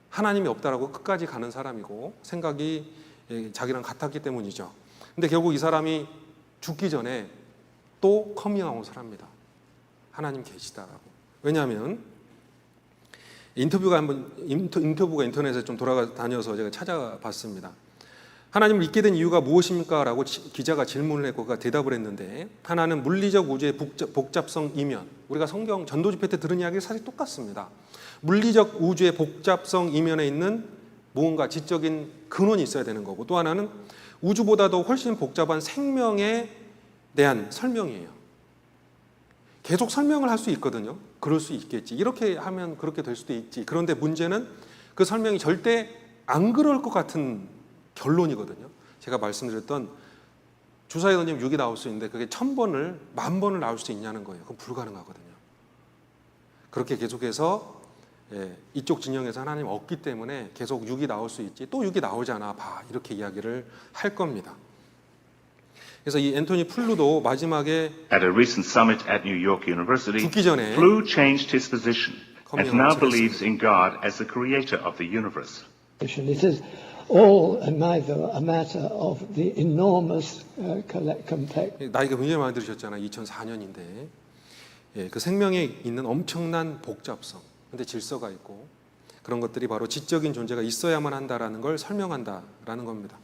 하나님이 없다라고 끝까지 가는 사람이고 생각이 자기랑 같았기 때문이죠. 근데 결국 이 사람이 죽기 전에 또 커밍아웃을 합니다. 하나님 계시다라고. 왜냐하면 인터뷰가 인터넷에 좀 돌아다녀서 제가 찾아봤습니다. 하나님을 믿게 된 이유가 무엇입니까? 라고 기자가 질문을 했고 그가 대답을 했는데 하나는 물리적 우주의 복잡성 이면 우리가 성경 전도 집회 때 들은 이야기가 사실 똑같습니다. 물리적 우주의 복잡성 이면에 있는 무언가 지적인 근원이 있어야 되는 거고 또 하나는 우주보다도 훨씬 복잡한 생명에 대한 설명이에요. 계속 설명을 할 수 있거든요. 그럴 수 있겠지. 이렇게 하면 그렇게 될 수도 있지. 그런데 문제는 그 설명이 절대 안 그럴 것 같은 결론이거든요. 제가 말씀드렸던 주사위 던지면 6이 나올 수 있는데 그게 1000번을 10,000번을 나올 수 있냐는 거예요. 그건 불가능하거든요. 그렇게 계속해서 이쪽 진영에서 하나님 없기 때문에 계속 6이 나올 수 있지 또 6이 나오잖아 봐 이렇게 이야기를 할 겁니다. 그래서 이 앤토니 플루도 마지막에 At a recent summit at New York University, 죽기 전에 Flew changed his position and now believes in God as the creator of the universe. It is all and neither a matter of the enormous complexity. 나이가 굉장히 많이 들으셨잖아요. 2004년인데 그 생명에 있는 엄청난 복잡성 근데 질서가 있고 그런 것들이 바로 지적인 존재가 있어야만 한다라는 걸 설명한다라는 겁니다.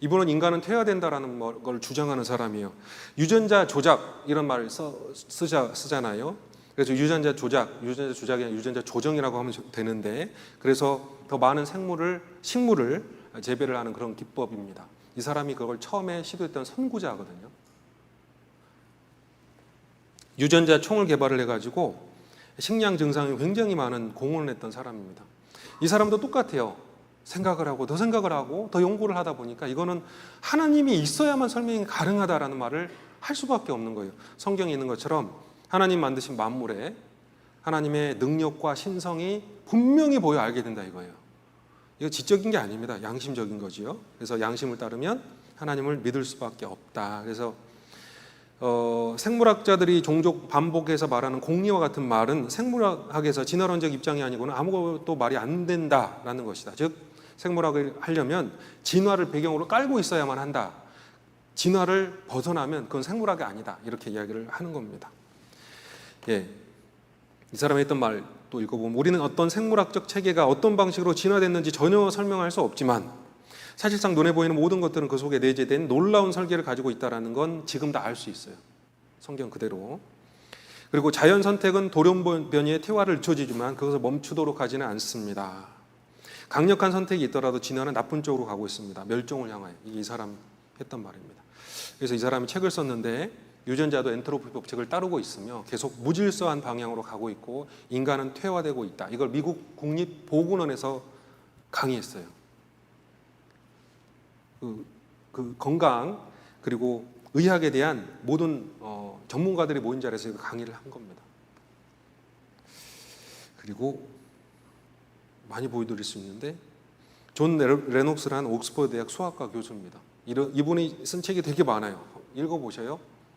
이분은 인간은 퇴화된다라는 걸 주장하는 사람이에요. 유전자 조작 이런 말을 쓰잖아요. 그래서 유전자 조작이 아니라 유전자 조정이라고 하면 되는데 그래서 더 많은 식물을 재배를 하는 그런 기법입니다. 이 사람이 그걸 처음에 시도했던 선구자거든요. 유전자 총을 개발을 해가지고 식량 증상이 굉장히 많은 공헌을 했던 사람입니다. 이 사람도 똑같아요. 생각을 하고 더 생각을 하고 더 연구를 하다 보니까 이거는 하나님이 있어야만 설명이 가능하다라는 말을 할 수밖에 없는 거예요. 성경에 있는 것처럼 하나님 만드신 만물에 하나님의 능력과 신성이 분명히 보여 알게 된다 이거예요. 이거 지적인 게 아닙니다. 양심적인 거지요. 그래서 양심을 따르면 하나님을 믿을 수밖에 없다. 그래서 생물학자들이 종종 반복해서 말하는 공리와 같은 말은 생물학에서 진화론적 입장이 아니고는 아무것도 말이 안 된다라는 것이다. 즉 생물학을 하려면 진화를 배경으로 깔고 있어야만 한다. 진화를 벗어나면 그건 생물학이 아니다. 이렇게 이야기를 하는 겁니다. 예, 이 사람이 했던 말 또 읽어보면 우리는 어떤 생물학적 체계가 어떤 방식으로 진화됐는지 전혀 설명할 수 없지만 사실상 눈에 보이는 모든 것들은 그 속에 내재된 놀라운 설계를 가지고 있다는 건 지금 다 알 수 있어요. 성경 그대로. 그리고 자연 선택은 돌연변이의 태화를 늦춰지지만 그것을 멈추도록 하지는 않습니다. 강력한 선택이 있더라도 진화는 나쁜 쪽으로 가고 있습니다. 멸종을 향하여. 이게 이 사람 했던 말입니다. 그래서 이 사람이 책을 썼는데 유전자도 엔트로피 법칙을 따르고 있으며 계속 무질서한 방향으로 가고 있고 인간은 퇴화되고 있다. 이걸 미국 국립보건원에서 강의했어요. 그 건강 그리고 의학에 대한 모든 전문가들이 모인 자리에서 강의를 한 겁니다. 그리고 많이 보여드릴 수 있는데 존 레녹스라는 옥스퍼드 대학 수학과 교수입니다. 이분이 쓴 책이 되게 많아요.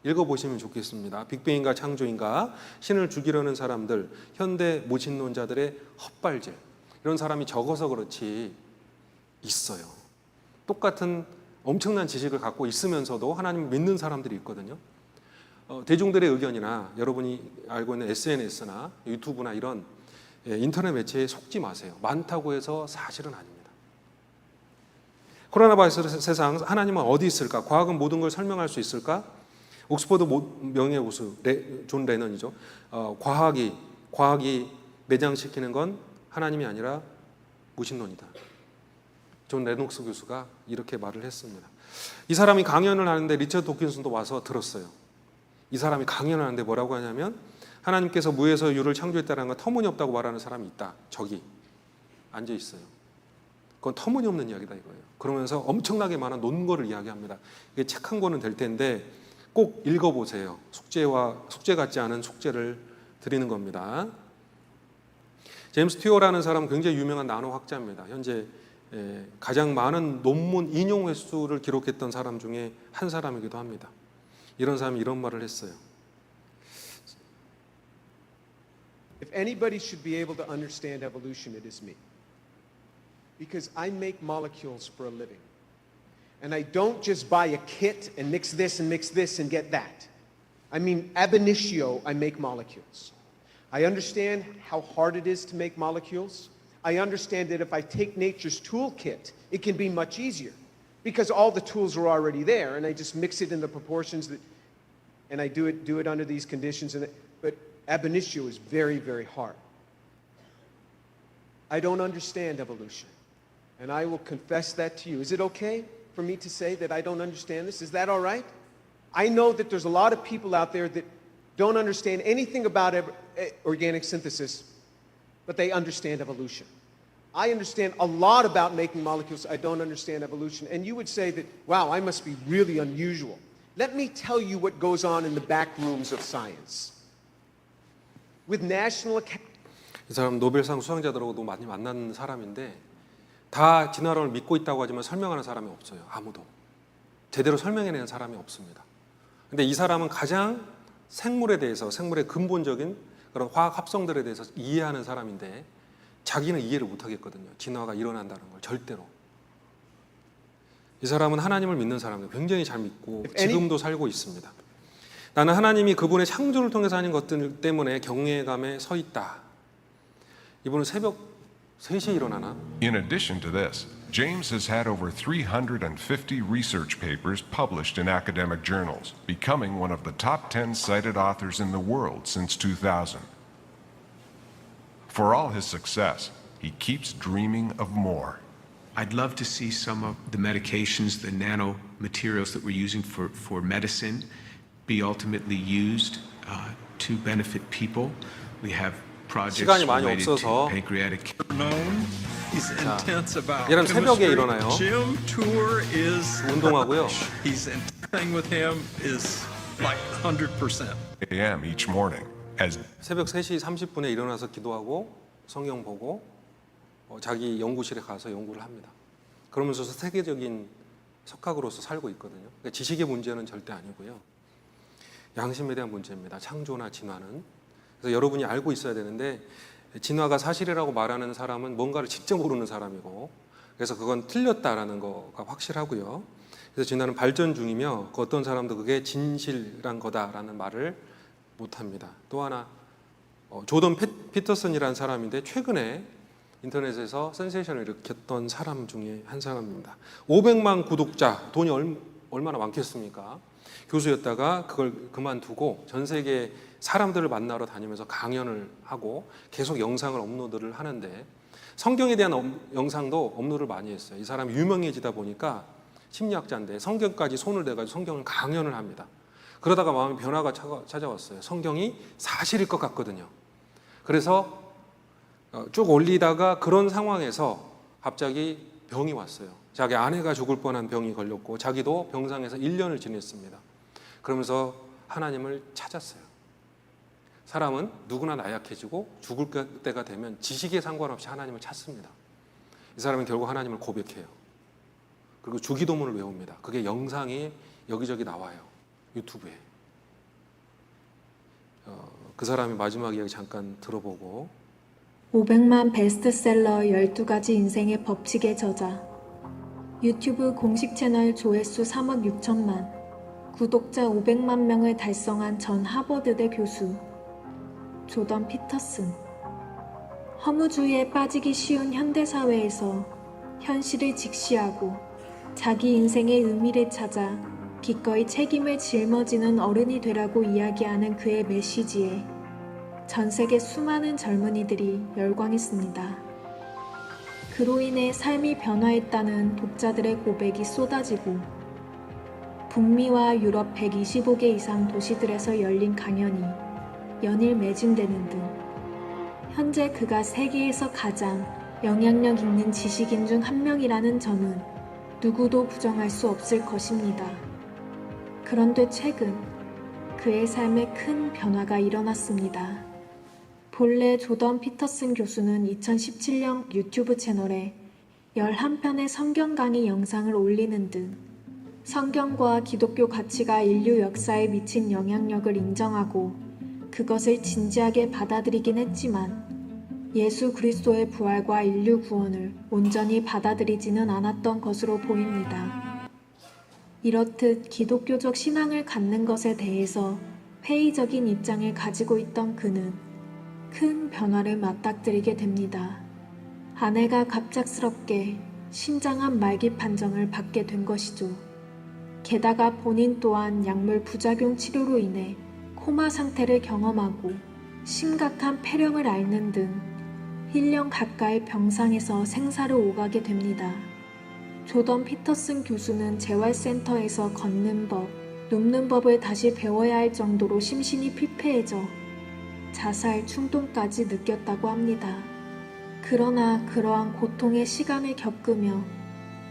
읽어보시면 좋겠습니다. 빅뱅인가 창조인가, 신을 죽이려는 사람들, 현대 무신론자들의 헛발질, 이런 사람이 적어서 그렇지 있어요. 똑같은 엄청난 지식을 갖고 있으면서도 하나님을 믿는 사람들이 있거든요. 대중들의 의견이나 여러분이 알고 있는 SNS나 유튜브나 이런 인터넷 매체에 속지 마세요. 많다고 해서 사실은 아닙니다. 코로나 바이러스 세상 하나님은 어디 있을까? 과학은 모든 걸 설명할 수 있을까? 옥스퍼드 명예교수 존 레넌이죠. 과학이 매장시키는 건 하나님이 아니라 무신론이다. 존 레녹스 교수가 이렇게 말을 했습니다. 이 사람이 강연을 하는데 리처드 도킨슨도 와서 들었어요. 이 사람이 강연을 하는데 뭐라고 하냐면 하나님께서 무에서 유를 창조했다는 건 터무니없다고 말하는 사람이 있다. 저기 앉아 있어요. 그건 터무니없는 이야기다 이거예요. 그러면서 엄청나게 많은 논거를 이야기합니다. 이게 책 한 권은 될 텐데 꼭 읽어보세요. 숙제 같지 않은 숙제를 드리는 겁니다. 제임스 튜어라는 사람은 굉장히 유명한 나노학자입니다. 현재 가장 많은 논문 인용 횟수를 기록했던 사람 중에 한 사람이기도 합니다. 이런 사람이 이런 말을 했어요. If anybody should be able to understand evolution, it is me. Because I make molecules for a living. And I don't just buy a kit and mix this and get that. I mean, ab initio, I make molecules. I understand how hard it is to make molecules. I understand that if I take nature's toolkit, it can be much easier because all the tools are already there and I just mix it in the proportions that, and I do it under these conditions. But ab initio is very, very hard. I don't understand evolution. And I will confess that to you. Is it okay for me to say that I don't understand this? Is that all right? I know that there's a lot of people out there that don't understand anything about organic synthesis, but they understand evolution. I understand a lot about making molecules. I don't understand evolution. And you would say that, wow, I must be really unusual. Let me tell you what goes on in the back rooms of science. With national 이 사람 노벨상 수상자들하고도 많이 만난 사람인데 다 진화론을 믿고 있다고 하지만 설명하는 사람이 없어요. 아무도. 제대로 설명해내는 사람이 없습니다. 근데 이 사람은 가장 생물에 대해서, 생물의 근본적인 그런 화학 합성들에 대해서 이해하는 사람인데 자기는 이해를 못하겠거든요. 진화가 일어난다는 걸 절대로. 이 사람은 하나님을 믿는 사람이에요. 굉장히 잘 믿고 지금도 살고 있습니다. 나는 하나님이 그분의 창조를 통해서 하는 것들 때문에 경외감에 서 있다. 이분은 새벽 3시에 일어나나? In addition to this, James has had over 350 research papers published in academic journals, becoming one of the top 10 cited authors in the world since 2000. For all his success, he keeps dreaming of more. I'd love to see some of the medications, the nanomaterials that we're using for medicine be ultimately used to benefit people. We have projects 시간이 많이 related to 없어서 pancreatic. He's intense about 얘는 새벽에 chemistry. 일어나요. Jim Tour is 운동하고요. he's everything with him is like 100%. a.m. each morning as 새벽 3시 30분에 일어나서 기도하고 성경 보고 자기 연구실에 가서 연구를 합니다. 그러면서 세계적인 석학으로서 살고 있거든요. 그러니까 지식의 문제는 절대 아니고요. 양심에 대한 문제입니다. 창조나 진화는. 그래서 여러분이 알고 있어야 되는데 진화가 사실이라고 말하는 사람은 뭔가를 직접 모르는 사람이고 그래서 그건 틀렸다라는 거가 확실하고요. 그래서 진화는 발전 중이며 어떤 사람도 그게 진실한 거다라는 말을 못합니다. 또 하나 조던 피터슨이라는 사람인데 최근에 인터넷에서 센세이션을 일으켰던 사람 중에 한 사람입니다. 500만 구독자, 돈이 얼마나 많겠습니까? 교수였다가 그걸 그만두고 전 세계 사람들을 만나러 다니면서 강연을 하고 계속 영상을 업로드를 하는데 성경에 대한 영상도 업로드를 많이 했어요. 이 사람이 유명해지다 보니까 심리학자인데 성경까지 손을 대가지고 성경을 강연을 합니다. 그러다가 마음의 변화가 찾아왔어요. 성경이 사실일 것 같거든요. 그래서 쭉 올리다가 그런 상황에서 갑자기 병이 왔어요. 자기 아내가 죽을 뻔한 병이 걸렸고 자기도 병상에서 1년을 지냈습니다. 그러면서 하나님을 찾았어요. 사람은 누구나 나약해지고 죽을 때가 되면 지식에 상관없이 하나님을 찾습니다. 이 사람은 결국 하나님을 고백해요. 그리고 주기도문을 외웁니다. 그게 영상이 여기저기 나와요. 유튜브에. 그 사람이 마지막 이야기 잠깐 들어보고 500만 베스트셀러 12가지 인생의 법칙의 저자 유튜브 공식 채널 조회수 3억 6천만 구독자 500만 명을 달성한 전 하버드대 교수 조던 피터슨 허무주의에 빠지기 쉬운 현대사회에서 현실을 직시하고 자기 인생의 의미를 찾아 기꺼이 책임을 짊어지는 어른이 되라고 이야기하는 그의 메시지에 전 세계 수많은 젊은이들이 열광했습니다. 그로 인해 삶이 변화했다는 독자들의 고백이 쏟아지고 북미와 유럽 125개 이상 도시들에서 열린 강연이 연일 매진되는 등 현재 그가 세계에서 가장 영향력 있는 지식인 중 한 명이라는 점은 누구도 부정할 수 없을 것입니다. 그런데 최근 그의 삶에 큰 변화가 일어났습니다. 본래 조던 피터슨 교수는 2017년 유튜브 채널에 11편의 성경 강의 영상을 올리는 등 성경과 기독교 가치가 인류 역사에 미친 영향력을 인정하고 그것을 진지하게 받아들이긴 했지만 예수 그리스도의 부활과 인류 구원을 온전히 받아들이지는 않았던 것으로 보입니다. 이렇듯 기독교적 신앙을 갖는 것에 대해서 회의적인 입장을 가지고 있던 그는 큰 변화를 맞닥뜨리게 됩니다. 아내가 갑작스럽게 심장암 말기 판정을 받게 된 것이죠. 게다가 본인 또한 약물 부작용 치료로 인해 코마 상태를 경험하고 심각한 폐렴을 앓는 등 1년 가까이 병상에서 생사를 오가게 됩니다. 조던 피터슨 교수는 재활센터에서 걷는 법, 눕는 법을 다시 배워야 할 정도로 심신이 피폐해져 자살 충동까지 느꼈다고 합니다. 그러나 그러한 고통의 시간을 겪으며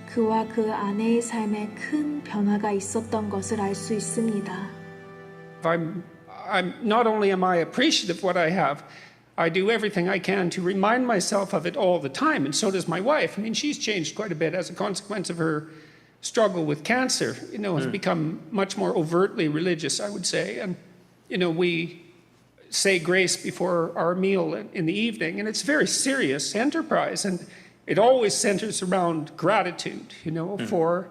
그와 그 아내의 삶에 큰 변화가 있었던 것을 알 수 있습니다. I'm not only am I appreciative of what I have, I do everything I can to remind myself of it all the time, and so does my wife. I mean, she's changed quite a bit as a consequence of her struggle with cancer. You know, has become much more overtly religious, I would say, and you know, we say grace before our meal in the evening, and it's a very serious enterprise, and it always centers around gratitude, you know, for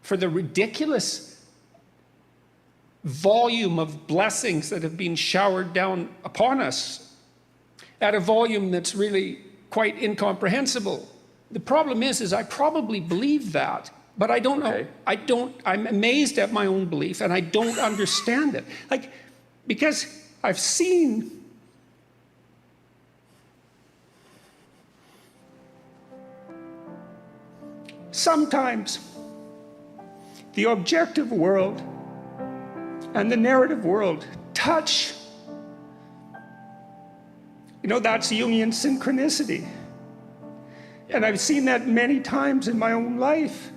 the ridiculous volume of blessings that have been showered down upon us at a volume that's really quite incomprehensible. The problem is I probably believe that, but I don't know. I'm amazed at my own belief, and I don't understand it. Like, because I've seen sometimes the objective world and the narrative world touch. You know, that's Jungian synchronicity. And I've seen that many times in my own life.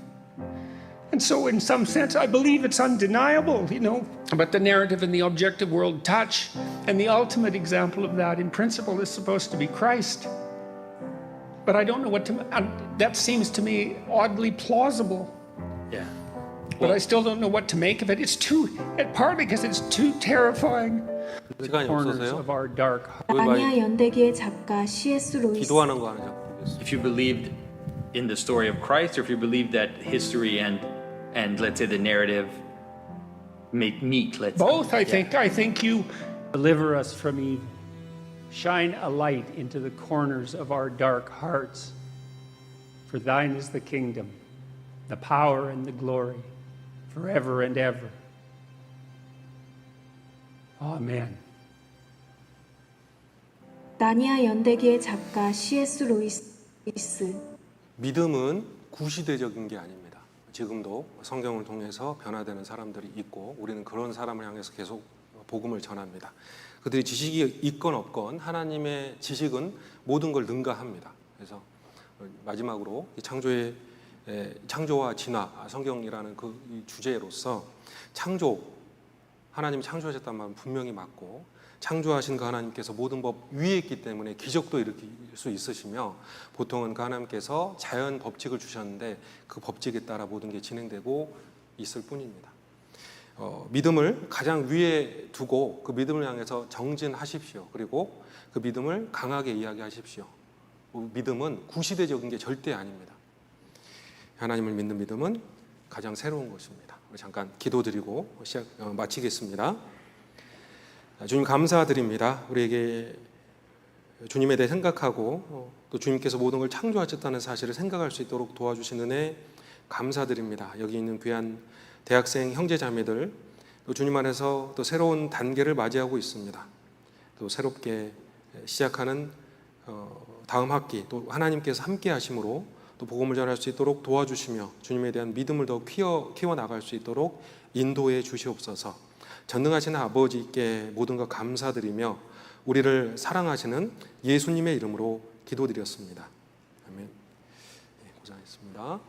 And so in some sense, I believe it's undeniable, you know, but the narrative and the objective world touch. And the ultimate example of that in principle is supposed to be Christ. But I don't know what to, that seems to me oddly plausible. Yeah. But I still don't know what to make of it. It's too, partly because it's too terrifying. The corners of our dark heart. 나니아 연대기의 작가 C.S. 루이스. 기도하는 거 하나. If you believed in the story of Christ, or if you believed that history and let's say the narrative meet, let's both, say. I think you deliver us from evil. Shine a light into the corners of our dark hearts. For thine is the kingdom, the power and the glory, forever and ever. Amen. 나니아 연대기의 작가 C.S. 루이스. 믿음은 구시대적인 게 아닙니다. 지금도 성경을 통해서 변화되는 사람들이 있고 우리는 그런 사람을 향해서 계속 복음을 전합니다. 그들이 지식이 있건 없건 하나님의 지식은 모든 걸 능가합니다. 그래서 마지막으로 창조와 진화, 성경이라는 그 주제로서 하나님이 창조하셨다는 말은 분명히 맞고 창조하신 그 하나님께서 모든 법 위에 있기 때문에 기적도 일으킬 수 있으시며 보통은 그 하나님께서 자연 법칙을 주셨는데 그 법칙에 따라 모든 게 진행되고 있을 뿐입니다. 믿음을 가장 위에 두고 그 믿음을 향해서 정진하십시오. 그리고 그 믿음을 강하게 이야기하십시오. 믿음은 구시대적인 게 절대 아닙니다. 하나님을 믿는 믿음은 가장 새로운 것입니다. 우리 잠깐 기도드리고 마치겠습니다. 주님 감사드립니다. 우리에게 주님에 대해 생각하고 또 주님께서 모든 걸 창조하셨다는 사실을 생각할 수 있도록 도와주신 은혜 감사드립니다. 여기 있는 귀한 대학생 형제자매들 또 주님 안에서 또 새로운 단계를 맞이하고 있습니다. 또 새롭게 시작하는 다음 학기 또 하나님께서 함께 하심으로 또 복음을 전할 수 있도록 도와주시며 주님에 대한 믿음을 더 키워나갈 수 있도록 인도해 주시옵소서. 전능하신 아버지께 모든 것 감사드리며 우리를 사랑하시는 예수님의 이름으로 기도드렸습니다. 아멘. 고생하셨습니다.